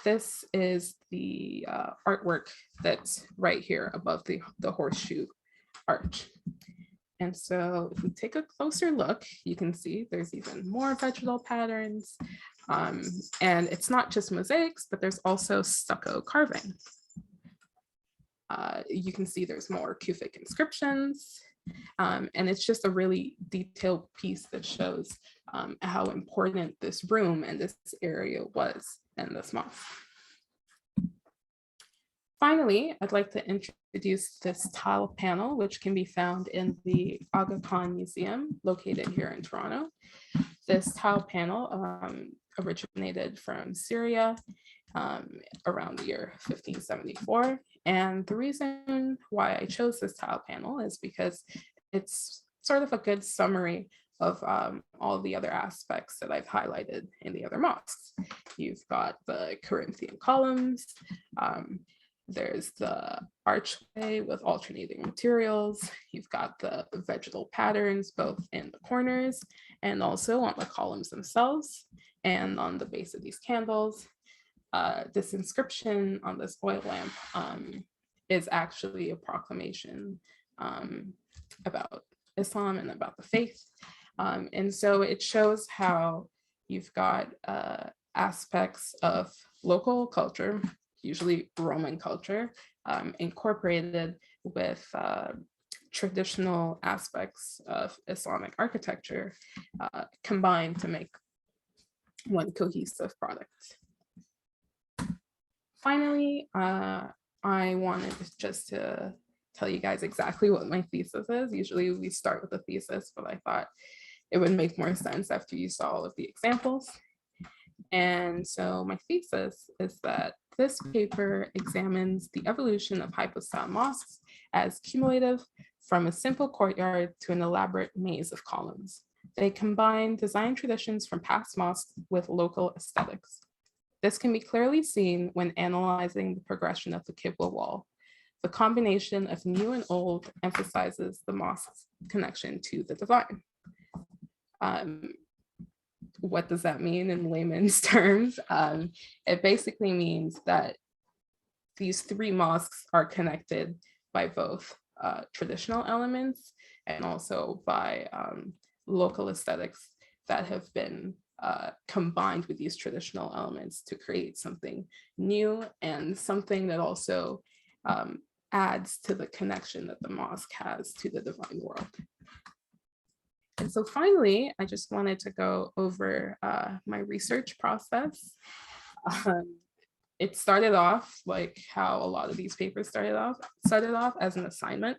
Speaker 10: this is the artwork that's right here above the horseshoe arch. And so if we take a closer look, you can see there's even more vegetal patterns. And it's not just mosaics, but there's also stucco carving. You can see there's more Kufic inscriptions. And it's just a really detailed piece that shows how important this room and this area was in this mosque. Finally, I'd like to introduce this tile panel, which can be found in the Aga Khan Museum located here in Toronto. This tile panel originated from Syria around the year 1574. And the reason why I chose this tile panel is because it's sort of a good summary of all the other aspects that I've highlighted in the other mosques. You've got the Corinthian columns, there's the archway with alternating materials. You've got the vegetal patterns, both in the corners and also on the columns themselves and on the base of these candles. This inscription on this oil lamp is actually a proclamation about Islam and about the faith. And so it shows how you've got aspects of local culture, usually Roman culture, incorporated with traditional aspects of Islamic architecture combined to make one cohesive product. Finally, I wanted just to tell you guys exactly what my thesis is. Usually we start with the thesis, but I thought it would make more sense after you saw all of the examples. And so my thesis is that this paper examines the evolution of hypostyle mosques as cumulative from a simple courtyard to an elaborate maze of columns. They combine design traditions from past mosques with local aesthetics. This can be clearly seen when analyzing the progression of the Qibla wall. The combination of new and old emphasizes the mosque's connection to the divine. What does that mean in layman's terms? It basically means that these three mosques are connected by both traditional elements and also by local aesthetics that have been combined with these traditional elements to create something new and something that also adds to the connection that the mosque has to the divine world. And so finally, I just wanted to go over my research process. It started off like how a lot of these papers started off as an assignment.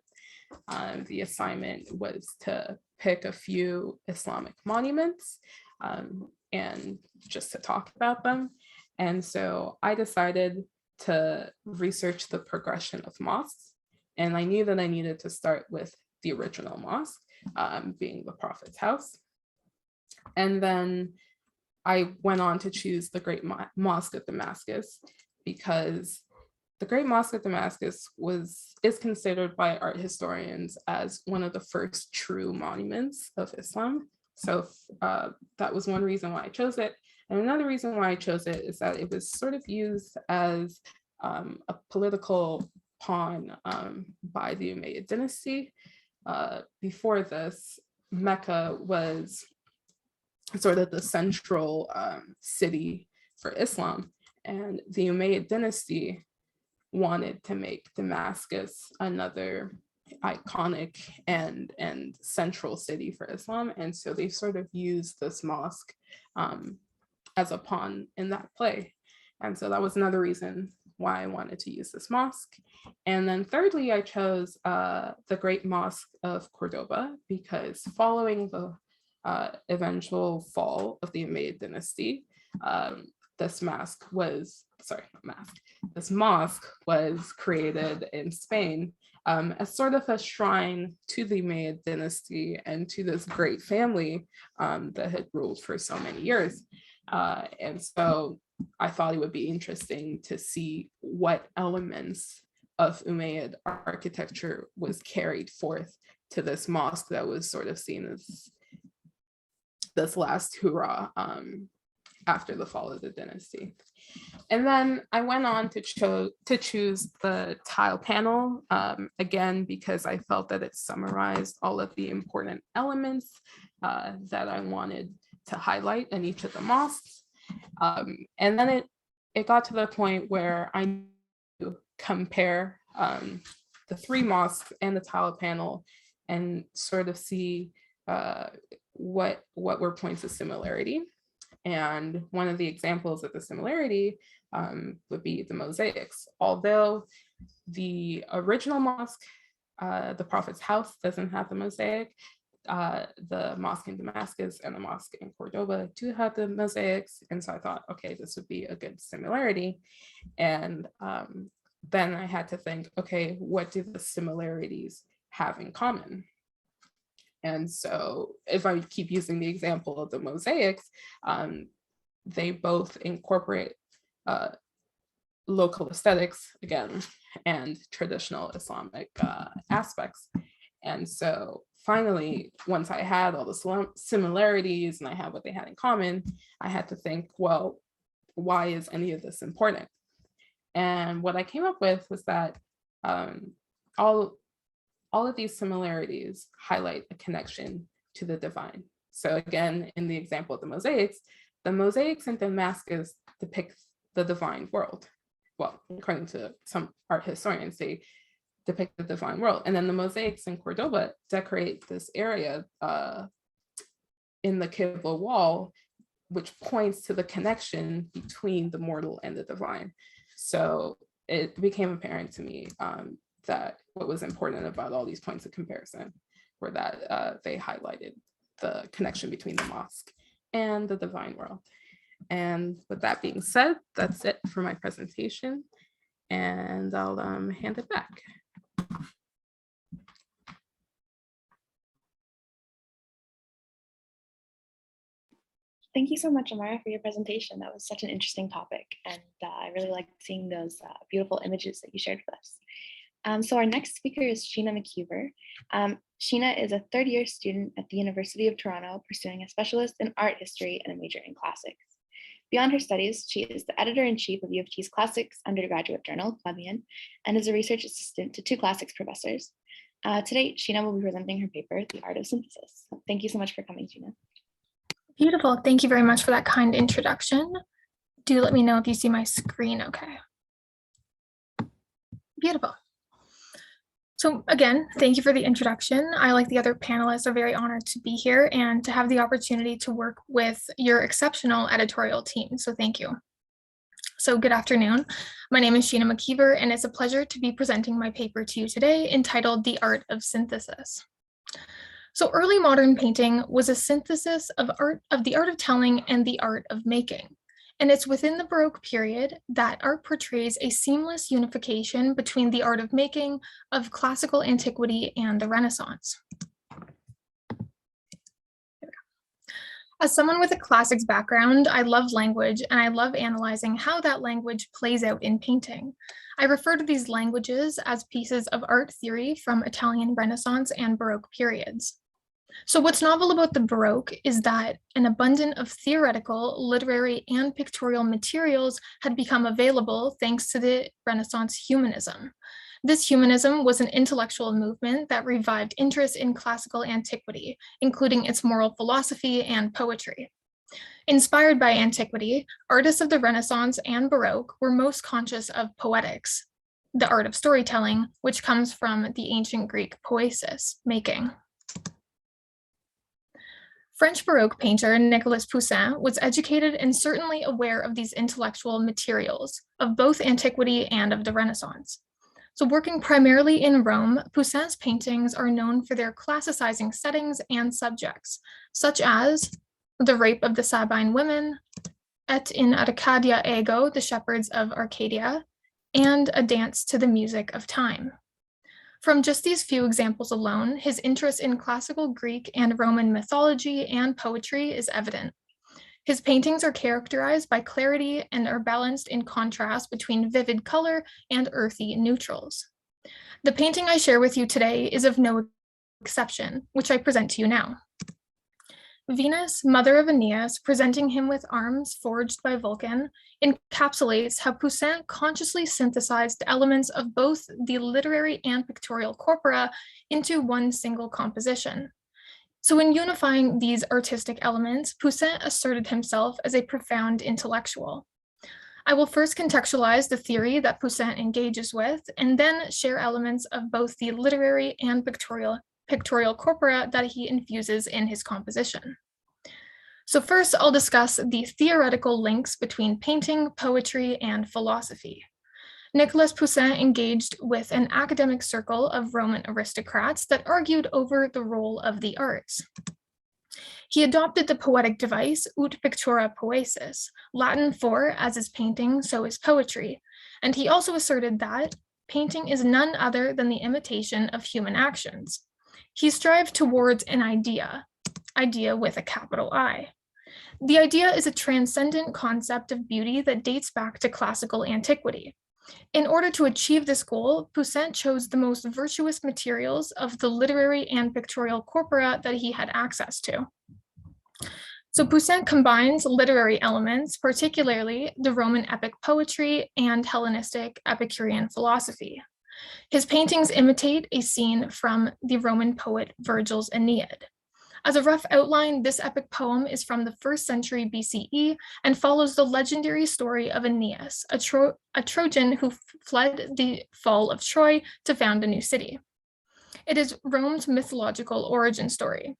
Speaker 10: The assignment was to pick a few Islamic monuments and just to talk about them. And so I decided to research the progression of mosques. And I knew that I needed to start with the original mosque, being the Prophet's house. And then I went on to choose the Great Mosque of Damascus because the Great Mosque of Damascus is considered by art historians as one of the first true monuments of Islam. So that was one reason why I chose it. And another reason why I chose it is that it was sort of used as a political pawn by the Umayyad dynasty. Before this, Mecca was sort of the central city for Islam, and the Umayyad dynasty wanted to make Damascus another iconic and central city for Islam, and so they sort of used this mosque as a pawn in that play. And so that was another reason why I wanted to use this mosque. And then thirdly, I chose the Great Mosque of Cordoba because following the eventual fall of the Umayyad dynasty, this mosque was created in Spain as sort of a shrine to the Umayyad dynasty and to this great family that had ruled for so many years. And so I thought it would be interesting to see what elements of Umayyad architecture was carried forth to this mosque that was sort of seen as this last hurrah after the fall of the dynasty. And then I went on to choose the tile panel, again, because I felt that it summarized all of the important elements that I wanted to highlight in each of the mosques. And then it got to the point where I knew to compare the three mosques and the tile panel and sort of see what were points of similarity. And one of the examples of the similarity would be the mosaics. Although the original mosque, the Prophet's house, doesn't have the mosaic, the mosque in Damascus and the mosque in Cordoba do have the mosaics. And so I thought, okay, this would be a good similarity. And then I had to think, okay, what do the similarities have in common? And so if I keep using the example of the mosaics, they both incorporate local aesthetics, again, and traditional Islamic aspects. And so finally, once I had all the similarities and I had what they had in common, I had to think, well, why is any of this important? And what I came up with was that all of these similarities highlight a connection to the divine. So again, in the example of the mosaics in Damascus depict the divine world. well, according to some art historians, they depict the divine world. And then the mosaics in Cordoba decorate this area in the Qibla wall, which points to the connection between the mortal and the divine. So it became apparent to me that what was important about all these points of comparison were that they highlighted the connection between the mosque and the divine world. And with that being said, that's it for my presentation, and I'll hand it back.
Speaker 7: Thank you so much, Amara, for your presentation. That was such an interesting topic, and I really liked seeing those beautiful images that you shared with us. So our next speaker is Sheena Mckeever. Sheena is a third-year student at the University of Toronto, pursuing a specialist in art history and a major in classics. Beyond her studies, she is the editor-in-chief of U of T's classics undergraduate journal, Clavian, and is a research assistant to 2 classics professors. Today, Sheena will be presenting her paper, The Art of Synthesis. Thank you so much for coming, Sheena.
Speaker 12: Beautiful. Thank you very much for that kind introduction. Do let me know if you see my screen okay. Beautiful. So again, thank you for the introduction. I, like the other panelists, are very honored to be here and to have the opportunity to work with your exceptional editorial team. So thank you. So good afternoon. My name is Sheena Mckeever, and it's a pleasure to be presenting my paper to you today entitled The Art of Synthesis. So early modern painting was a synthesis of the art of telling and the art of making. And it's within the Baroque period that art portrays a seamless unification between the art of making of classical antiquity and the Renaissance. As someone with a classics background, I love language, and I love analyzing how that language plays out in painting. I refer to these languages as pieces of art theory from Italian Renaissance and Baroque periods. So what's novel about the Baroque is that an abundance of theoretical, literary, and pictorial materials had become available thanks to the Renaissance humanism. This humanism was an intellectual movement that revived interest in classical antiquity, including its moral philosophy and poetry. Inspired by antiquity, artists of the Renaissance and Baroque were most conscious of poetics, the art of storytelling, which comes from the ancient Greek poiesis, making. French Baroque painter Nicolas Poussin was educated and certainly aware of these intellectual materials of both antiquity and of the Renaissance. So working primarily in Rome, Poussin's paintings are known for their classicizing settings and subjects, such as the rape of the Sabine women, Et in Arcadia Ego, the shepherds of Arcadia, and a dance to the music of time. From just these few examples alone, his interest in classical Greek and Roman mythology and poetry is evident. His paintings are characterized by clarity and are balanced in contrast between vivid color and earthy neutrals. The painting I share with you today is of no exception, which I present to you now. Venus, mother of Aeneas, presenting him with arms forged by Vulcan, encapsulates how Poussin consciously synthesized elements of both the literary and pictorial corpora into one single composition. So in unifying these artistic elements, Poussin asserted himself as a profound intellectual. I will first contextualize the theory that Poussin engages with, and then share elements of both the literary and pictorial corpora that he infuses in his composition. So first, I'll discuss the theoretical links between painting, poetry, and philosophy. Nicolas Poussin engaged with an academic circle of Roman aristocrats that argued over the role of the arts. He adopted the poetic device, ut pictura poesis, Latin for as is painting, so is poetry, and he also asserted that painting is none other than the imitation of human actions. He strived towards an idea with a capital I. The idea is a transcendent concept of beauty that dates back to classical antiquity. In order to achieve this goal, Poussin chose the most virtuous materials of the literary and pictorial corpora that he had access to. So Poussin combines literary elements, particularly the Roman epic poetry and Hellenistic Epicurean philosophy. His paintings imitate a scene from the Roman poet Virgil's Aeneid. As a rough outline, this epic poem is from the 1st century BCE and follows the legendary story of Aeneas, a Trojan who fled the fall of Troy to found a new city. It is Rome's mythological origin story.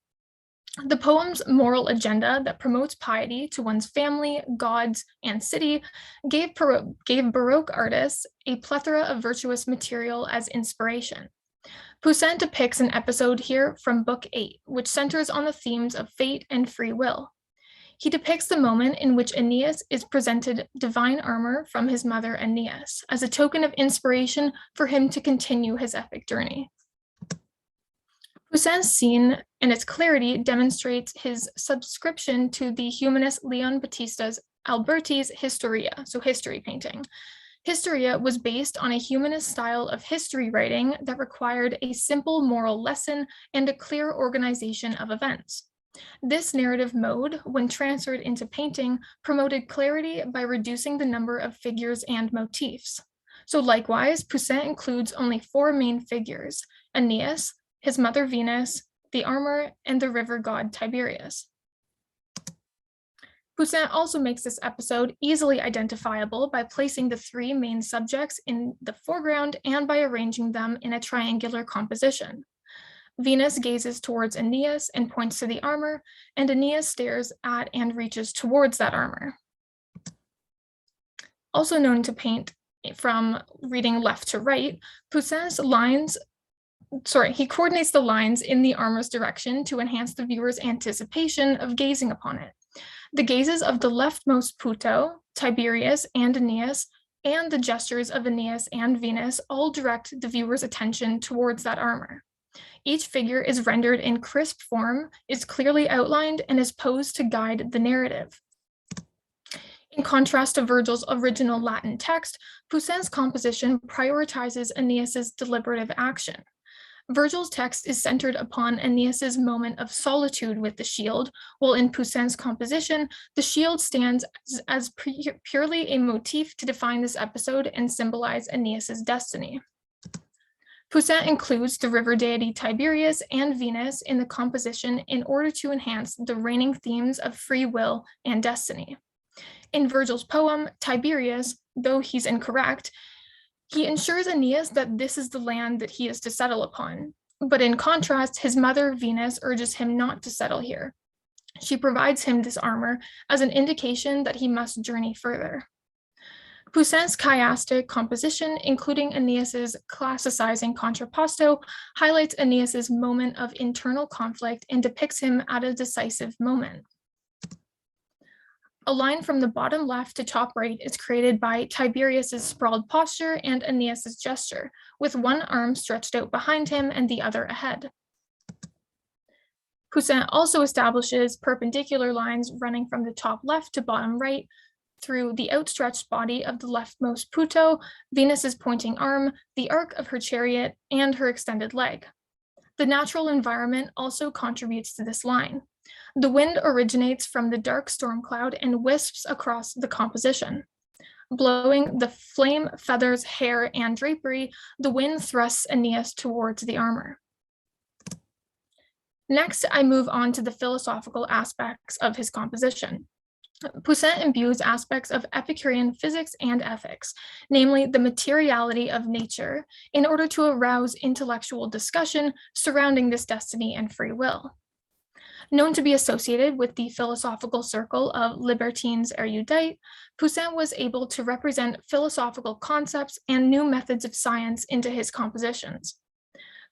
Speaker 12: The poem's moral agenda that promotes piety to one's family, gods, and city gave Baroque artists a plethora of virtuous material as inspiration. Poussin depicts an episode here from Book 8, which centers on the themes of fate and free will. He depicts the moment in which Aeneas is presented divine armor from his mother Aeneas as a token of inspiration for him to continue his epic journey. Poussin's scene and its clarity demonstrates his subscription to the humanist Leon Battista Alberti's Historia, so history painting. Historia was based on a humanist style of history writing that required a simple moral lesson and a clear organization of events. This narrative mode, when transferred into painting, promoted clarity by reducing the number of figures and motifs. So likewise, Poussin includes only 4 main figures: Aeneas, his mother Venus, the armor, and the river god Tiberius. Poussin also makes this episode easily identifiable by placing the 3 main subjects in the foreground and by arranging them in a triangular composition. Venus gazes towards Aeneas and points to the armor, and Aeneas stares at and reaches towards that armor. Also known to paint from reading left to right, Poussin's he coordinates the lines in the armor's direction to enhance the viewer's anticipation of gazing upon it. The gazes of the leftmost Puto, Tiberius, and Aeneas, and the gestures of Aeneas and Venus all direct the viewer's attention towards that armor. Each figure is rendered in crisp form, is clearly outlined, and is posed to guide the narrative. In contrast to Virgil's original Latin text, Poussin's composition prioritizes Aeneas's deliberative action. Virgil's text is centered upon Aeneas's moment of solitude with the shield, while in Poussin's composition, the shield stands as purely a motif to define this episode and symbolize Aeneas's destiny. Poussin includes the river deity Tiberius and Venus in the composition in order to enhance the reigning themes of free will and destiny. In Virgil's poem, Tiberius, though he's incorrect, he ensures Aeneas that this is the land that he is to settle upon. But in contrast, his mother, Venus, urges him not to settle here. She provides him this armor as an indication that he must journey further. Poussin's chiastic composition, including Aeneas's classicizing contrapposto, highlights Aeneas's moment of internal conflict and depicts him at a decisive moment. A line from the bottom left to top right is created by Tiberius's sprawled posture and Aeneas's gesture, with one arm stretched out behind him and the other ahead. Poussin also establishes perpendicular lines running from the top left to bottom right through the outstretched body of the leftmost Puto, Venus's pointing arm, the arc of her chariot, and her extended leg. The natural environment also contributes to this line. The wind originates from the dark storm cloud and wisps across the composition. Blowing the flame, feathers, hair, and drapery, the wind thrusts Aeneas towards the armor. Next, I move on to the philosophical aspects of his composition. Poussin imbues aspects of Epicurean physics and ethics, namely the materiality of nature, in order to arouse intellectual discussion surrounding this destiny and free will. Known to be associated with the philosophical circle of libertines erudite, Poussin was able to represent philosophical concepts and new methods of science into his compositions.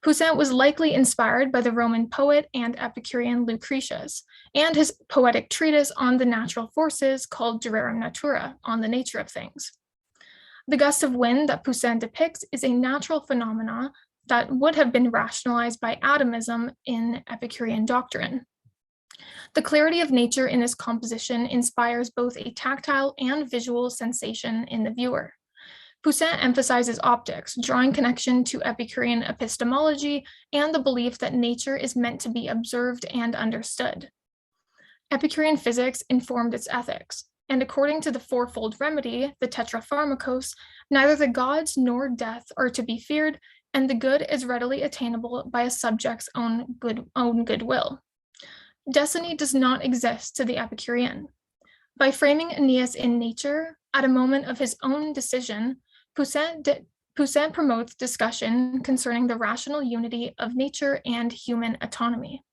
Speaker 12: Poussin was likely inspired by the Roman poet and Epicurean Lucretius, and his poetic treatise on the natural forces called De Rerum Natura, on the nature of things. The gust of wind that Poussin depicts is a natural phenomena that would have been rationalized by atomism in Epicurean doctrine. The clarity of nature in this composition inspires both a tactile and visual sensation in the viewer. Poussin emphasizes optics, drawing connection to Epicurean epistemology and the belief that nature is meant to be observed and understood. Epicurean physics informed its ethics, and according to the fourfold remedy, the tetrapharmakos, neither the gods nor death are to be feared, and the good is readily attainable by a subject's own goodwill. destiny does not exist to the Epicurean. By framing Aeneas in nature, at a moment of his own decision, Poussin promotes discussion concerning the rational unity of nature and human autonomy.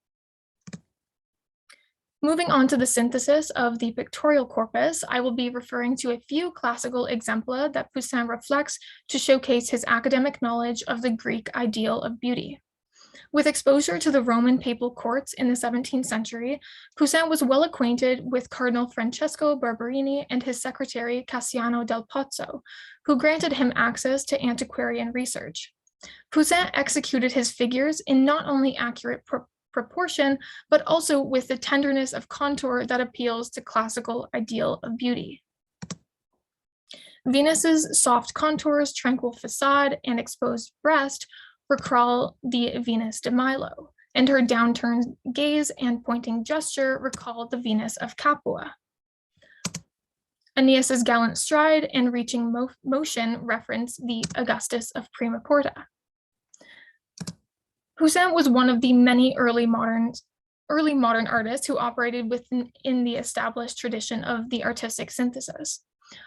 Speaker 12: Moving on to the synthesis of the pictorial corpus, I will be referring to a few classical exempla that Poussin reflects to showcase his academic knowledge of the Greek ideal of beauty. With exposure to the Roman papal courts in the 17th century, Poussin was well acquainted with Cardinal Francesco Barberini and his secretary Cassiano del Pozzo, who granted him access to antiquarian research. Poussin executed his figures in not only accurate proportion, but also with the tenderness of contour that appeals to classical ideal of beauty. Venus's soft contours, tranquil facade, and exposed breast recall the Venus de Milo, and her downturned gaze and pointing gesture recall the Venus of Capua. Aeneas's gallant stride and reaching motion reference the Augustus of Prima Porta. Poussin was one of the many early modern artists who operated within the established tradition of the artistic synthesis.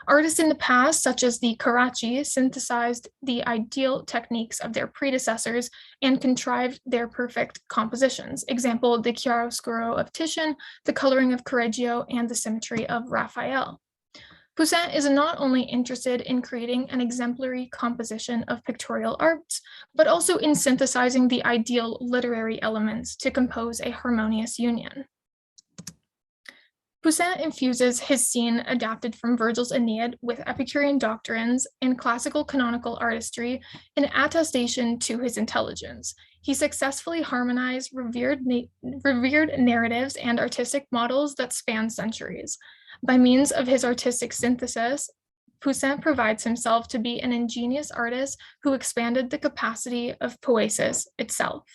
Speaker 12: Artists in the past, such as the Carracci, synthesized the ideal techniques of their predecessors and contrived their perfect compositions. Example, the chiaroscuro of Titian, the coloring of Correggio, and the symmetry of Raphael. Poussin is not only interested in creating an exemplary composition of pictorial arts, but also in synthesizing the ideal literary elements to compose a harmonious union. Poussin infuses his scene adapted from Virgil's Aeneid with Epicurean doctrines and classical canonical artistry in attestation to his intelligence. He successfully harmonized revered narratives and artistic models that span centuries. By means of his artistic synthesis, Poussin provides himself to be an ingenious artist who expanded the capacity of poiesis itself.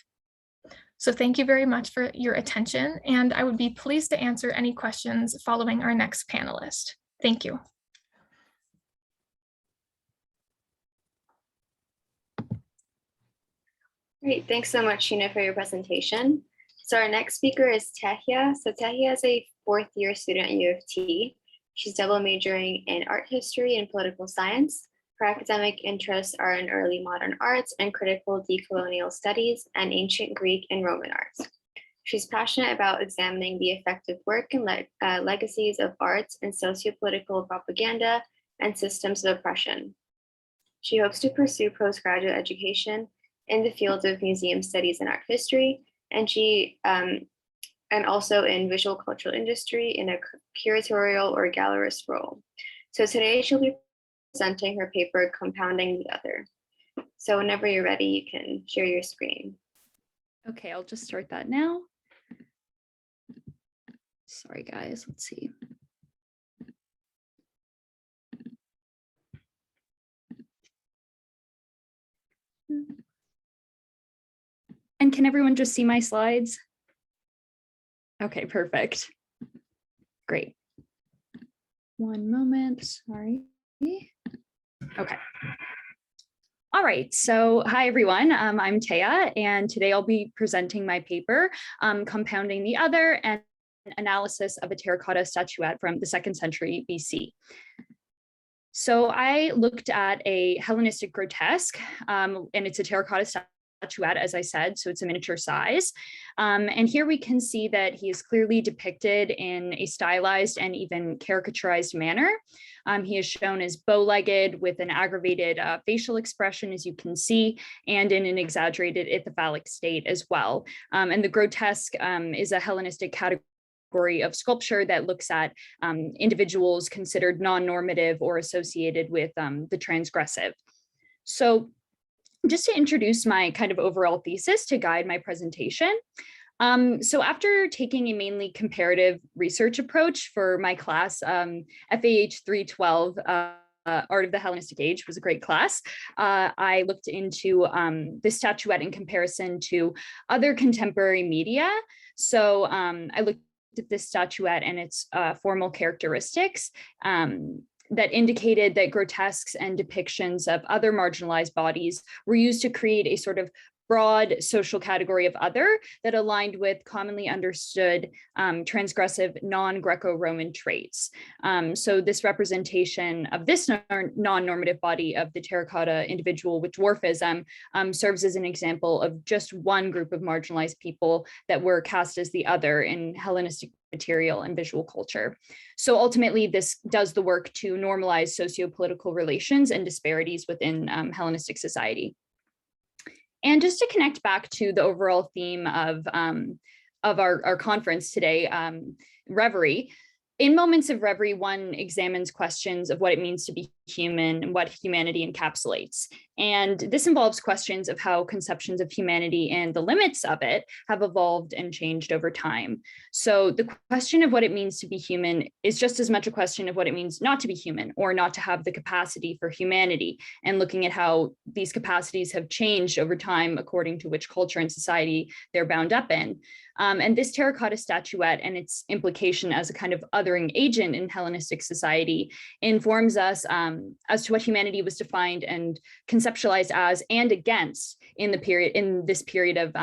Speaker 12: So thank you very much for your attention, and I would be pleased to answer any questions following our next panelist. Thank you.
Speaker 3: Great, thanks so much, Sheena, for your presentation. So our next speaker is Tehya. So Tehya is a fourth-year student at U of T. She's double majoring in art history and political science. Her academic interests are in early modern arts and critical decolonial studies and ancient Greek and Roman arts. She's passionate about examining the effective work and legacies of arts and sociopolitical propaganda and systems of oppression. She hopes to pursue postgraduate education in the field of museum studies and art history, and also in visual cultural industry in a curatorial or gallerist role. So today she'll be presenting her paper, Compounding the Other. So whenever you're ready, you can share your screen.
Speaker 13: Okay, I'll just start that now. Sorry, guys, let's see. And can everyone just see my slides? Okay, perfect. Great. One moment, sorry. Okay. All right, so hi everyone, I'm Tehya, and today I'll be presenting my paper, Compounding the Other, and analysis of a terracotta statuette from the 2nd century BC. So I looked at a Hellenistic grotesque, and it's a terracotta statuette, as I said, so it's a miniature size. And here we can see that he is clearly depicted in a stylized and even caricaturized manner. He is shown as bow-legged with an aggravated facial expression, as you can see, and in an exaggerated ithyphallic state as well. And the grotesque is a Hellenistic category of sculpture that looks at individuals considered non-normative or associated with the transgressive. So just to introduce my kind of overall thesis to guide my presentation. So after taking a mainly comparative research approach for my class, FAH 312, Art of the Hellenistic Age was a great class. I looked into this statuette in comparison to other contemporary media. So I looked at this statuette and its formal characteristics that indicated that grotesques and depictions of other marginalized bodies were used to create a sort of broad social category of other that aligned with commonly understood transgressive non-Greco-Roman traits. So this representation of this non-normative body of the terracotta individual with dwarfism serves as an example of just one group of marginalized people that were cast as the other in Hellenistic material and visual culture. So ultimately, this does the work to normalize socio-political relations and disparities within Hellenistic society. And just to connect back to the overall theme of our conference today, Reverie. In moments of Reverie, one examines questions of what it means to be human and what humanity encapsulates. And this involves questions of how conceptions of humanity and the limits of it have evolved and changed over time. So the question of what it means to be human is just as much a question of what it means not to be human or not to have the capacity for humanity, and looking at how these capacities have changed over time according to which culture and society they're bound up in. And this terracotta statuette and its implication as a kind of othering agent in Hellenistic society informs us as to what humanity was defined and conceptualized as and against in this period of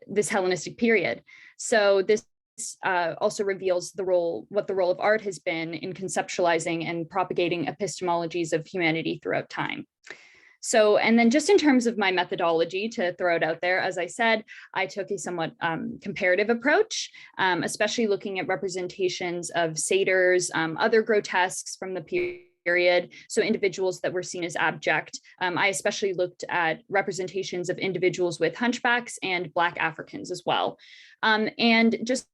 Speaker 13: this Hellenistic period. So this also reveals what the role of art has been in conceptualizing and propagating epistemologies of humanity throughout time. So, and then just in terms of my methodology, to throw it out there, as I said, I took a somewhat comparative approach, especially looking at representations of satyrs, other grotesques from the period, so individuals that were seen as abject. I especially looked at representations of individuals with hunchbacks and Black Africans as well. And just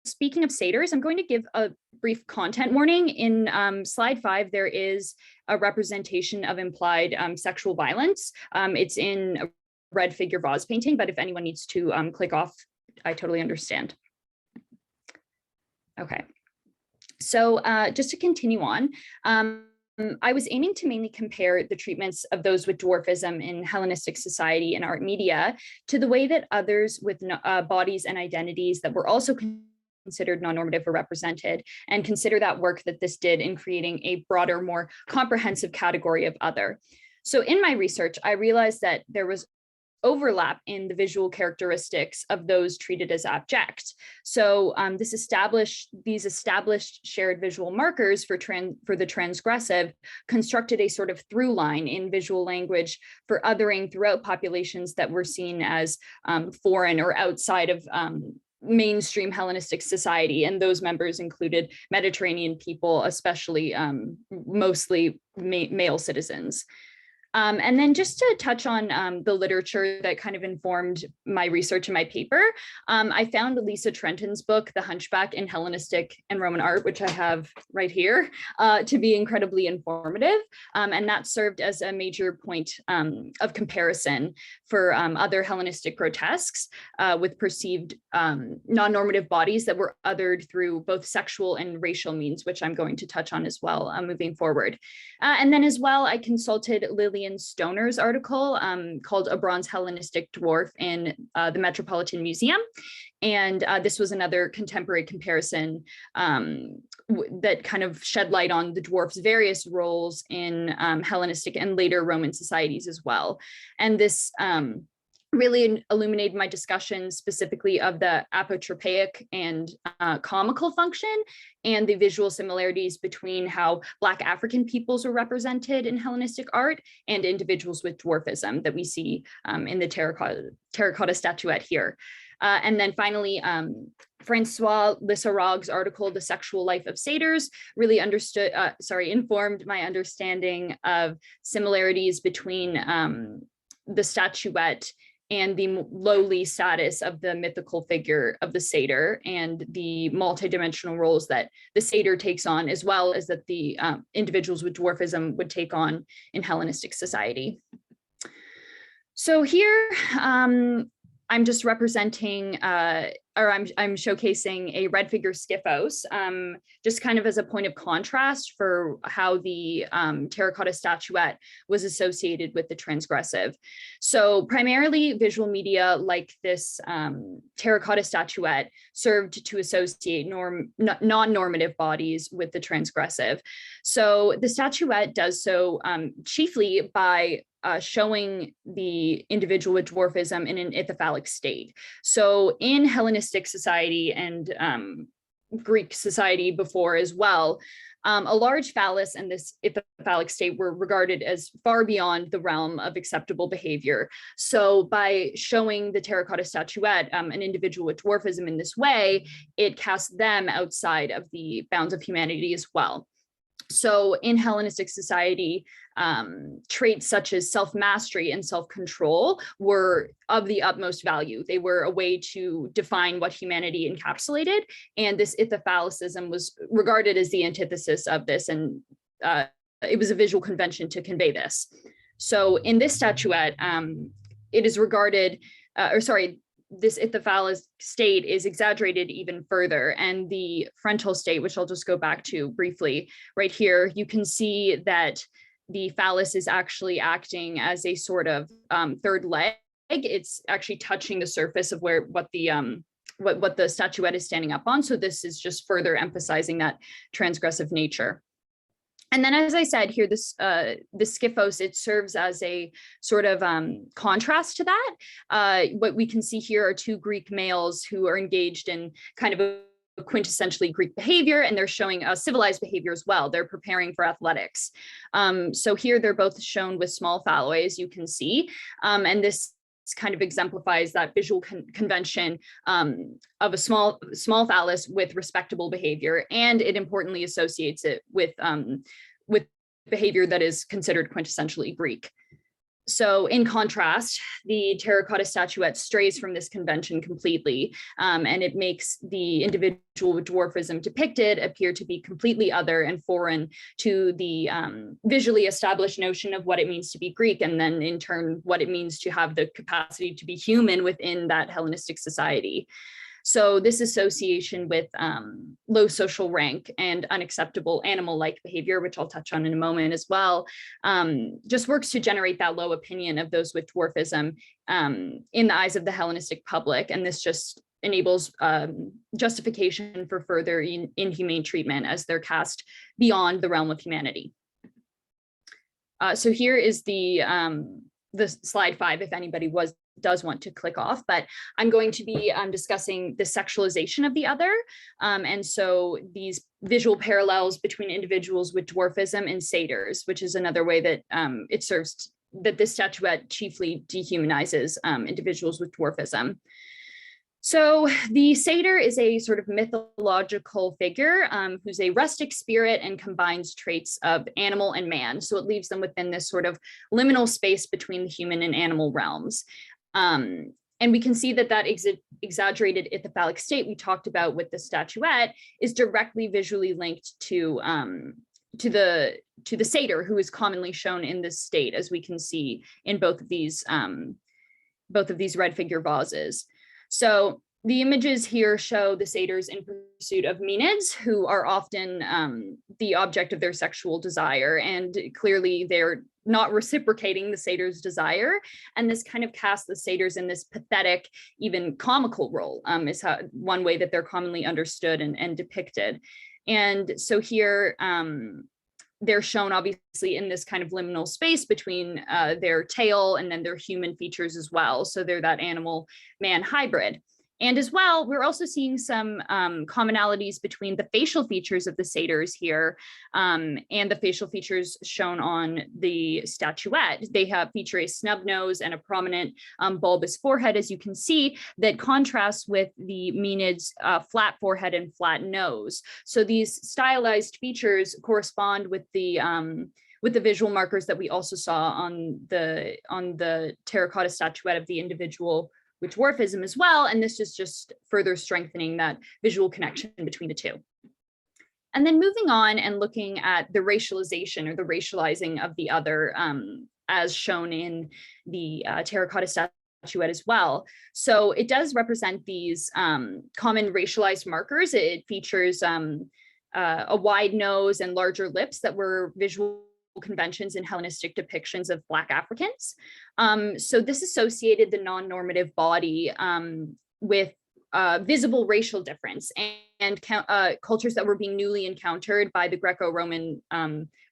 Speaker 13: speaking of satyrs, I'm going to give a brief content warning. In slide 5, there is a representation of implied sexual violence. It's in a red figure vase painting, but if anyone needs to click off, I totally understand. Okay, so just to continue on, I was aiming to mainly compare the treatments of those with dwarfism in Hellenistic society and art media to the way that others with bodies and identities that were also considered non-normative were represented, and consider that work that this did in creating a broader, more comprehensive category of other. So in my research, I realized that there was overlap in the visual characteristics of those treated as abject. So these established shared visual markers for the transgressive constructed a sort of through line in visual language for othering throughout populations that were seen as foreign or outside of mainstream Hellenistic society, and those members included Mediterranean people, especially mostly male citizens. And then just to touch on the literature that kind of informed my research in my paper, I found Lisa Trenton's book, The Hunchback in Hellenistic and Roman Art, which I have right here, to be incredibly informative. And that served as a major point of comparison for other Hellenistic grotesques with perceived non-normative bodies that were othered through both sexual and racial means, which I'm going to touch on as well moving forward. And then as well, I consulted Lillian Stoner's article called A Bronze Hellenistic Dwarf in the Metropolitan Museum. And this was another contemporary comparison that kind of shed light on the dwarf's various roles in Hellenistic and later Roman societies as well. And this really illuminated my discussion specifically of the apotropaic and comical function and the visual similarities between how Black African peoples were represented in Hellenistic art and individuals with dwarfism that we see in the terracotta statuette here. And then finally, Francois Lissarag's article, The Sexual Life of Satyrs, really informed my understanding of similarities between the statuette and the lowly status of the mythical figure of the satyr and the multidimensional roles that the satyr takes on, as well as that the individuals with dwarfism would take on in Hellenistic society. So here, I'm just representing, I'm showcasing a red figure skyphos, just kind of as a point of contrast for how the terracotta statuette was associated with the transgressive. So primarily visual media like this terracotta statuette served to associate non-normative bodies with the transgressive. So the statuette does so chiefly by showing the individual with dwarfism in an ithyphallic state. So in Hellenistic society and Greek society before as well, a large phallus and this ithyphallic state were regarded as far beyond the realm of acceptable behavior. So by showing the terracotta statuette an individual with dwarfism in this way, it casts them outside of the bounds of humanity as well. So in Hellenistic society, traits such as self-mastery and self-control were of the utmost value. They were a way to define what humanity encapsulated, and this ithyphallicism was regarded as the antithesis of this, and it was a visual convention to convey this. So in this statuette, it is regarded, this ithyphallic state is exaggerated even further, and the frontal state, which I'll just go back to briefly right here, you can see that the phallus is actually acting as a sort of third leg. It's actually touching the surface of what the statuette is standing up on. So this is just further emphasizing that transgressive nature. And then, as I said here, this skyphos, it serves as a sort of contrast to that. What we can see here are two Greek males who are engaged in kind of a quintessentially Greek behavior, and they're showing a civilized behavior as well. They're preparing for athletics. So here they're both shown with small phalloi, as you can see, and this kind of exemplifies that visual convention of a small phallus with respectable behavior, and it importantly associates it with behavior that is considered quintessentially Greek. So in contrast, the terracotta statuette strays from this convention completely, and it makes the individual with dwarfism depicted appear to be completely other and foreign to the visually established notion of what it means to be Greek, and then in turn, what it means to have the capacity to be human within that Hellenistic society. So this association with low social rank and unacceptable animal-like behavior, which I'll touch on in a moment as well, just works to generate that low opinion of those with dwarfism in the eyes of the Hellenistic public. And this just enables justification for further inhumane treatment as they're cast beyond the realm of humanity. So here is the slide 5, if anybody does want to click off, but I'm going to be discussing the sexualization of the other. And so these visual parallels between individuals with dwarfism and satyrs, which is another way that it serves, that this statuette chiefly dehumanizes individuals with dwarfism. So the satyr is a sort of mythological figure who's a rustic spirit and combines traits of animal and man. So it leaves them within this sort of liminal space between the human and animal realms. And we can see that exaggerated ithyphallic state we talked about with the statuette is directly visually linked to the satyr, who is commonly shown in this state, as we can see in both of these red figure vases. So the images here show the satyrs in pursuit of Menids, who are often the object of their sexual desire, and clearly they're not reciprocating the satyr's desire. And this kind of casts the satyrs in this pathetic, even comical role, is one way that they're commonly understood and depicted. And so here, they're shown obviously in this kind of liminal space between their tail and then their human features as well. So they're that animal-man hybrid. And as well, we're also seeing some commonalities between the facial features of the satyrs here and the facial features shown on the statuette. They feature a snub nose and a prominent bulbous forehead, as you can see, that contrasts with the Menids' flat forehead and flat nose. So these stylized features correspond with the visual markers that we also saw on the terracotta statuette of the individual with dwarfism as well, and this is just further strengthening that visual connection between the two. And then moving on and looking at the racialization or the racializing of the other, as shown in the terracotta statuette as well. So it does represent these common racialized markers. It features a wide nose and larger lips that were visual conventions in Hellenistic depictions of Black Africans. So this associated the non-normative body with visible racial difference and cultures that were being newly encountered by the Greco-Roman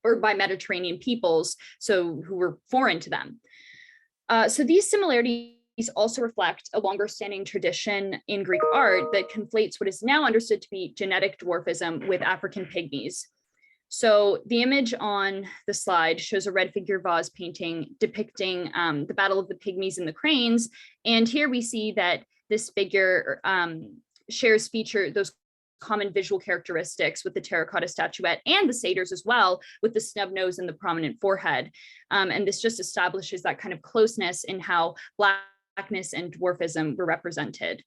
Speaker 13: or by Mediterranean peoples, so who were foreign to them. So these similarities also reflect a longer standing tradition in Greek art that conflates what is now understood to be genetic dwarfism with African pygmies. So the image on the slide shows a red figure vase painting depicting the battle of the pygmies and the cranes. And here we see that this figure shares those common visual characteristics with the terracotta statuette and the satyrs as well, with the snub nose and the prominent forehead. And this just establishes that kind of closeness in how Blackness and dwarfism were represented.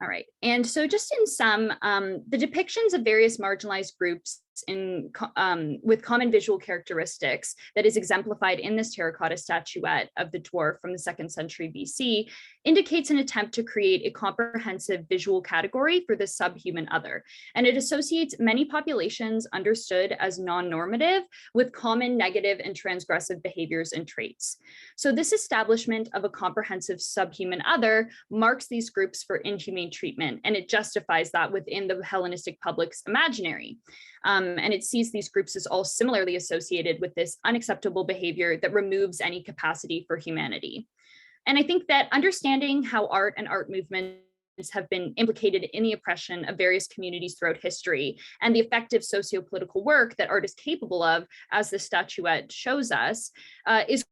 Speaker 13: All right, and so just in sum, the depictions of various marginalized groups with common visual characteristics that is exemplified in this terracotta statuette of the dwarf from the 2nd century BC indicates an attempt to create a comprehensive visual category for the subhuman other. And it associates many populations understood as non-normative with common negative and transgressive behaviors and traits. So this establishment of a comprehensive subhuman other marks these groups for inhumane treatment, and it justifies that within the Hellenistic public's imaginary. And it sees these groups as all similarly associated with this unacceptable behavior that removes any capacity for humanity. And I think that understanding how art and art movements have been implicated in the oppression of various communities throughout history and the effective socio-political work that art is capable of, as the statuette shows us, is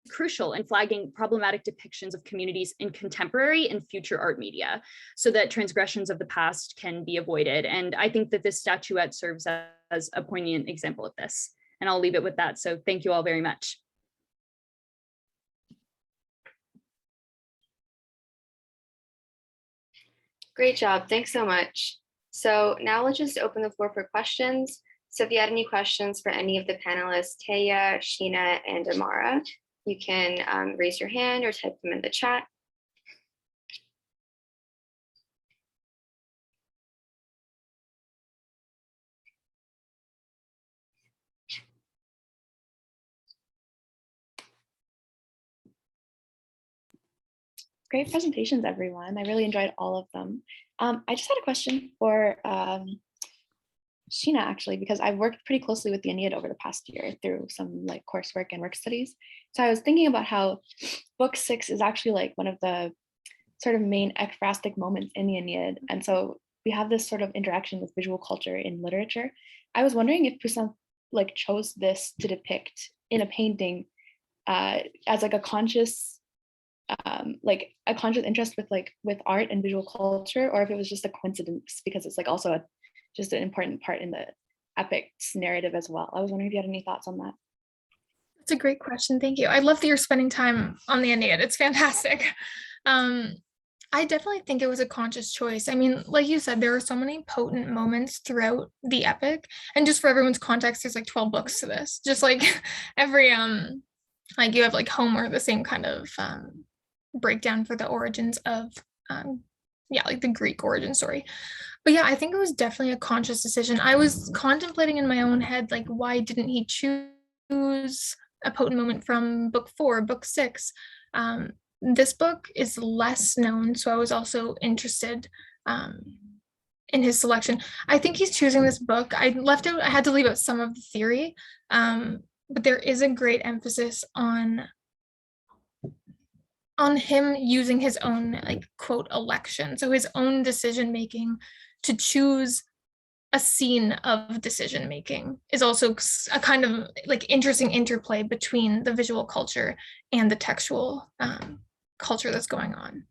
Speaker 13: crucial in flagging problematic depictions of communities in contemporary and future art media so that transgressions of the past can be avoided. And I think that this statuette serves as a poignant example of this. And I'll leave it with that. So thank you all very much.
Speaker 3: Great job. Thanks so much. So now let's just open the floor for questions. So if you had any questions for any of the panelists, Tehya, Sheena, and Amara, you can raise your hand or type them in the chat.
Speaker 7: Great presentations, everyone. I really enjoyed all of them. I just had a question for Sheena, actually, because I've worked pretty closely with the Aeneid over the past year through some like coursework and work studies. So I was thinking about how book 6 is actually like one of the sort of main ekphrastic moments in the Aeneid. And so we have this sort of interaction with visual culture in literature. I was wondering if Poussin like chose this to depict in a painting as like a conscious interest with art and visual culture, or if it was just a coincidence because it's like also just an important part in the epic's narrative as well. I was wondering if you had any thoughts on that.
Speaker 12: That's a great question. Thank you. I love that you're spending time on the Aeneid. It's fantastic. I definitely think it was a conscious choice. I mean, like you said, there are so many potent moments throughout the epic. And just for everyone's context, there's like 12 books to this. Just like every, like you have like Homer, the same kind of breakdown for the origins of, like the Greek origin story. But yeah, I think it was definitely a conscious decision. I was contemplating in my own head, like, why didn't he choose a potent moment from book 4, book 6? This book is less known, so I was also interested in his selection. I think he's choosing this book. I had to leave out some of the theory, but there is a great emphasis on him using his own like quote election, so his own decision making to choose a scene of decision making is also a kind of like interesting interplay between the visual culture and the textual culture that's going on.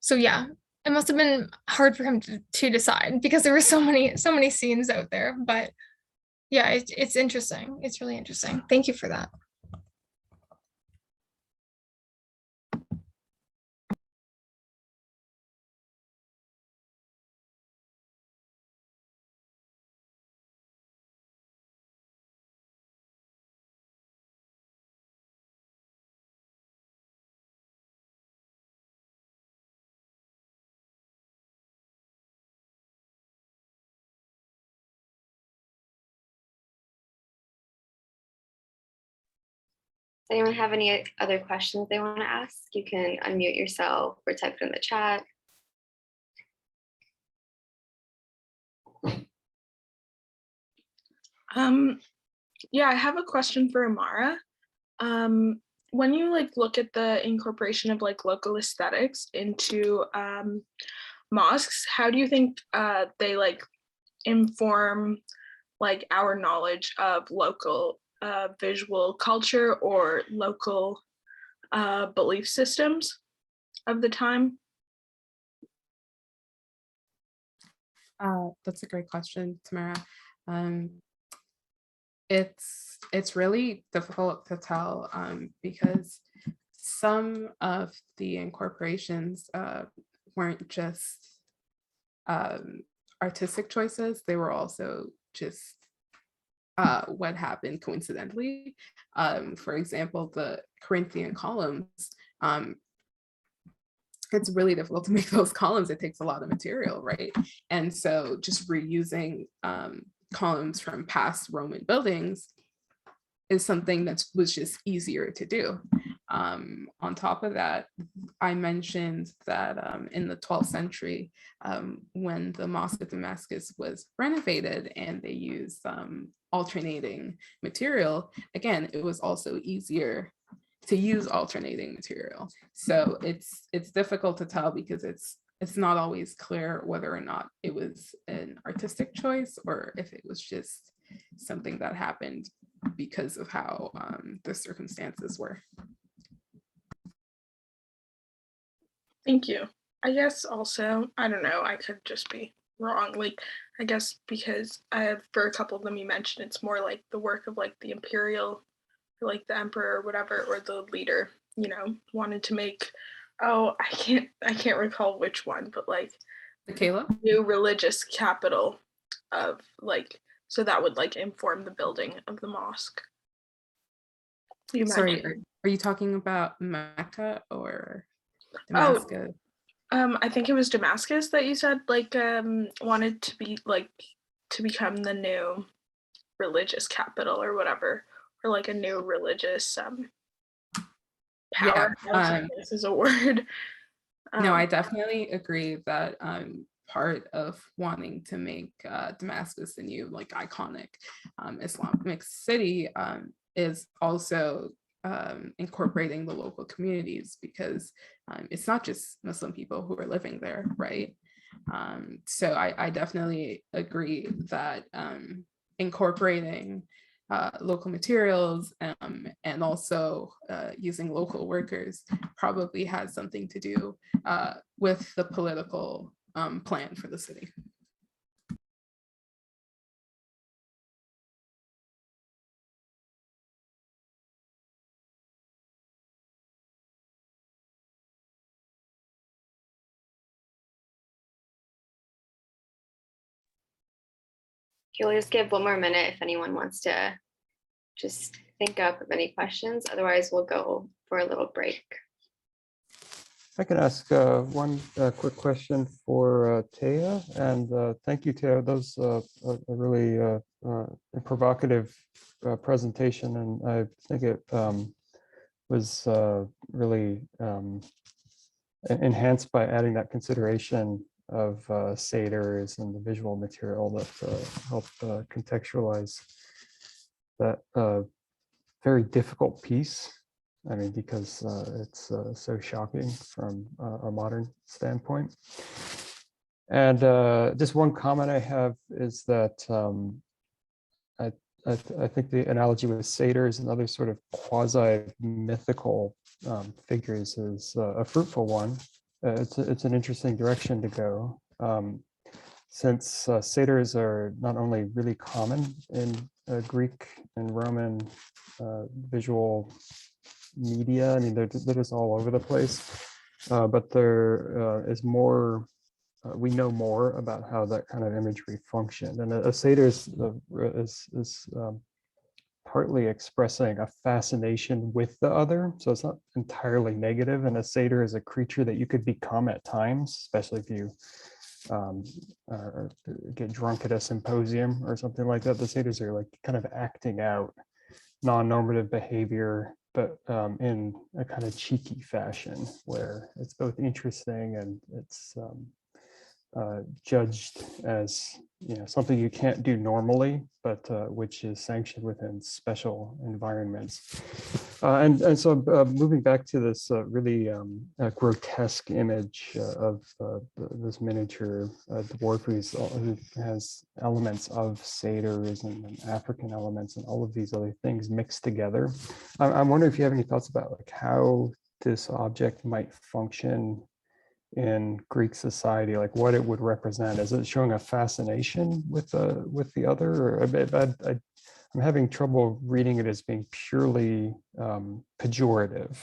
Speaker 12: So yeah, it must have been hard for him to decide because there were so many scenes out there. But yeah, it's interesting. It's really interesting. Thank you for that.
Speaker 3: anyone have any other questions they want to ask? You can unmute yourself or type it in the chat.
Speaker 1: Yeah, I have a question for Amara. When you like look at the incorporation of like local aesthetics into mosques, how do you think they like inform like our knowledge of local visual culture or local belief systems of the time?
Speaker 10: That's a great question, Tamara. It's really difficult to tell because some of the incorporations weren't just artistic choices, they were also just what happened coincidentally. For example, the Corinthian columns, it's really difficult to make those columns. It takes a lot of material, right? And so just reusing columns from past Roman buildings is something that was just easier to do. On top of that, I mentioned that in the 12th century, when the Mosque of Damascus was renovated and they used alternating material, again, it was also easier to use alternating material. So it's difficult to tell because it's not always clear whether or not it was an artistic choice or if it was just something that happened because of how the circumstances were.
Speaker 1: Thank you. I guess also, I don't know, I could just be wrong. Like, I guess because for a couple of them you mentioned, it's more like the work of like the imperial, or like the emperor or whatever, or the leader, you know, wanted to make, oh, I can't recall which one, but like
Speaker 10: the Caliph?
Speaker 1: New religious capital of like, so that would like inform the building of the mosque.
Speaker 10: Sorry, are you talking about Mecca or Damascus?
Speaker 1: I think it was Damascus that you said like wanted to be like to become the new religious capital or whatever, or like a new religious power.
Speaker 10: Yeah,
Speaker 1: this is a word.
Speaker 10: No, I definitely agree that part of wanting to make Damascus the new like iconic Islamic city is also incorporating the local communities, because it's not just Muslim people who are living there, right? So I definitely agree that incorporating local materials and also using local workers probably has something to do with the political plan for the city.
Speaker 3: We'll just give one more minute if anyone wants to just think up of any questions. Otherwise, we'll go for a little break.
Speaker 8: I can ask one quick question for Tehya, and thank you, Tehya. That was a really provocative presentation, and I think it was really enhanced by adding that consideration of seders and the visual material that helped contextualize that very difficult piece. I mean, because it's so shocking from a modern standpoint. And just one comment I have is that I think the analogy with satyrs and other sort of quasi-mythical figures is a fruitful one. It's an interesting direction to go, since satyrs are not only really common in Greek and Roman visual media. I mean, they're just all over the place, but there is more. We know more about how that kind of imagery functioned, and a satyr is partly expressing a fascination with the other, so it's not entirely negative. And a satyr is a creature that you could become at times, especially if you get drunk at a symposium or something like that. The satyrs are like kind of acting out non-normative behavior in a kind of cheeky fashion where it's both interesting and it's judged as something you can't do normally, but which is sanctioned within special environments. And so moving back to this really grotesque image of this miniature dwarf who has elements of Sederism and African elements and all of these other things mixed together. I'm wondering if you have any thoughts about like how this object might function in Greek society, like what it would represent. Is it showing a fascination with the other? Or I'm having trouble reading it as being purely pejorative,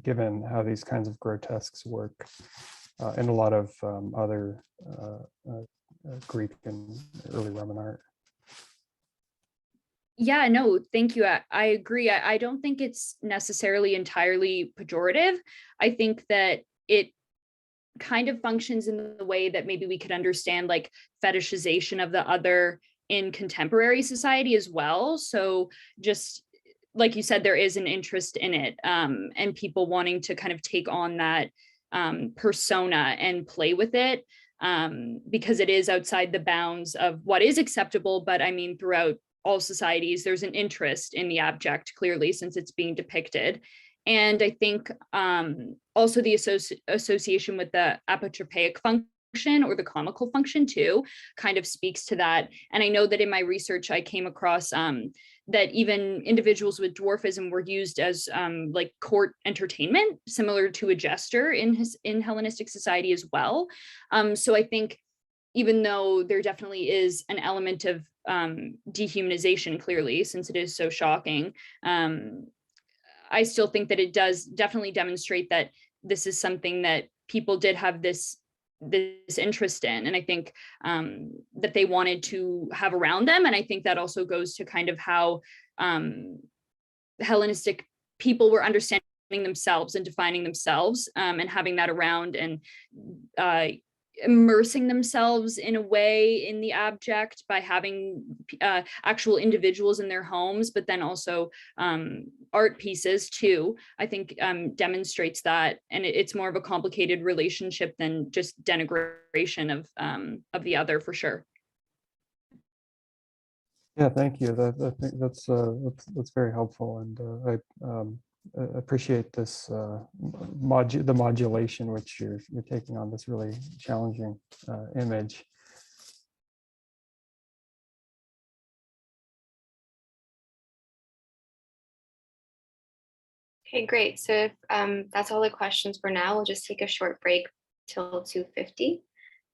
Speaker 8: given how these kinds of grotesques work in a lot of other Greek and early Roman art.
Speaker 13: Yeah, no, thank you. I agree. I don't think it's necessarily entirely pejorative. I think that it kind of functions in the way that maybe we could understand like fetishization of the other in contemporary society as well. So just like you said, there is an interest in it, and people wanting to kind of take on that persona and play with it, because it is outside the bounds of what is acceptable. But I mean, throughout all societies, there's an interest in the abject, clearly, since it's being depicted. And I think also the association with the apotropaic function or the comical function too kind of speaks to that. And I know that in my research, I came across that even individuals with dwarfism were used as like court entertainment, similar to a jester in Hellenistic society as well. So I think even though there definitely is an element of dehumanization, clearly, since it is so shocking, I still think that it does definitely demonstrate that this is something that people did have this interest in, and I think that they wanted to have around them. And I think that also goes to kind of how Hellenistic people were understanding themselves and defining themselves, and having that around and immersing themselves in a way in the abject by having actual individuals in their homes, but then also art pieces too, I think demonstrates that. And it's more of a complicated relationship than just denigration of the other, for sure.
Speaker 8: Yeah, thank you. I think that's very helpful, and I appreciate this the modulation which you're taking on this really challenging image.
Speaker 3: Okay, great. So if that's all the questions for now, we'll just take a short break till 2:50,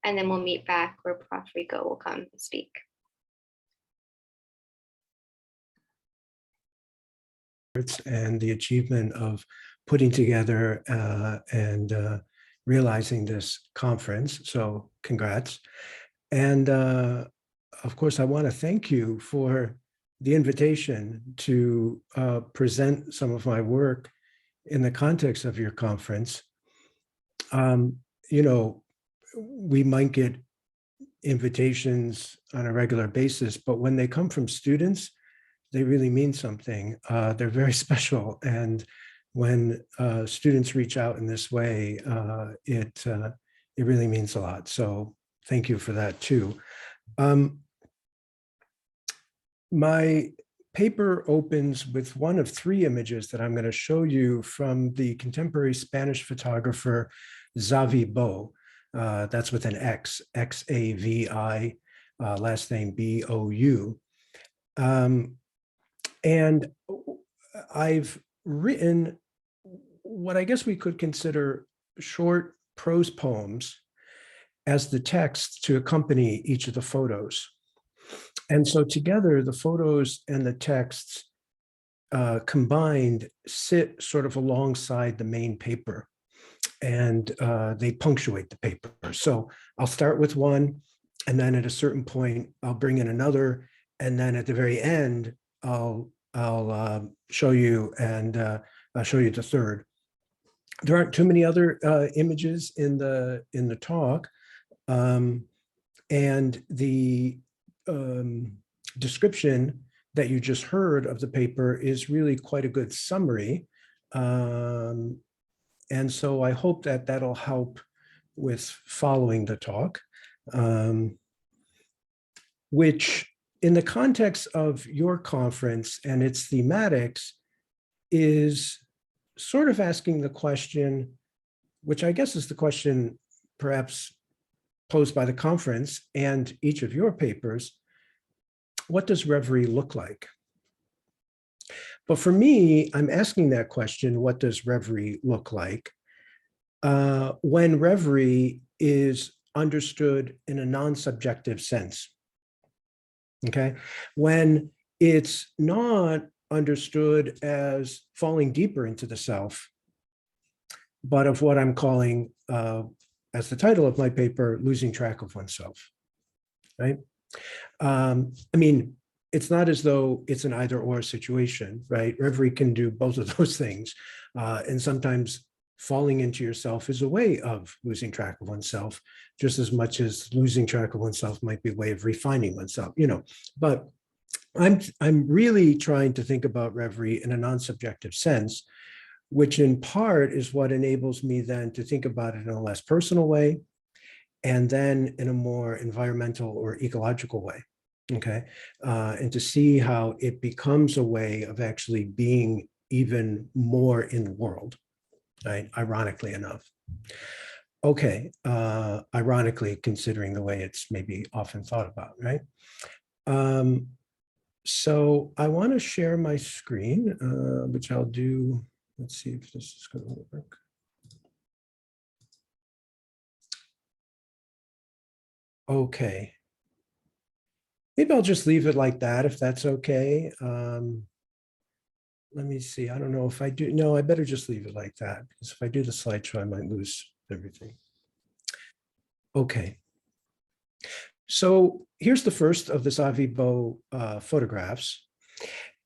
Speaker 3: and then we'll meet back where Prof. Ricco will come and speak.
Speaker 14: And the achievement of putting together and realizing this conference. So congrats. And of course, I want to thank you for the invitation to present some of my work in the context of your conference. You know, we might get invitations on a regular basis, but when they come from students, they really mean something. They're very special. And when students reach out in this way, it really means a lot. So thank you for that too. My paper opens with one of three images that I'm going to show you from the contemporary Spanish photographer Xavi Bou. That's with an X, X-A-V-I, last name B-O-U. And I've written what I guess we could consider short prose poems as the text to accompany each of the photos. And so together, the photos and the texts combined sit sort of alongside the main paper, and they punctuate the paper. So I'll start with one, and then at a certain point, I'll bring in another, and then at the very end, I'll show you, and I'll show you the third. There aren't too many other images in the talk, and the description that you just heard of the paper is really quite a good summary. And so I hope that that'll help with following the talk, which in the context of your conference and its thematics is sort of asking the question, which I guess is the question perhaps posed by the conference and each of your papers: what does Reverie look like? But for me, I'm asking that question, what does Reverie look like, when Reverie is understood in a non-subjective sense, okay? When it's not understood as falling deeper into the self, but of what I'm calling, as the title of my paper, losing track of oneself, right? I mean, it's not as though it's an either or situation, right? Reverie can do both of those things. And sometimes falling into yourself is a way of losing track of oneself, just as much as losing track of oneself might be a way of refining oneself, you know. But I'm really trying to think about Reverie in a non-subjective sense, which in part is what enables me then to think about it in a less personal way, and then in a more environmental or ecological way, okay? And to see how it becomes a way of actually being even more in the world, right? Ironically enough. Okay, ironically, considering the way it's maybe often thought about, right? So I want to share my screen, which I'll do. Let's see if this is going to work. Okay. Maybe I'll just leave it like that, if that's okay. Let me see. I don't know if I do. No, I better just leave it like that, because if I do the slideshow, I might lose everything. Okay. So here's the first of the Savibo photographs.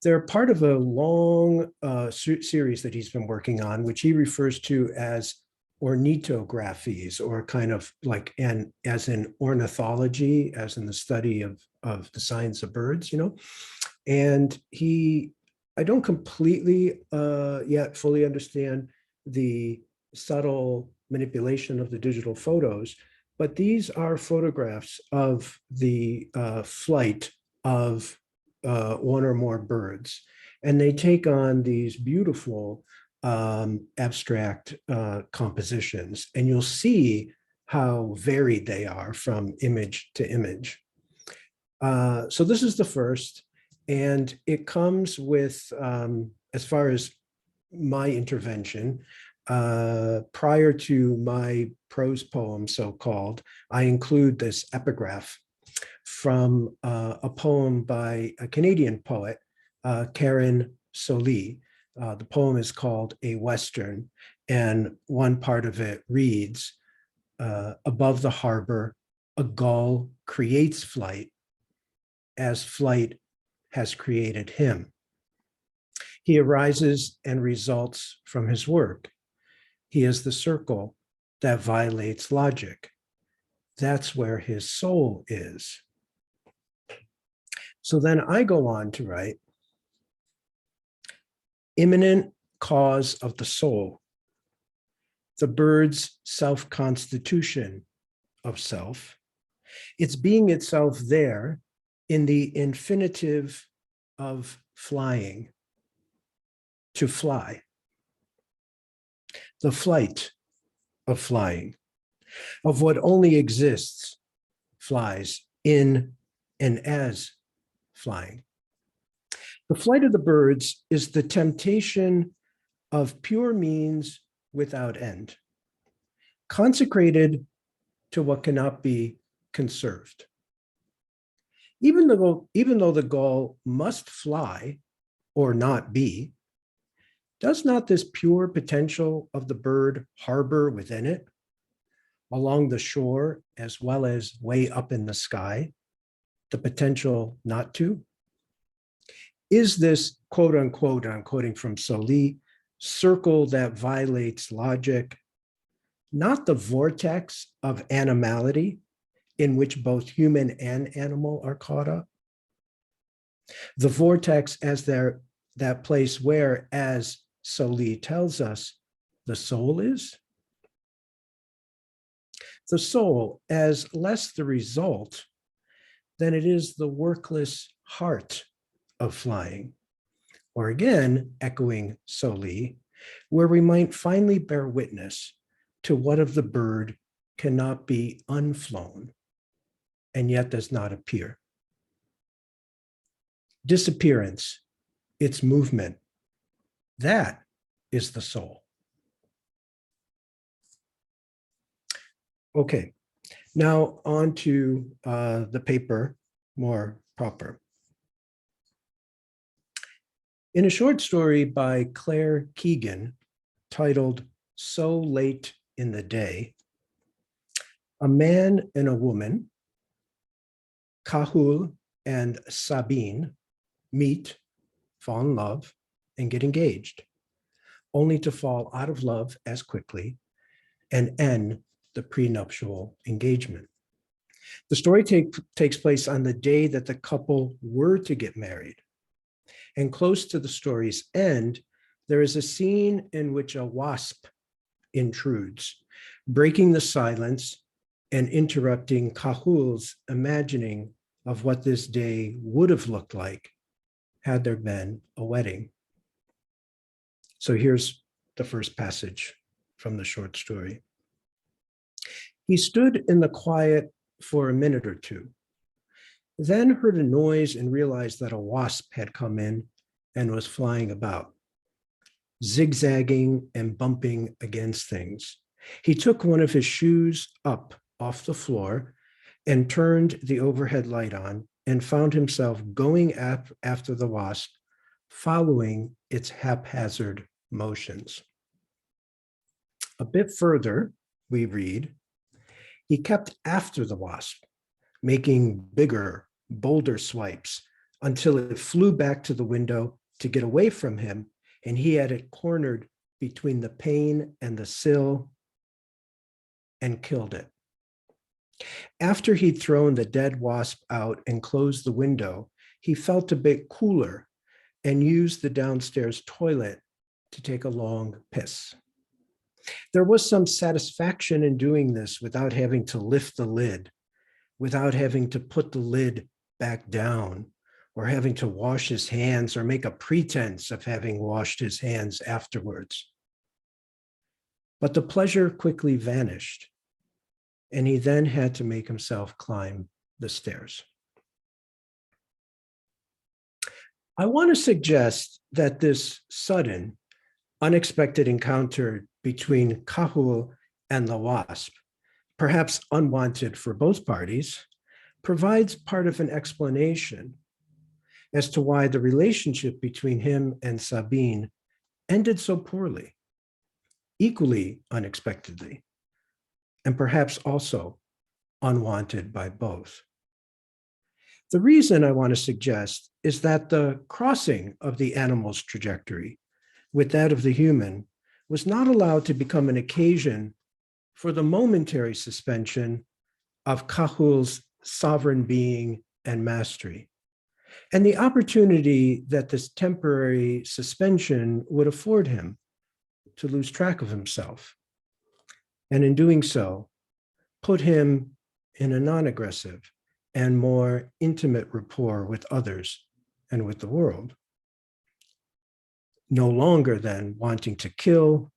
Speaker 14: They're part of a long series that he's been working on, which he refers to as ornithographies, or kind of like as in ornithology, as in the study of the science of birds, you know. And I don't completely yet fully understand the subtle manipulation of the digital photos, but these are photographs of the flight of one or more birds. And they take on these beautiful abstract compositions. And you'll see how varied they are from image to image. So this is the first. And it comes with, as far as my intervention, prior to my prose poem, so-called, I include this epigraph from a poem by a Canadian poet, Karen Solie. The poem is called A Western, and one part of it reads, above the harbor, a gull creates flight as flight has created him. He arises and results from his work. He is the circle that violates logic. That's where his soul is. So then I go on to write, immanent cause of the soul, the bird's self-constitution of self, its being itself there in the infinitive of flying, to fly, the flight of flying, of what only exists, flies in and as flying. The flight of the birds is the temptation of pure means without end, consecrated to what cannot be conserved. Even though the gull must fly or not be, does not this pure potential of the bird harbor within it, along the shore as well as way up in the sky, the potential not to? Is this, quote unquote, I'm quoting from Solie, circle that violates logic, not the vortex of animality in which both human and animal are caught up? The vortex as that place where, as Soli tells us, the soul is. The soul as less the result than it is the workless heart of flying. Or again, echoing Soli, where we might finally bear witness to what of the bird cannot be unflown and yet does not appear. Disappearance, its movement, that is the soul. Okay, now on to the paper more proper. In a short story by Claire Keegan titled So Late in the Day, a man and a woman, Kahul and Sabine, meet, fall in love, and get engaged, only to fall out of love as quickly and end the prenuptial engagement. The story takes place on the day that the couple were to get married. And close to the story's end, there is a scene in which a wasp intrudes, breaking the silence and interrupting Kahul's imagining of what this day would have looked like had there been a wedding. So here's the first passage from the short story. He stood in the quiet for a minute or two, then heard a noise and realized that a wasp had come in and was flying about, zigzagging and bumping against things. He took one of his shoes up off the floor and turned the overhead light on and found himself going after the wasp, following its haphazard motions. A bit further, we read, he kept after the wasp, making bigger, bolder swipes until it flew back to the window to get away from him, and he had it cornered between the pane and the sill and killed it. After he'd thrown the dead wasp out and closed the window, he felt a bit cooler and used the downstairs toilet to take a long piss. There was some satisfaction in doing this without having to lift the lid, without having to put the lid back down, or having to wash his hands or make a pretense of having washed his hands afterwards. But the pleasure quickly vanished, and he then had to make himself climb the stairs. I want to suggest that this sudden, unexpected encounter between Kahul and the wasp, perhaps unwanted for both parties, provides part of an explanation as to why the relationship between him and Sabine ended so poorly, equally unexpectedly, and perhaps also unwanted by both. The reason I want to suggest is that the crossing of the animal's trajectory with that of the human was not allowed to become an occasion for the momentary suspension of Kahul's sovereign being and mastery, and the opportunity that this temporary suspension would afford him to lose track of himself, and in doing so, put him in a non-aggressive and more intimate rapport with others and with the world. No longer then wanting to kill,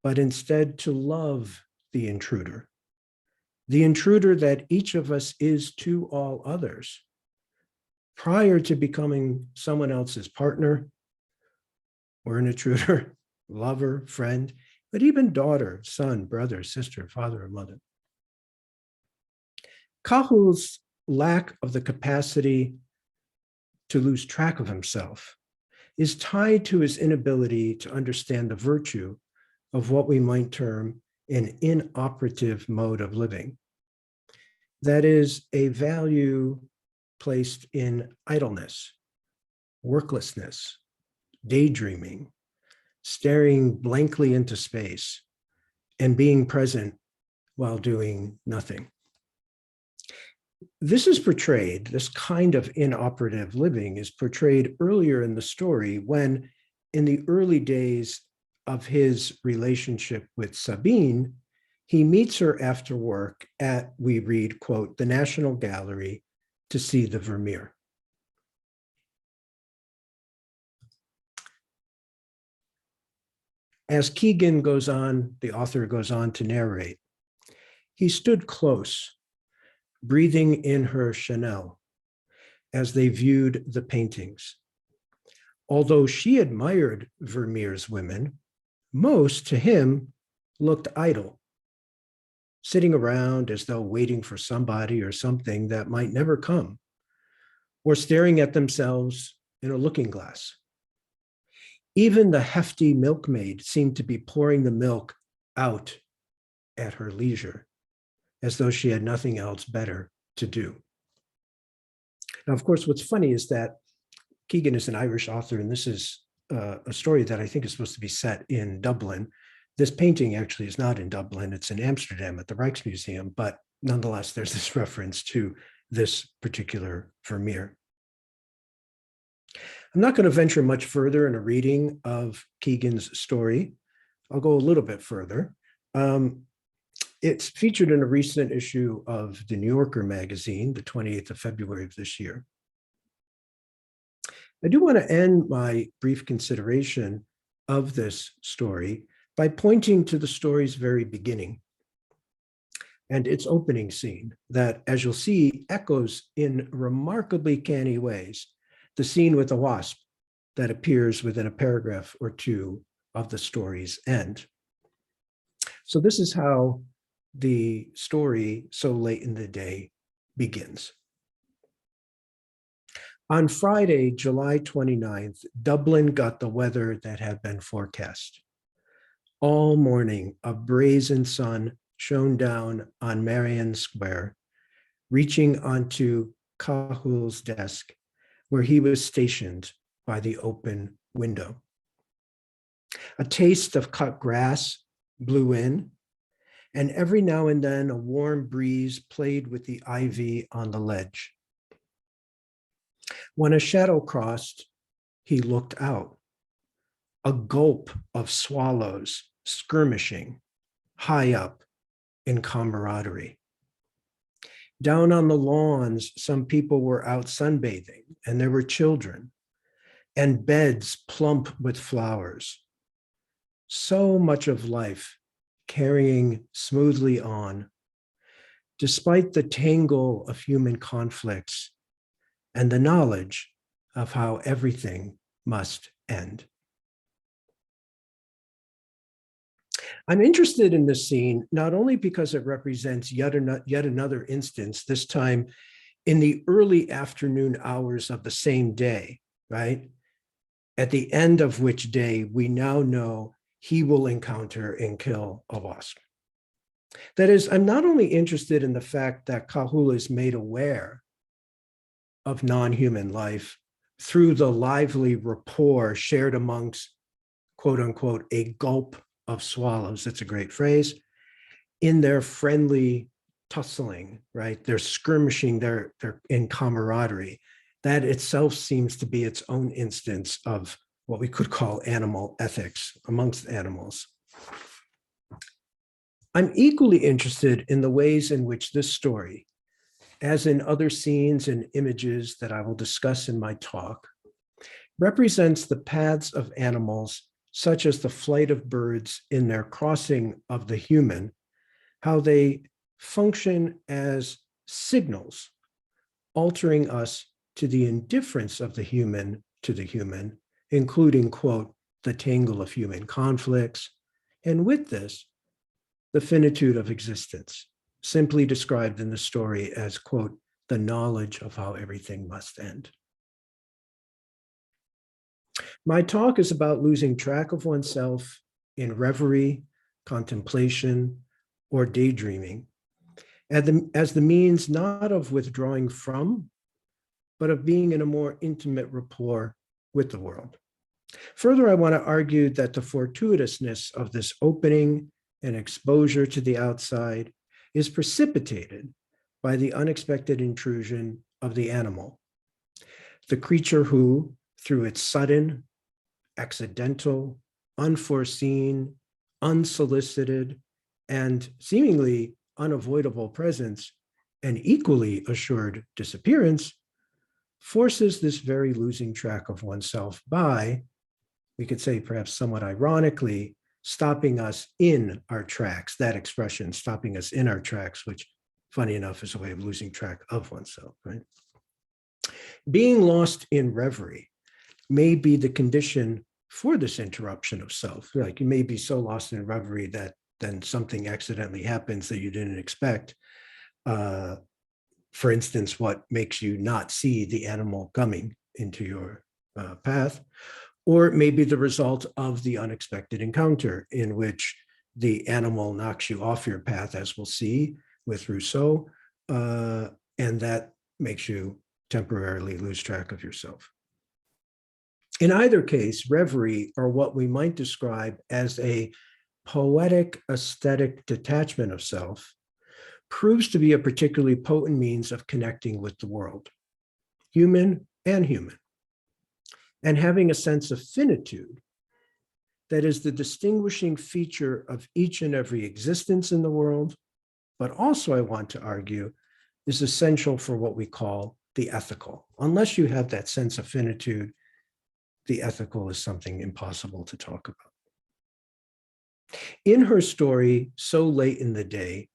Speaker 14: but instead to love the intruder that each of us is to all others, prior to becoming someone else's partner or an intruder, lover, friend, but even daughter, son, brother, sister, father, or mother. Kahul's lack of the capacity to lose track of himself is tied to his inability to understand the virtue of what we might term an inoperative mode of living. That is a value placed in idleness, worklessness, daydreaming, staring blankly into space, and being present while doing nothing. this is portrayed, this kind of inoperative living is portrayed earlier in the story when, in the early days of his relationship with Sabine, he meets her after work at, we read, quote, the National Gallery to see the Vermeer. As Keegan goes on, the author goes on to narrate, he stood close, breathing in her Chanel as they viewed the paintings. Although she admired Vermeer's women, most to him looked idle, sitting around as though waiting for somebody or something that might never come, or staring at themselves in a looking glass. Even the hefty milkmaid seemed to be pouring the milk out at her leisure, as though she had nothing else better to do. Now, of course, what's funny is that Keegan is an Irish author, and this is a story that I think is supposed to be set in Dublin. This painting actually is not in Dublin, it's in Amsterdam at the Rijksmuseum, but nonetheless, there's this reference to this particular Vermeer. I'm not going to venture much further in a reading of Keegan's story. I'll go a little bit further. It's featured in a recent issue of the New Yorker magazine, the 28th of February of this year. I do want to end my brief consideration of this story by pointing to the story's very beginning and its opening scene that, as you'll see, echoes in remarkably canny ways the scene with the wasp that appears within a paragraph or two of the story's end. So this is how the story, so late in the day, begins. On Friday, July 29th, Dublin got the weather that had been forecast. All morning, a brazen sun shone down on Marion Square, reaching onto Cahul's desk, where he was stationed by the open window. A taste of cut grass blew in, and every now and then a warm breeze played with the ivy on the ledge. When a shadow crossed, he looked out. A gulp of swallows skirmishing high up in camaraderie. Down on the lawns, some people were out sunbathing, and there were children, and beds plump with flowers. So much of life carrying smoothly on, despite the tangle of human conflicts and the knowledge of how everything must end. I'm interested in this scene, not only because it represents yet another instance, this time in the early afternoon hours of the same day, right? At the end of which day we now know he will encounter and kill a wasp. That is, I'm not only interested in the fact that Cahul is made aware of non-human life through the lively rapport shared amongst, quote unquote, a gulp of swallows, that's a great phrase, in their friendly tussling, right? They're skirmishing, they're in camaraderie. That itself seems to be its own instance of what we could call animal ethics amongst animals. I'm equally interested in the ways in which this story, as in other scenes and images that I will discuss in my talk, represents the paths of animals, such as the flight of birds in their crossing of the human, how they function as signals, altering us to the indifference of the human to the human, including, quote, the tangle of human conflicts, and with this, the finitude of existence, simply described in the story as, quote, the knowledge of how everything must end. My talk is about losing track of oneself in reverie, contemplation, or daydreaming, as the means not of withdrawing from, but of being in a more intimate rapport with the world. Further, I want to argue that the fortuitousness of this opening and exposure to the outside is precipitated by the unexpected intrusion of the animal, the creature who, through its sudden, accidental, unforeseen, unsolicited, and seemingly unavoidable presence, and equally assured disappearance, forces this very losing track of oneself by, we could say perhaps somewhat ironically, stopping us in our tracks. That expression, stopping us in our tracks, which funny enough is a way of losing track of oneself, right? Being lost in reverie may be the condition for this interruption of self. Like you may be so lost in reverie that then something accidentally happens that you didn't expect. For instance, what makes you not see the animal coming into your path, or it may be the result of the unexpected encounter in which the animal knocks you off your path, as we'll see with Rousseau, and that makes you temporarily lose track of yourself. In either case, reverie, or what we might describe as a poetic aesthetic detachment of self, proves to be a particularly potent means of connecting with the world, human and human, and having a sense of finitude that is the distinguishing feature of each and every existence in the world, but also, I want to argue, is essential for what we call the ethical. Unless you have that sense of finitude, the ethical is something impossible to talk about. In her story, So Late in the Day,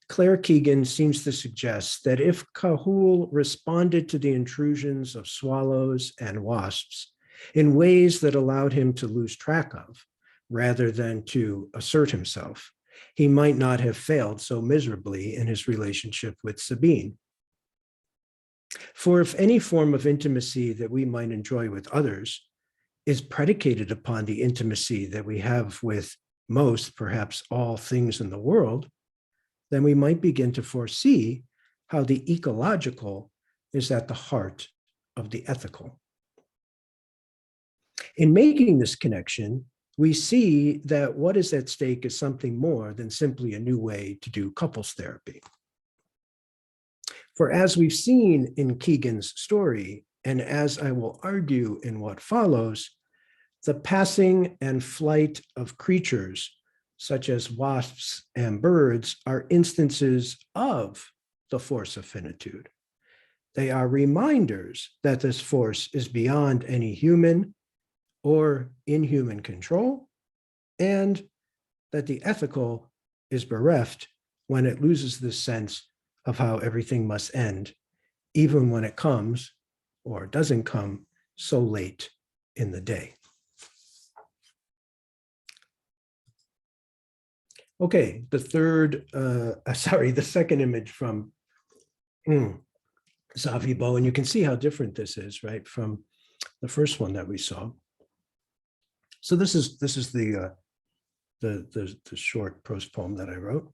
Speaker 14: Claire Keegan seems to suggest that if Cahool responded to the intrusions of swallows and wasps in ways that allowed him to lose track of, rather than to assert himself, he might not have failed so miserably in his relationship with Sabine. For if any form of intimacy that we might enjoy with others is predicated upon the intimacy that we have with most, perhaps all things in the world, then we might begin to foresee how the ecological is at the heart of the ethical. In making this connection, we see that what is at stake is something more than simply a new way to do couples therapy. For as we've seen in Keegan's story, and as I will argue in what follows, the passing and flight of creatures such as wasps and birds are instances of the force of finitude. They are reminders that this force is beyond any human or inhuman control, and that the ethical is bereft when it loses this sense of how everything must end, even when it comes or doesn't come so late in the day. Okay, the second image from Xavier, and you can see how different this is, right, from the first one that we saw. So this is the short prose poem that I wrote,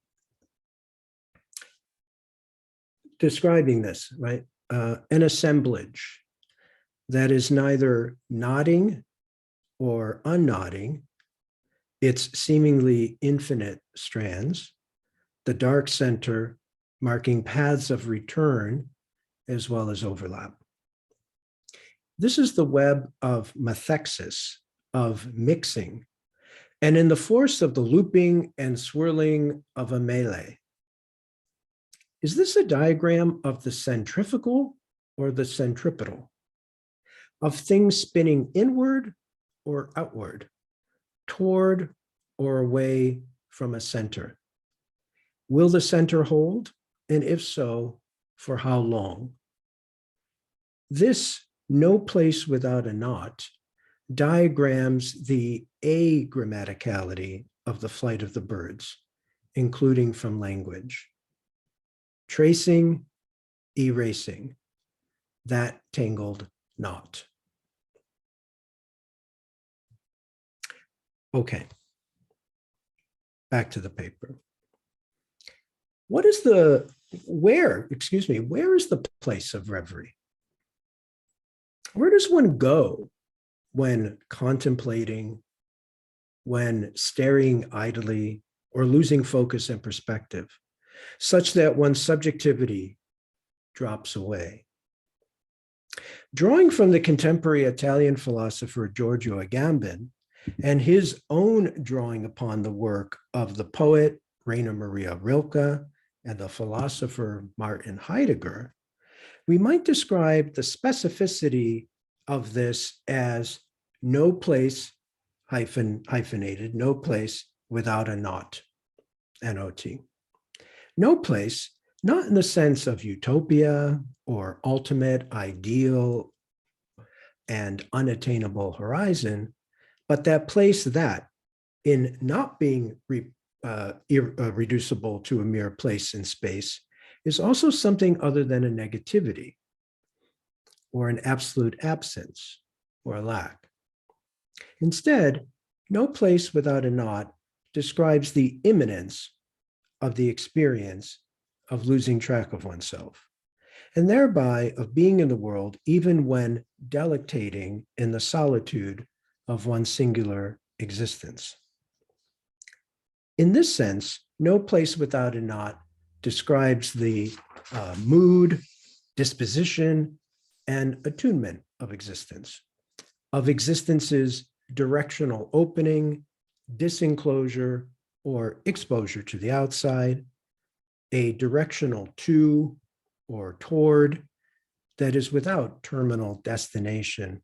Speaker 14: describing this, right? An assemblage that is neither nodding or unnodding, its seemingly infinite strands, the dark center marking paths of return as well as overlap. This is the web of methexis, of mixing, and in the force of the looping and swirling of a melee. Is this a diagram of the centrifugal or the centripetal? Of things spinning inward or outward, toward or away from a center? Will the center hold? And if so, for how long? This no place without a knot diagrams the agrammaticality of the flight of the birds, including from language. Tracing, erasing, that tangled knot. Okay, back to the paper. Where is the place of reverie? Where does one go when contemplating, when staring idly, or losing focus and perspective, such that one's subjectivity drops away. Drawing from the contemporary Italian philosopher Giorgio Agamben and his own drawing upon the work of the poet Rainer Maria Rilke and the philosopher Martin Heidegger, we might describe the specificity of this as no place, hyphenated, no place without a not, N-O-T. No place, not in the sense of utopia or ultimate ideal and unattainable horizon, but that place that, in not being reducible to a mere place in space, is also something other than a negativity or an absolute absence or a lack. Instead, no place without a not describes the imminence of the experience of losing track of oneself, and thereby of being in the world even when delectating in the solitude of one's singular existence. In this sense, no place without a not describes the mood, disposition, and attunement of existence's directional opening, disenclosure, or exposure to the outside, a directional to or toward that is without terminal destination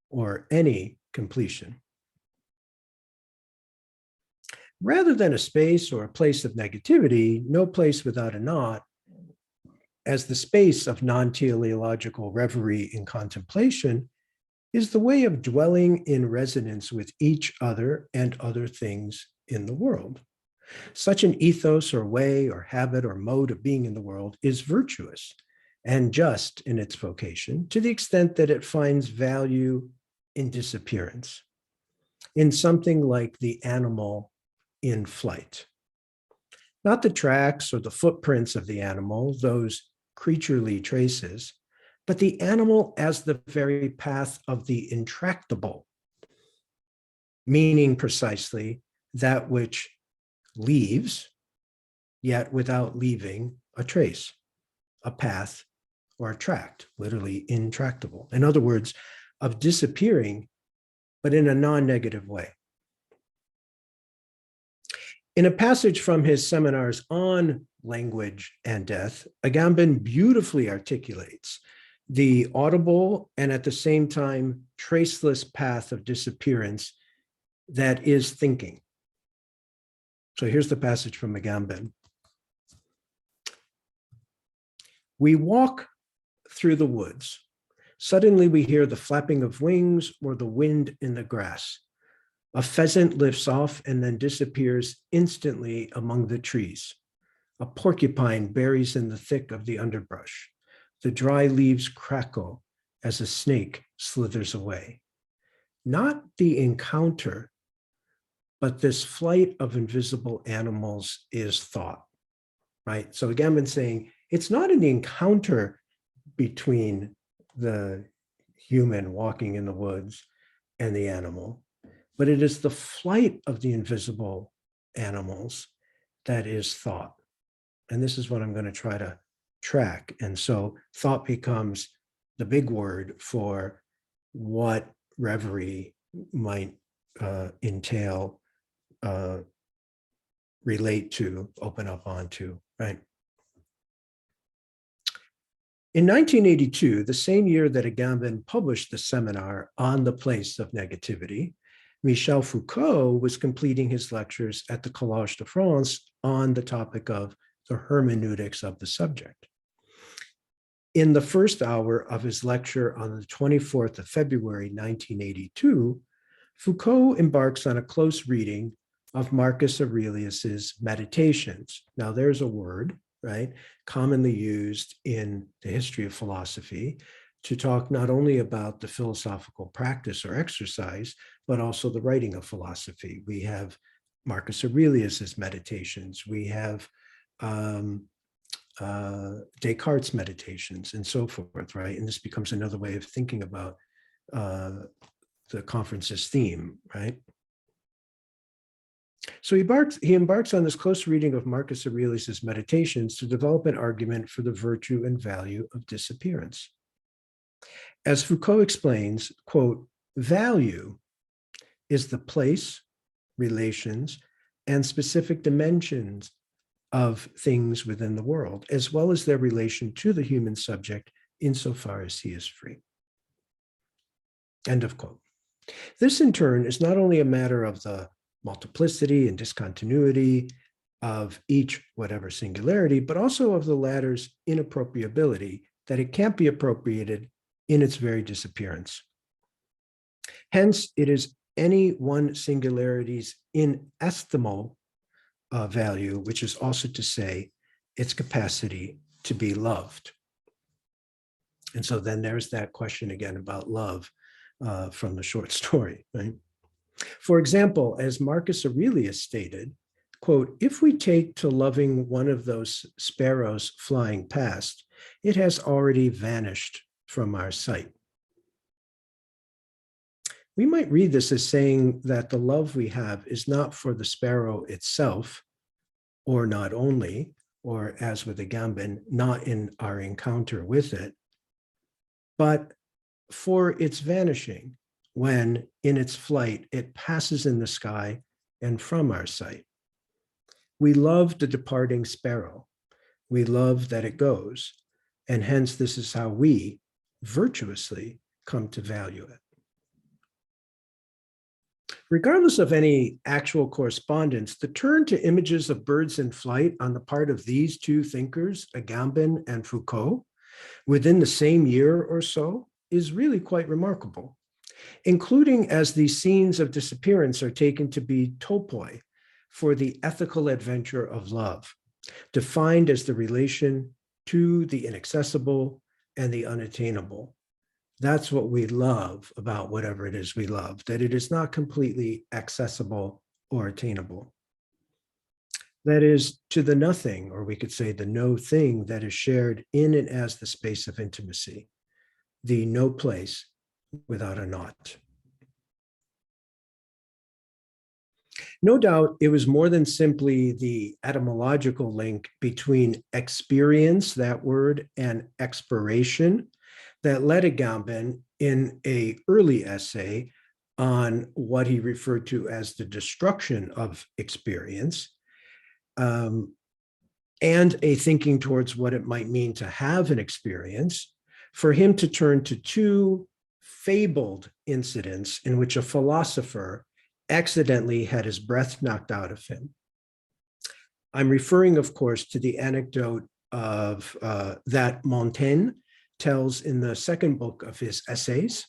Speaker 14: or any completion. Rather than a space or a place of negativity, no place without a not, as the space of non-teleological reverie and contemplation, is the way of dwelling in resonance with each other and other things in the world. Such an ethos or way or habit or mode of being in the world is virtuous and just in its vocation to the extent that it finds value in disappearance, in something like the animal in flight. Not the tracks or the footprints of the animal, those creaturely traces, but the animal as the very path of the intractable, meaning precisely that which leaves, yet without leaving a trace, a path, or a tract, literally intractable. In other words, of disappearing, but in a non-negative way. In a passage from his seminars on language and death, Agamben beautifully articulates the audible and at the same time traceless path of disappearance that is thinking. So here's the passage from Agamben. We walk through the woods. Suddenly we hear the flapping of wings or the wind in the grass. A pheasant lifts off and then disappears instantly among the trees. A porcupine buries in the thick of the underbrush. The dry leaves crackle as a snake slithers away. Not the encounter, but this flight of invisible animals is thought, right? So Agamben saying, it's not an encounter between the human walking in the woods and the animal, but it is the flight of the invisible animals that is thought. And this is what I'm going to try to track. And so thought becomes the big word for what reverie might entail, relate to, open up onto, right? In 1982, the same year that Agamben published the seminar on the place of negativity, Michel Foucault was completing his lectures at the Collège de France on the topic of the hermeneutics of the subject. In the first hour of his lecture on the 24th of February, 1982, Foucault embarks on a close reading of Marcus Aurelius's Meditations. Now there's a word, right, commonly used in the history of philosophy to talk not only about the philosophical practice or exercise, but also the writing of philosophy. We have Marcus Aurelius's Meditations. We have Descartes' Meditations and so forth, right? And this becomes another way of thinking about the conference's theme, right? So he embarks on this close reading of Marcus Aurelius's Meditations to develop an argument for the virtue and value of disappearance. As Foucault explains, quote, value is the place, relations, and specific dimensions of things within the world, as well as their relation to the human subject insofar as he is free. End of quote. This in turn is not only a matter of the multiplicity and discontinuity of each whatever singularity, but also of the latter's inappropriability, that it can't be appropriated in its very disappearance. Hence, it is any one singularity's inestimable value, which is also to say its capacity to be loved. And so then there's that question again about love from the short story, right? For example, as Marcus Aurelius stated, quote, if we take to loving one of those sparrows flying past, it has already vanished from our sight. We might read this as saying that the love we have is not for the sparrow itself, or not only, or as with Agamben, not in our encounter with it, but for its vanishing when in its flight it passes in the sky and from our sight. We love the departing sparrow. We love that it goes, and hence this is how we virtuously come to value it. Regardless of any actual correspondence, the turn to images of birds in flight on the part of these two thinkers, Agamben and Foucault, within the same year or so, is really quite remarkable, including as these scenes of disappearance are taken to be topoi for the ethical adventure of love, defined as the relation to the inaccessible and the unattainable. That's what we love about whatever it is we love, that it is not completely accessible or attainable. That is to the nothing, or we could say the no thing that is shared in and as the space of intimacy, the no place without a not. No doubt it was more than simply the etymological link between experience, that word, and expiration that led Agamben in an early essay on what he referred to as the destruction of experience, and a thinking towards what it might mean to have an experience, for him to turn to two fabled incidents in which a philosopher accidentally had his breath knocked out of him. I'm referring, of course, to the anecdote of that Montaigne tells in the second book of his essays,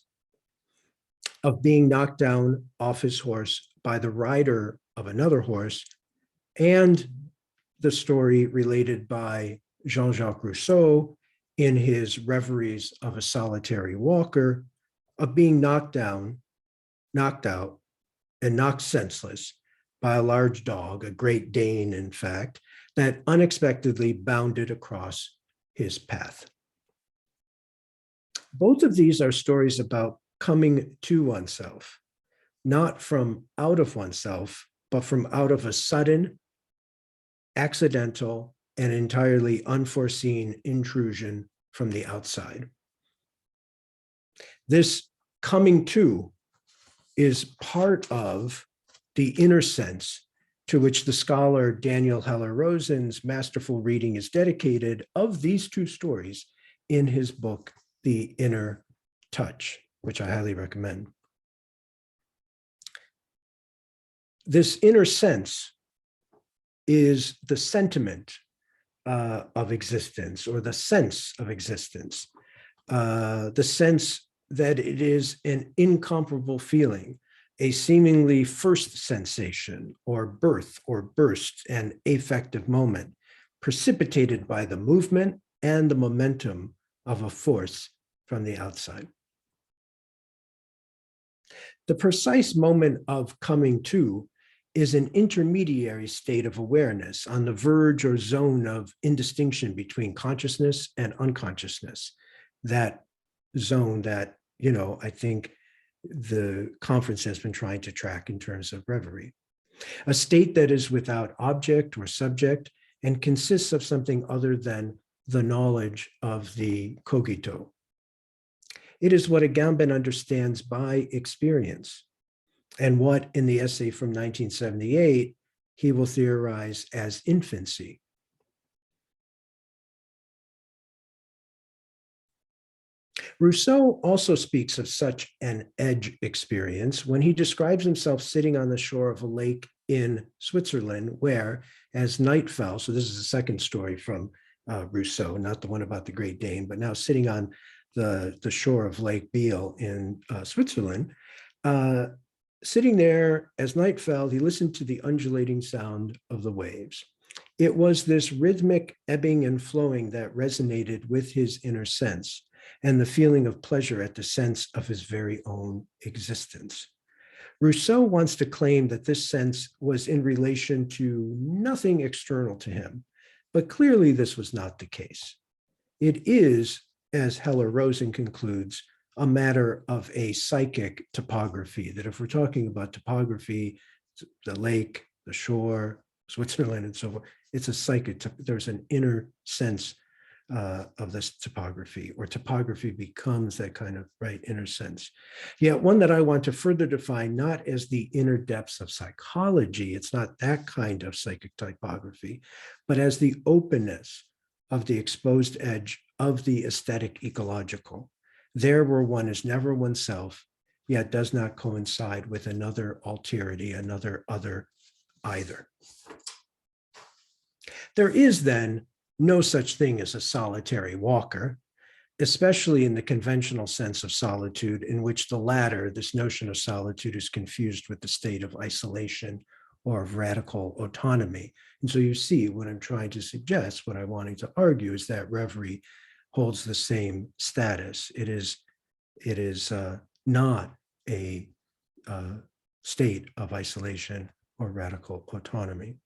Speaker 14: of being knocked down off his horse by the rider of another horse, and the story related by Jean-Jacques Rousseau in his Reveries of a Solitary Walker, of being knocked down, knocked out, and knocked senseless by a large dog, a Great Dane, in fact, that unexpectedly bounded across his path. Both of these are stories about coming to oneself, not from out of oneself, but from out of a sudden, accidental, and entirely unforeseen intrusion from the outside. This coming to is part of the inner sense to which the scholar Daniel Heller-Rosen's masterful reading is dedicated of these two stories in his book, The Inner Touch, which I highly recommend. This inner sense is the sentiment of existence, or the sense of existence, the sense that it is an incomparable feeling, a seemingly first sensation, or birth, or burst, an affective moment, precipitated by the movement and the momentum of a force from the outside. The precise moment of coming to is an intermediary state of awareness on the verge or zone of indistinction between consciousness and unconsciousness. That zone that, I think the conference has been trying to track in terms of reverie. a state that is without object or subject and consists of something other than the knowledge of the cogito. It is what Agamben understands by experience, and what in the essay from 1978 he will theorize as infancy. Rousseau also speaks of such an edge experience when he describes himself sitting on the shore of a lake in Switzerland, where as night fell, so this is the second story from Rousseau, not the one about the Great Dane, but now sitting on the shore of Lake Biel in Switzerland, sitting there as night fell, he listened to the undulating sound of the waves. It was this rhythmic ebbing and flowing that resonated with his inner sense and the feeling of pleasure at the sense of his very own existence. Rousseau wants to claim that this sense was in relation to nothing external to him, but clearly this was not the case. It is, as Heller Rosen concludes, a matter of a psychic topography, that if we're talking about topography, the lake, the shore, Switzerland, and so forth, it's a psychic, there's an inner sense of this topography, or topography becomes that kind of inner sense. Yet one that I want to further define, not as the inner depths of psychology, it's not that kind of psychic typography, but as the openness of the exposed edge of the aesthetic ecological, there where one is never oneself, yet does not coincide with another alterity, another other either. There is then no such thing as a solitary walker, especially in the conventional sense of solitude, in which the latter, this notion of solitude, is confused with the state of isolation or of radical autonomy. And so you see what I'm trying to suggest, what I'm wanting to argue, is that Reverie holds the same status. It is not a state of isolation or radical autonomy.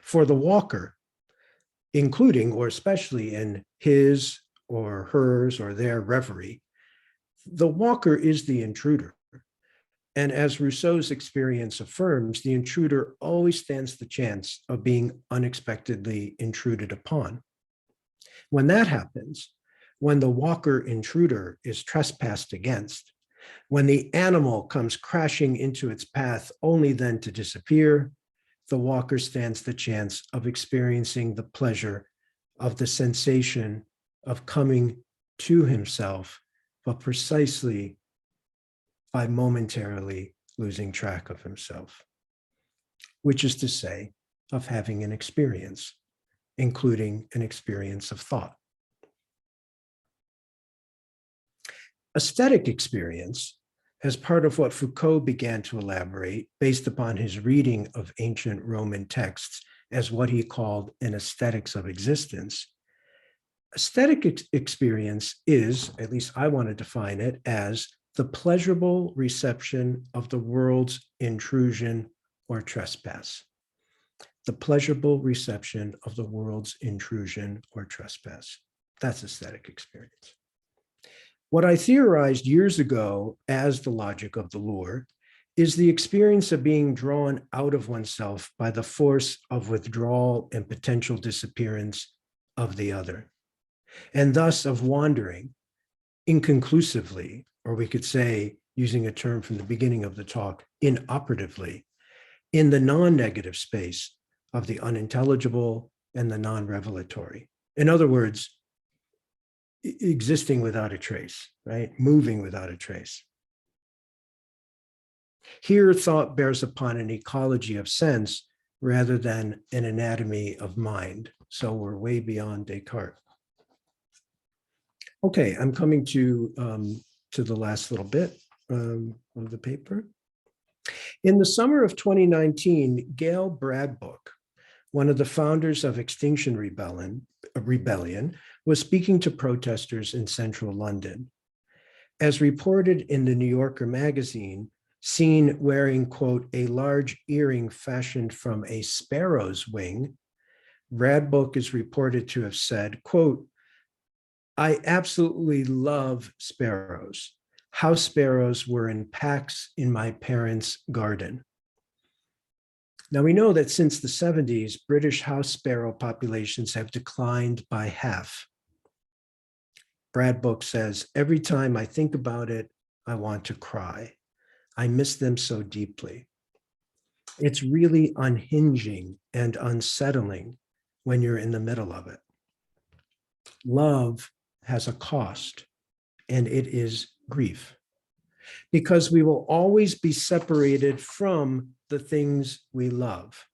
Speaker 14: For the walker, including or especially in his or hers or their reverie, the walker is the intruder. And as Rousseau's experience affirms, the intruder always stands the chance of being unexpectedly intruded upon. When that happens, when the walker intruder is trespassed against, when the animal comes crashing into its path only then to disappear, the walker stands the chance of experiencing the pleasure of the sensation of coming to himself, but precisely by momentarily losing track of himself, which is to say, of having an experience, including an experience of thought. Aesthetic experience, as part of what Foucault began to elaborate based upon his reading of ancient Roman texts as what he called an aesthetics of existence, aesthetic experience is, at least I want to define it, as the pleasurable reception of the world's intrusion or trespass. The pleasurable reception of the world's intrusion or trespass. That's aesthetic experience. What I theorized years ago as the logic of the lure is the experience of being drawn out of oneself by the force of withdrawal and potential disappearance of the other, and thus of wandering inconclusively, or we could say, using a term from the beginning of the talk, inoperatively, in the non-negative space of the unintelligible and the non-revelatory. In other words, existing without a trace, right? Moving without a trace. Here, thought bears upon an ecology of sense rather than an anatomy of mind. So we're way beyond Descartes. Okay, I'm coming to the last little bit of the paper. In the summer of 2019, Gail Bradbook, one of the founders of Extinction Rebellion, was speaking to protesters in central London. As reported in the New Yorker magazine, seen wearing, quote, a large earring fashioned from a sparrow's wing, Bradbook is reported to have said, quote, I absolutely love sparrows. House sparrows were in packs in my parents' garden. Now we know that since the 70s, British house sparrow populations have declined by half. Brad Book says, every time I think about it, I want to cry. I miss them so deeply. It's really unhinging and unsettling when you're in the middle of it. Love has a cost, and it is grief, because we will always be separated from the things we love.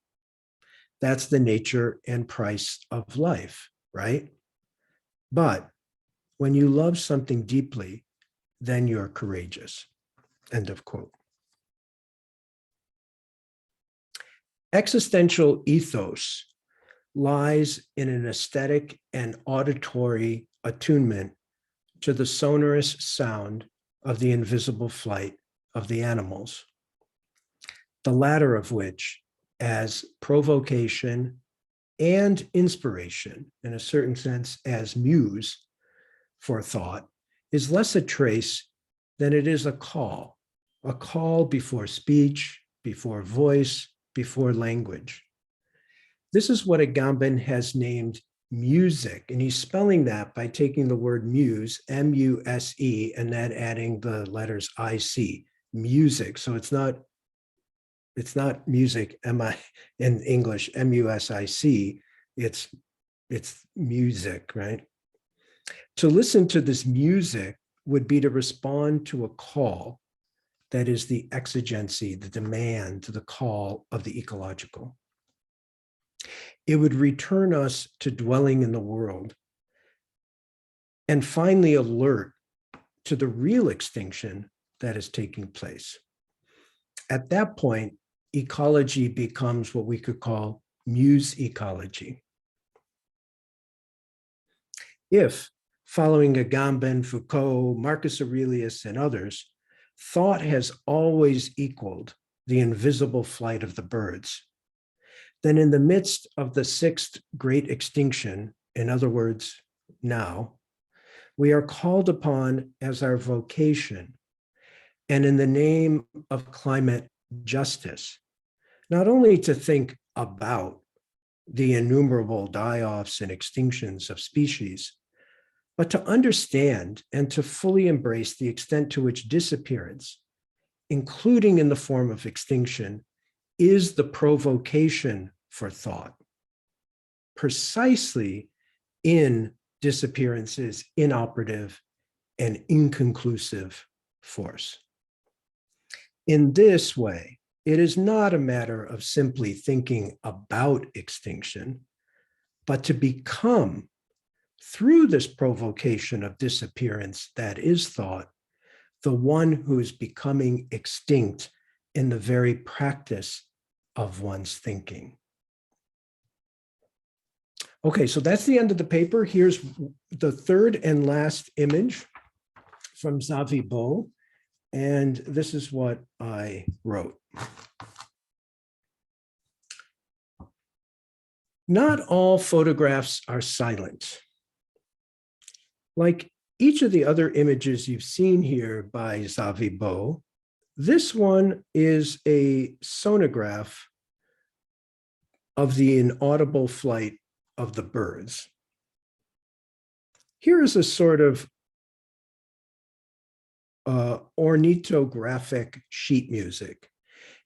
Speaker 14: That's the nature and price of life, right? But when you love something deeply, then you're courageous. End of quote. Existential ethos lies in an aesthetic and auditory attunement to the sonorous sound of the invisible flight of the animals, the latter of which, as provocation and inspiration, in a certain sense as muse for thought, is less a trace than it is a call before speech, before voice, before language. This is what Agamben has named music, and he's spelling that by taking the word muse, M-U-S-E, and then adding the letters I-C, music. So it's not music, M-I in English, M-U-S-I-C, it's music, right? To listen to this music would be to respond to a call that is the exigency, the demand, the call of the ecological. It would return us to dwelling in the world and finally alert to the real extinction that is taking place. At that point, ecology becomes what we could call muse ecology. If, following Agamben, Foucault, Marcus Aurelius, and others, thought has always equaled the invisible flight of the birds, then in the midst of the sixth great extinction, in other words, now, we are called upon as our vocation, and in the name of climate justice, not only to think about the innumerable die-offs and extinctions of species, but to understand and to fully embrace the extent to which disappearance, including in the form of extinction, is the provocation for thought, precisely in disappearance's inoperative and inconclusive force. In this way, it is not a matter of simply thinking about extinction, but to become, through this provocation of disappearance that is thought, the one who is becoming extinct in the very practice of one's thinking. Okay, so that's the end of the paper. Here's the third and last image from Xavi Beau, and this is what I wrote. Not all photographs are silent. Like each of the other images you've seen here by Xavi Beau, this one is a sonograph of the inaudible flight of the birds. Here is a sort of ornithographic sheet music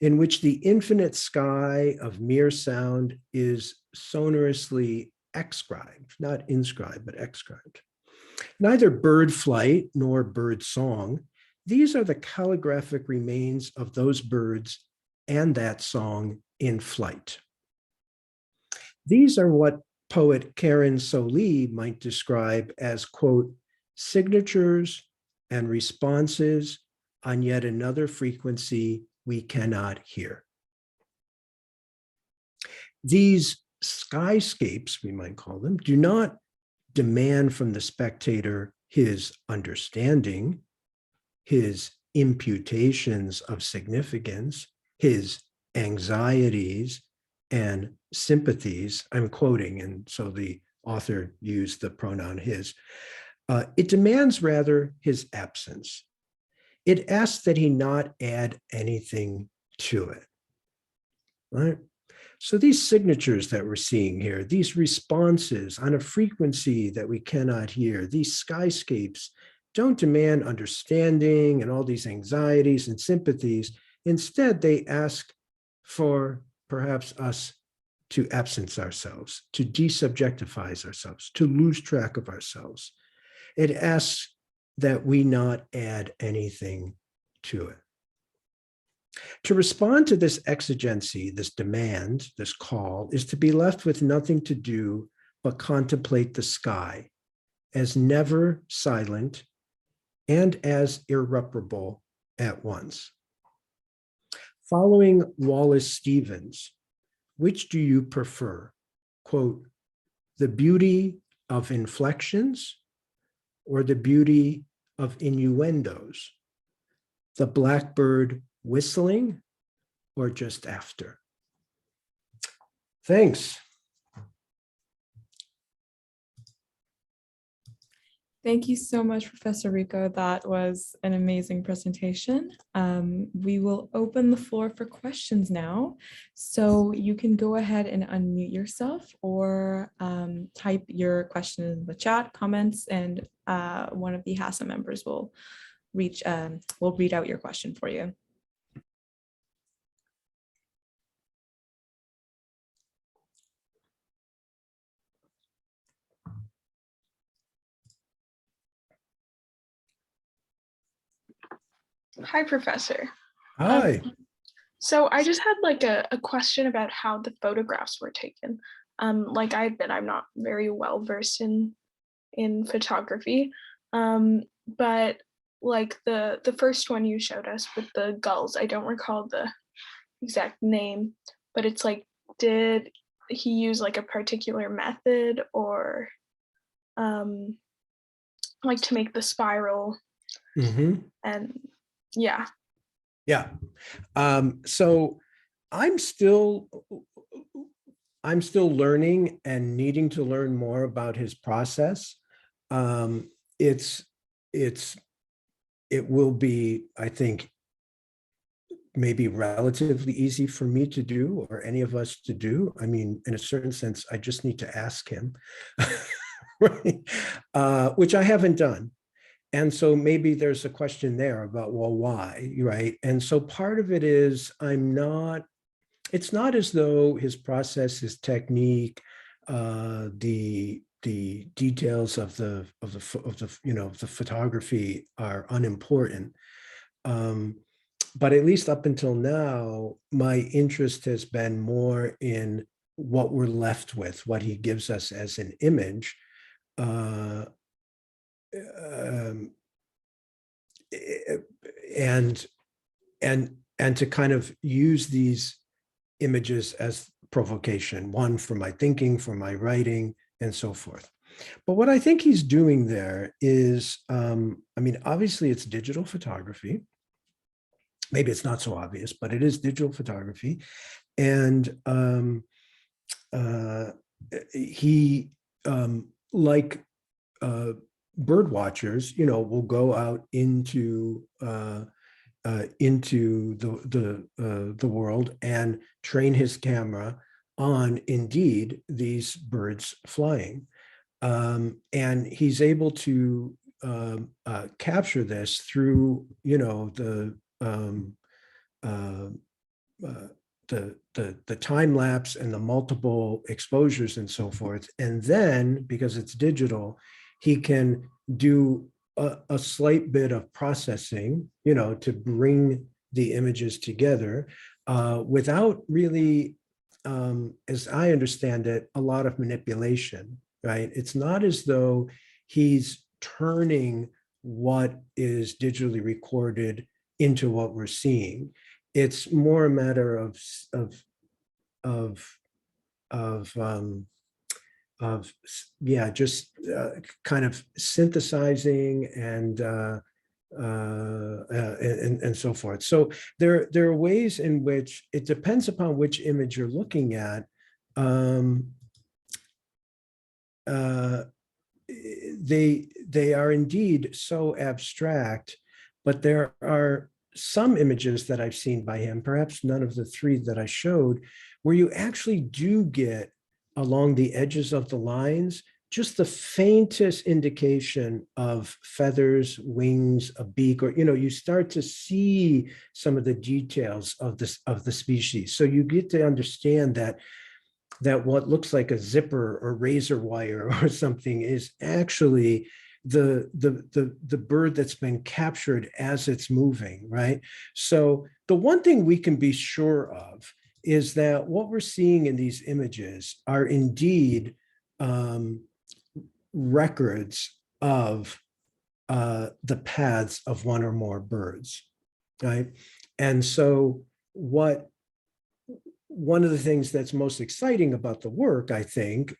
Speaker 14: in which the infinite sky of mere sound is sonorously exscribed, not inscribed, but exscribed. Neither bird flight nor bird song, these are the calligraphic remains of those birds and that song in flight. These are what poet Karen Solie might describe as, quote, signatures and responses on yet another frequency we cannot hear. These skyscapes, we might call them, do not demand from the spectator his understanding, his imputations of significance, his anxieties and sympathies. I'm quoting, and so the author used the pronoun his. It demands rather his absence. It asks that he not add anything to it, right? So these signatures that we're seeing here, these responses on a frequency that we cannot hear, these skyscapes don't demand understanding and all these anxieties and sympathies. Instead, they ask for perhaps us to absence ourselves, to desubjectify ourselves, to lose track of ourselves. It asks that we not add anything to it. To respond to this exigency, this demand, this call, is to be left with nothing to do but contemplate the sky as never silent and as irreparable at once. Following Wallace Stevens, which do you prefer? Quote, the beauty of inflections or the beauty of innuendos? The blackbird whistling or just after? Thanks.
Speaker 2: Thank you so much, Professor Ricco. That was an amazing presentation. We will open the floor for questions now. So you can go ahead and unmute yourself or type your question in the chat comments, and one of the HASA members will read out your question for you.
Speaker 1: Hi, Professor.
Speaker 14: Hi.
Speaker 1: So I just had like a question about how the photographs were taken. Like I admit, I'm not very well versed in photography, but like the first one you showed us with the gulls, I don't recall the exact name, but it's like, did he use like a particular method or like to make the spiral? And yeah.
Speaker 14: Yeah. So I'm still learning and needing to learn more about his process. It will be, I think, maybe relatively easy for me to do, or any of us to do. I mean, in a certain sense, I just need to ask him, right? Which I haven't done. And so maybe there's a question there about, well, why, right? And so part of it is it's not as though his process, his technique, the details of the photography are unimportant. But at least up until now, my interest has been more in what we're left with, what he gives us as an image. And to kind of use these images as provocation, one for my thinking, for my writing, and so forth. But what I think he's doing there is, I mean, obviously it's digital photography. Maybe it's not so obvious, but it is digital photography. And he, like bird watchers, will go out into the world and train his camera on, indeed, these birds flying. And he's able to capture this through, the time lapse and the multiple exposures and so forth. And then, because it's digital, he can do a slight bit of processing, to bring the images together without really, as I understand it, a lot of manipulation, right? It's not as though he's turning what is digitally recorded into what we're seeing. It's more a matter of just kind of synthesizing and so forth. So there are ways in which it depends upon which image you're looking at. They are indeed so abstract, but there are some images that I've seen by him, perhaps none of the three that I showed, where you actually do get along the edges of the lines, just the faintest indication of feathers, wings, a beak, or, you start to see some of the details of the species. So you get to understand that what looks like a zipper or razor wire or something is actually the bird that's been captured as it's moving, right? So the one thing we can be sure of is that what we're seeing in these images are indeed records of the paths of one or more birds, right? And so one of the things that's most exciting about the work, I think,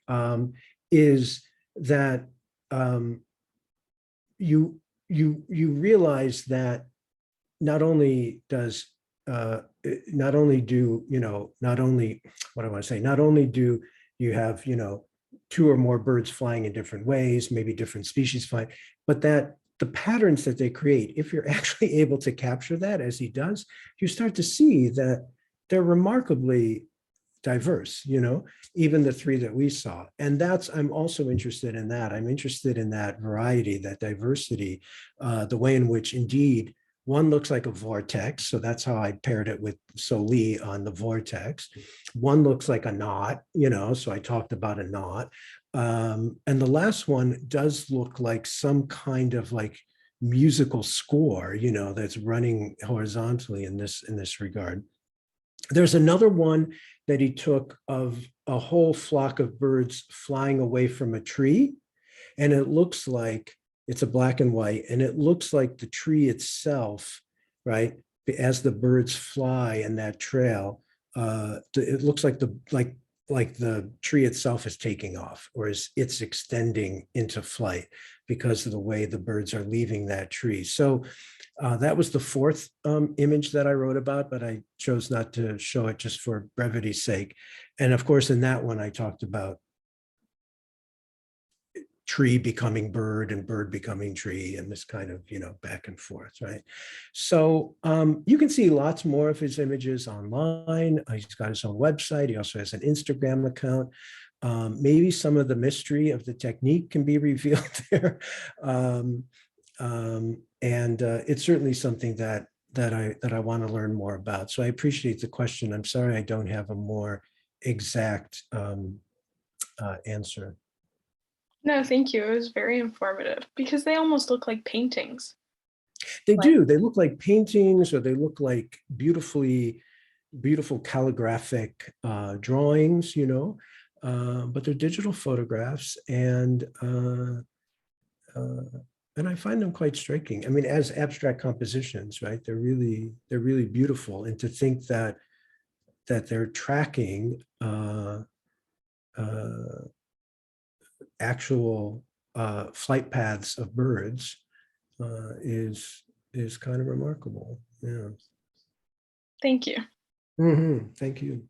Speaker 14: is that you realize that not only do you have two or more birds flying in different ways, maybe different species flying, but that the patterns that they create, if you're actually able to capture that as he does, you start to see that they're remarkably diverse, even the three that we saw. And I'm also interested in that. I'm interested in that variety, that diversity, the way in which indeed one looks like a vortex. So that's how I paired it with Soli on the vortex. One looks like a knot, so I talked about a knot. And the last one does look like some kind of like musical score, that's running horizontally in this regard. There's another one that he took of a whole flock of birds flying away from a tree. And it looks like it's a black and white, and it looks like the tree itself, right? As the birds fly in that trail, it looks like the tree itself is taking off, or it's extending into flight because of the way the birds are leaving that tree. So that was the fourth image that I wrote about, but I chose not to show it just for brevity's sake. And of course, in that one, I talked about tree becoming bird and bird becoming tree, and this kind of, back and forth, right? So you can see lots more of his images online. He's got his own website. He also has an Instagram account. Maybe some of the mystery of the technique can be revealed there. And it's certainly something that I want to learn more about. So I appreciate the question. I'm sorry I don't have a more exact answer.
Speaker 1: No, thank you. It was very informative because they almost look like paintings.
Speaker 14: They do. They look like paintings, or they look like beautiful calligraphic drawings, but they're digital photographs, and I find them quite striking. I mean, as abstract compositions, right? They're really beautiful, and to think that they're tracking actual flight paths of birds is kind of remarkable. Yeah.
Speaker 1: Thank you.
Speaker 14: Thank you.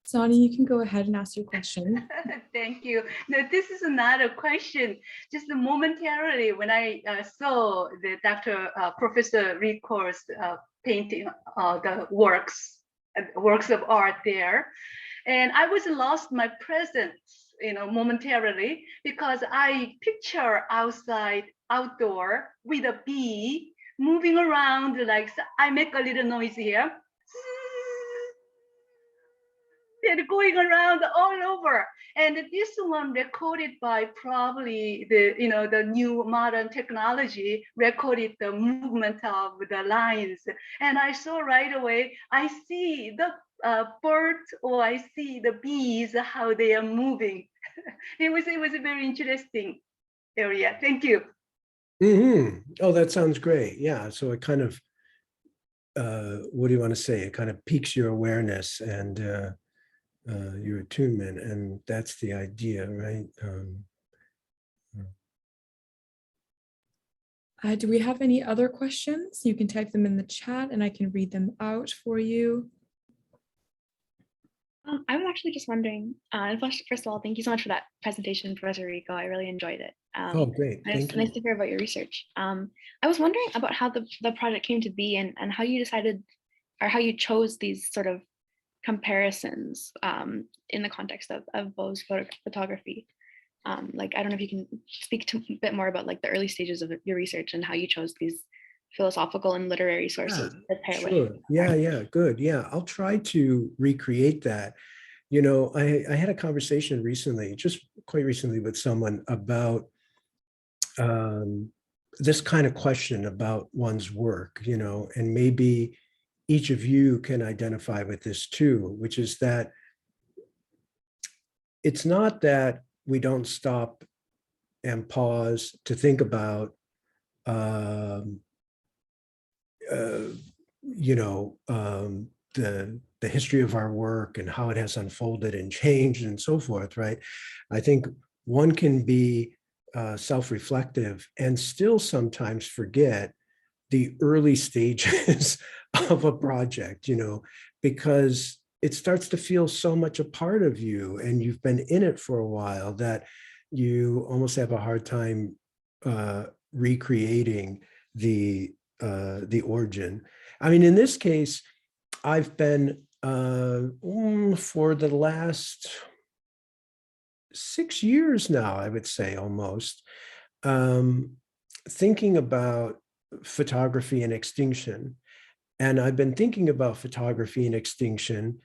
Speaker 2: Sonny, you can go ahead and ask your question.
Speaker 6: Thank you. No, this is not a question. Just momentarily, when I saw the Professor Ricco's painting, the works of art there, and I was lost my presence, momentarily, because I picture outdoor with a bee moving around, like I make a little noise here. They're going around all over, and this one recorded by probably the new modern technology recorded the movement of the lines, and I saw right away. I see the birds, or I see the bees, how they are moving. It was a very interesting area. Thank you.
Speaker 14: Oh, that sounds great. Yeah. So it kind of, what do you want to say? It kind of piques your awareness and your attunement, and that's the idea, right?
Speaker 2: Do we have any other questions? You can type them in the chat and I can read them out for you.
Speaker 7: I was actually just wondering, first of all, thank you so much for that presentation, Professor Ricco. I really enjoyed it.
Speaker 14: Oh, great. Thank
Speaker 7: Nice
Speaker 14: you.
Speaker 7: to hear about your research. I was wondering about how the project came to be and how you decided or how you chose these sort of comparisons in the context of Beau's photography. Like, I don't know if you can speak to a bit more about like the early stages of your research and how you chose these philosophical and literary sources to pair with.
Speaker 14: Sure. Yeah, good. Yeah, I'll try to recreate that. You know, I had a conversation recently, just quite recently, with someone about this kind of question about one's work, you know, and maybe each of you can identify with this too, which is that it's not that we don't stop and pause to think about you know, the history of our work and how it has unfolded and changed and so forth, right? I think one can be self-reflective and still sometimes forget the early stages of a project, you know, because it starts to feel so much a part of you and you've been in it for a while that you almost have a hard time recreating the origin. I mean, in this case, I've been for the last 6 years now, I would say almost, thinking about photography and extinction. And I've been thinking about photography and extinction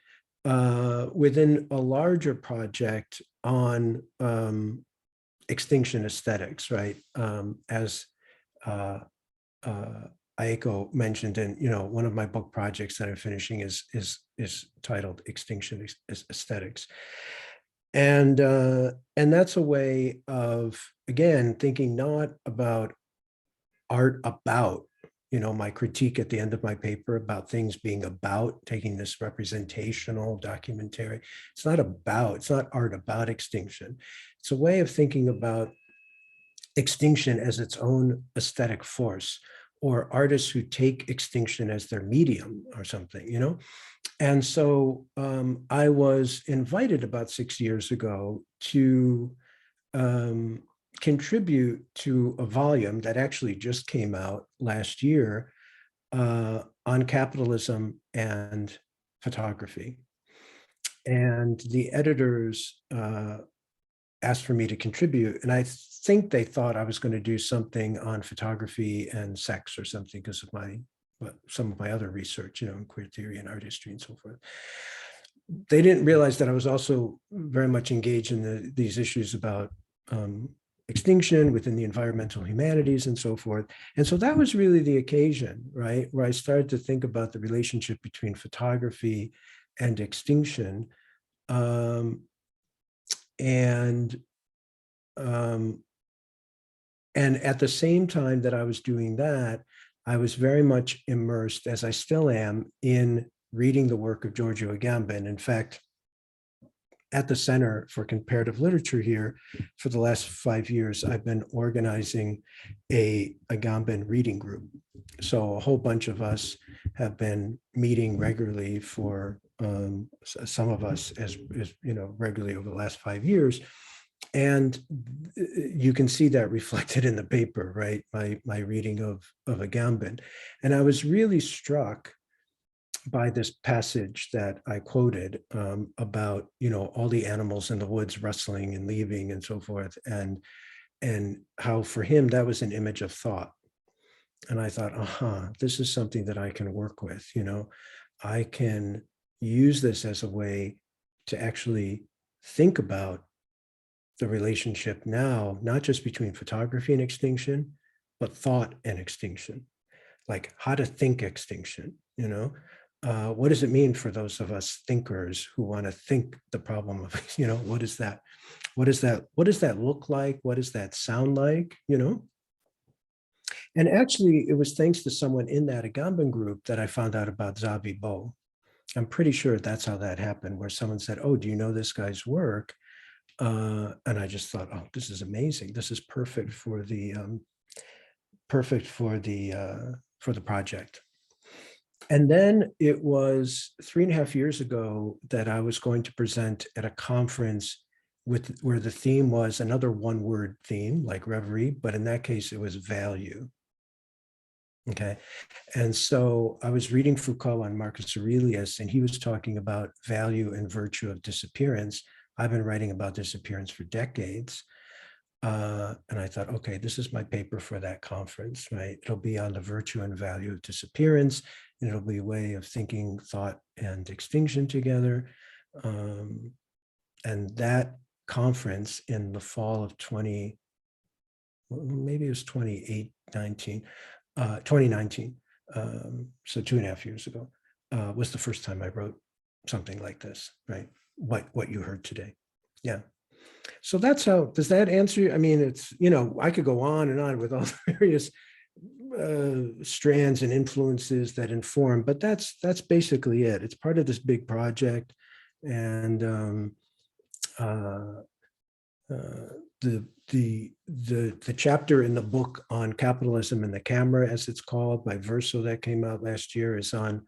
Speaker 14: within a larger project on extinction aesthetics, right? As Aiko mentioned, and you know, one of my book projects that I'm finishing is titled Extinction Aesthetics, and that's a way of, again, thinking not about art about, you know, my critique at the end of my paper about things being about, taking this representational documentary. It's not art about extinction. It's a way of thinking about extinction as its own aesthetic force, or artists who take extinction as their medium or something, you know? And so I was invited about 6 years ago to contribute to a volume that actually just came out last year on capitalism and photography. And the editors asked for me to contribute. And I think they thought I was going to do something on photography and sex or something because of some of my other research, you know, in queer theory and artistry and so forth. They didn't realize that I was also very much engaged in these issues about extinction within the environmental humanities and so forth. And so that was really the occasion, right, where I started to think about the relationship between photography and extinction. And at the same time that I was doing that, I was very much immersed, as I still am, in reading the work of Giorgio Agamben. In fact, at the Center for Comparative Literature here, for the last 5 years, I've been organizing a Agamben reading group. So a whole bunch of us have been meeting regularly for some of us as you know, regularly over the last 5 years. And you can see that reflected in the paper, right? My reading of Agamben. And I was really struck by this passage that I quoted about, you know, all the animals in the woods rustling and leaving and so forth, and how for him that was an image of thought. And I thought, this is something that I can work with. You know, I can use this as a way to actually think about the relationship now, not just between photography and extinction, but thought and extinction, like how to think extinction, you know? What does it mean for those of us thinkers who want to think the problem of, you know, what is that? What does that look like? What does that sound like, you know? And actually, it was thanks to someone in that Agamben group that I found out about Zabi Bo. I'm pretty sure that's how that happened, where someone said, oh, do you know this guy's work? And I just thought, oh, this is amazing. This is perfect for the project. And then it was 3.5 years ago that I was going to present at a conference where the theme was another one-word theme like Reverie, but in that case it was value. Okay, and so I was reading Foucault on Marcus Aurelius, and he was talking about value and virtue of disappearance. I've been writing about disappearance for decades. And I thought, okay, this is my paper for that conference, right? It'll be on the virtue and value of disappearance, and it'll be a way of thinking thought and extinction together. And that conference in the fall of 2019, so 2.5 years ago, was the first time I wrote something like this, right? What you heard today. Yeah. So that's how, does that answer you? I mean, it's, I could go on and on with all the various strands and influences that inform, but that's basically it. It's part of this big project. And the chapter in the book on capitalism and the camera, as it's called, by Verso, that came out last year, is on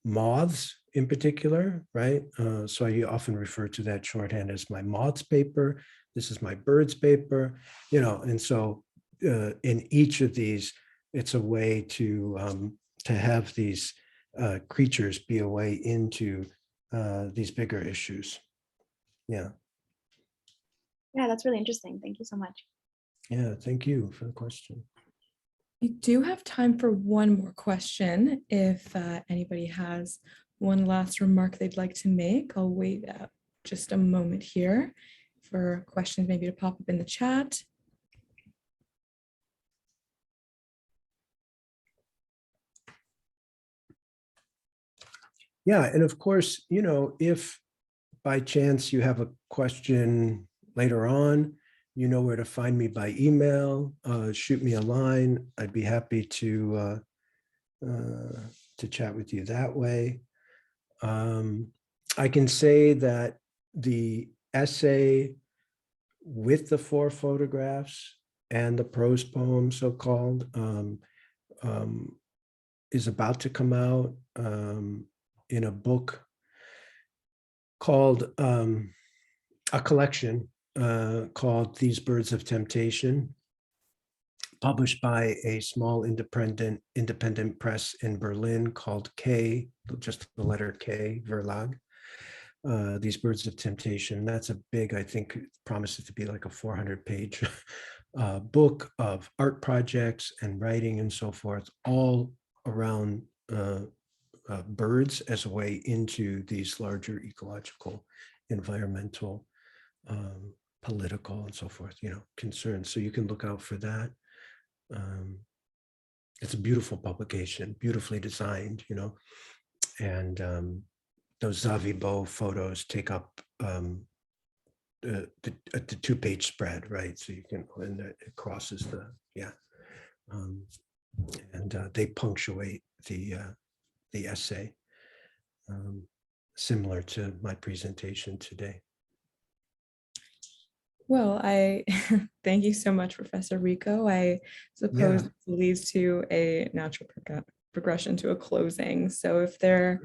Speaker 14: moths in particular, right? So I often refer to that shorthand as my moths paper. This is my birds paper, and so in each of these, it's a way to have these creatures be a way into these bigger issues. Yeah.
Speaker 7: Yeah, that's really interesting. Thank you so much.
Speaker 14: Yeah, thank you for the question.
Speaker 2: We do have time for one more question. If anybody has one last remark they'd like to make, I'll wait just a moment here for questions maybe to pop up in the chat.
Speaker 14: Yeah, and of course, if by chance you have a question later on, you know where to find me by email. Shoot me a line. I'd be happy to chat with you that way. I can say that the essay with the 4 photographs and the prose poem, so-called, is about to come out in a book called a collection called These Birds of Temptation, published by a small independent press in Berlin called K, just the letter K, Verlag. These Birds of Temptation. That's a big, I think, promises to be like a 400-page book of art projects and writing and so forth, all around birds as a way into these larger ecological, environmental, political, and so forth, concerns. So you can look out for that. It's a beautiful publication, beautifully designed, and those Zavibo photos take up the 2-page spread, right? So you can, and it crosses the, yeah. And they punctuate the essay, similar to my presentation today.
Speaker 2: Well, I thank you so much, Professor Ricco. I suppose it leads to a natural progression to a closing. So if there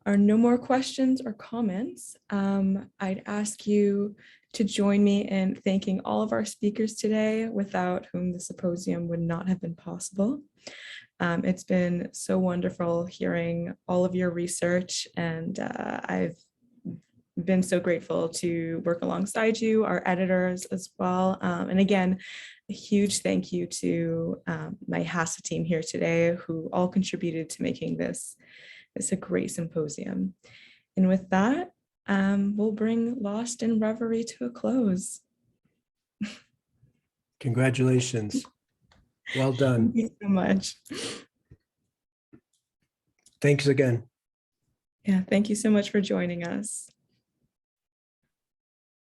Speaker 2: are no more questions or comments, I'd ask you to join me in thanking all of our speakers today, without whom the symposium would not have been possible. It's been so wonderful hearing all of your research, and I've been so grateful to work alongside you, our editors as well. And again, a huge thank you to my HASA team here today, who all contributed to making this a great symposium. And with that, we'll bring Lost in Reverie to a close.
Speaker 14: Congratulations. Well done.
Speaker 2: Thank you so much.
Speaker 14: Thanks again.
Speaker 2: Yeah, thank you so much for joining us.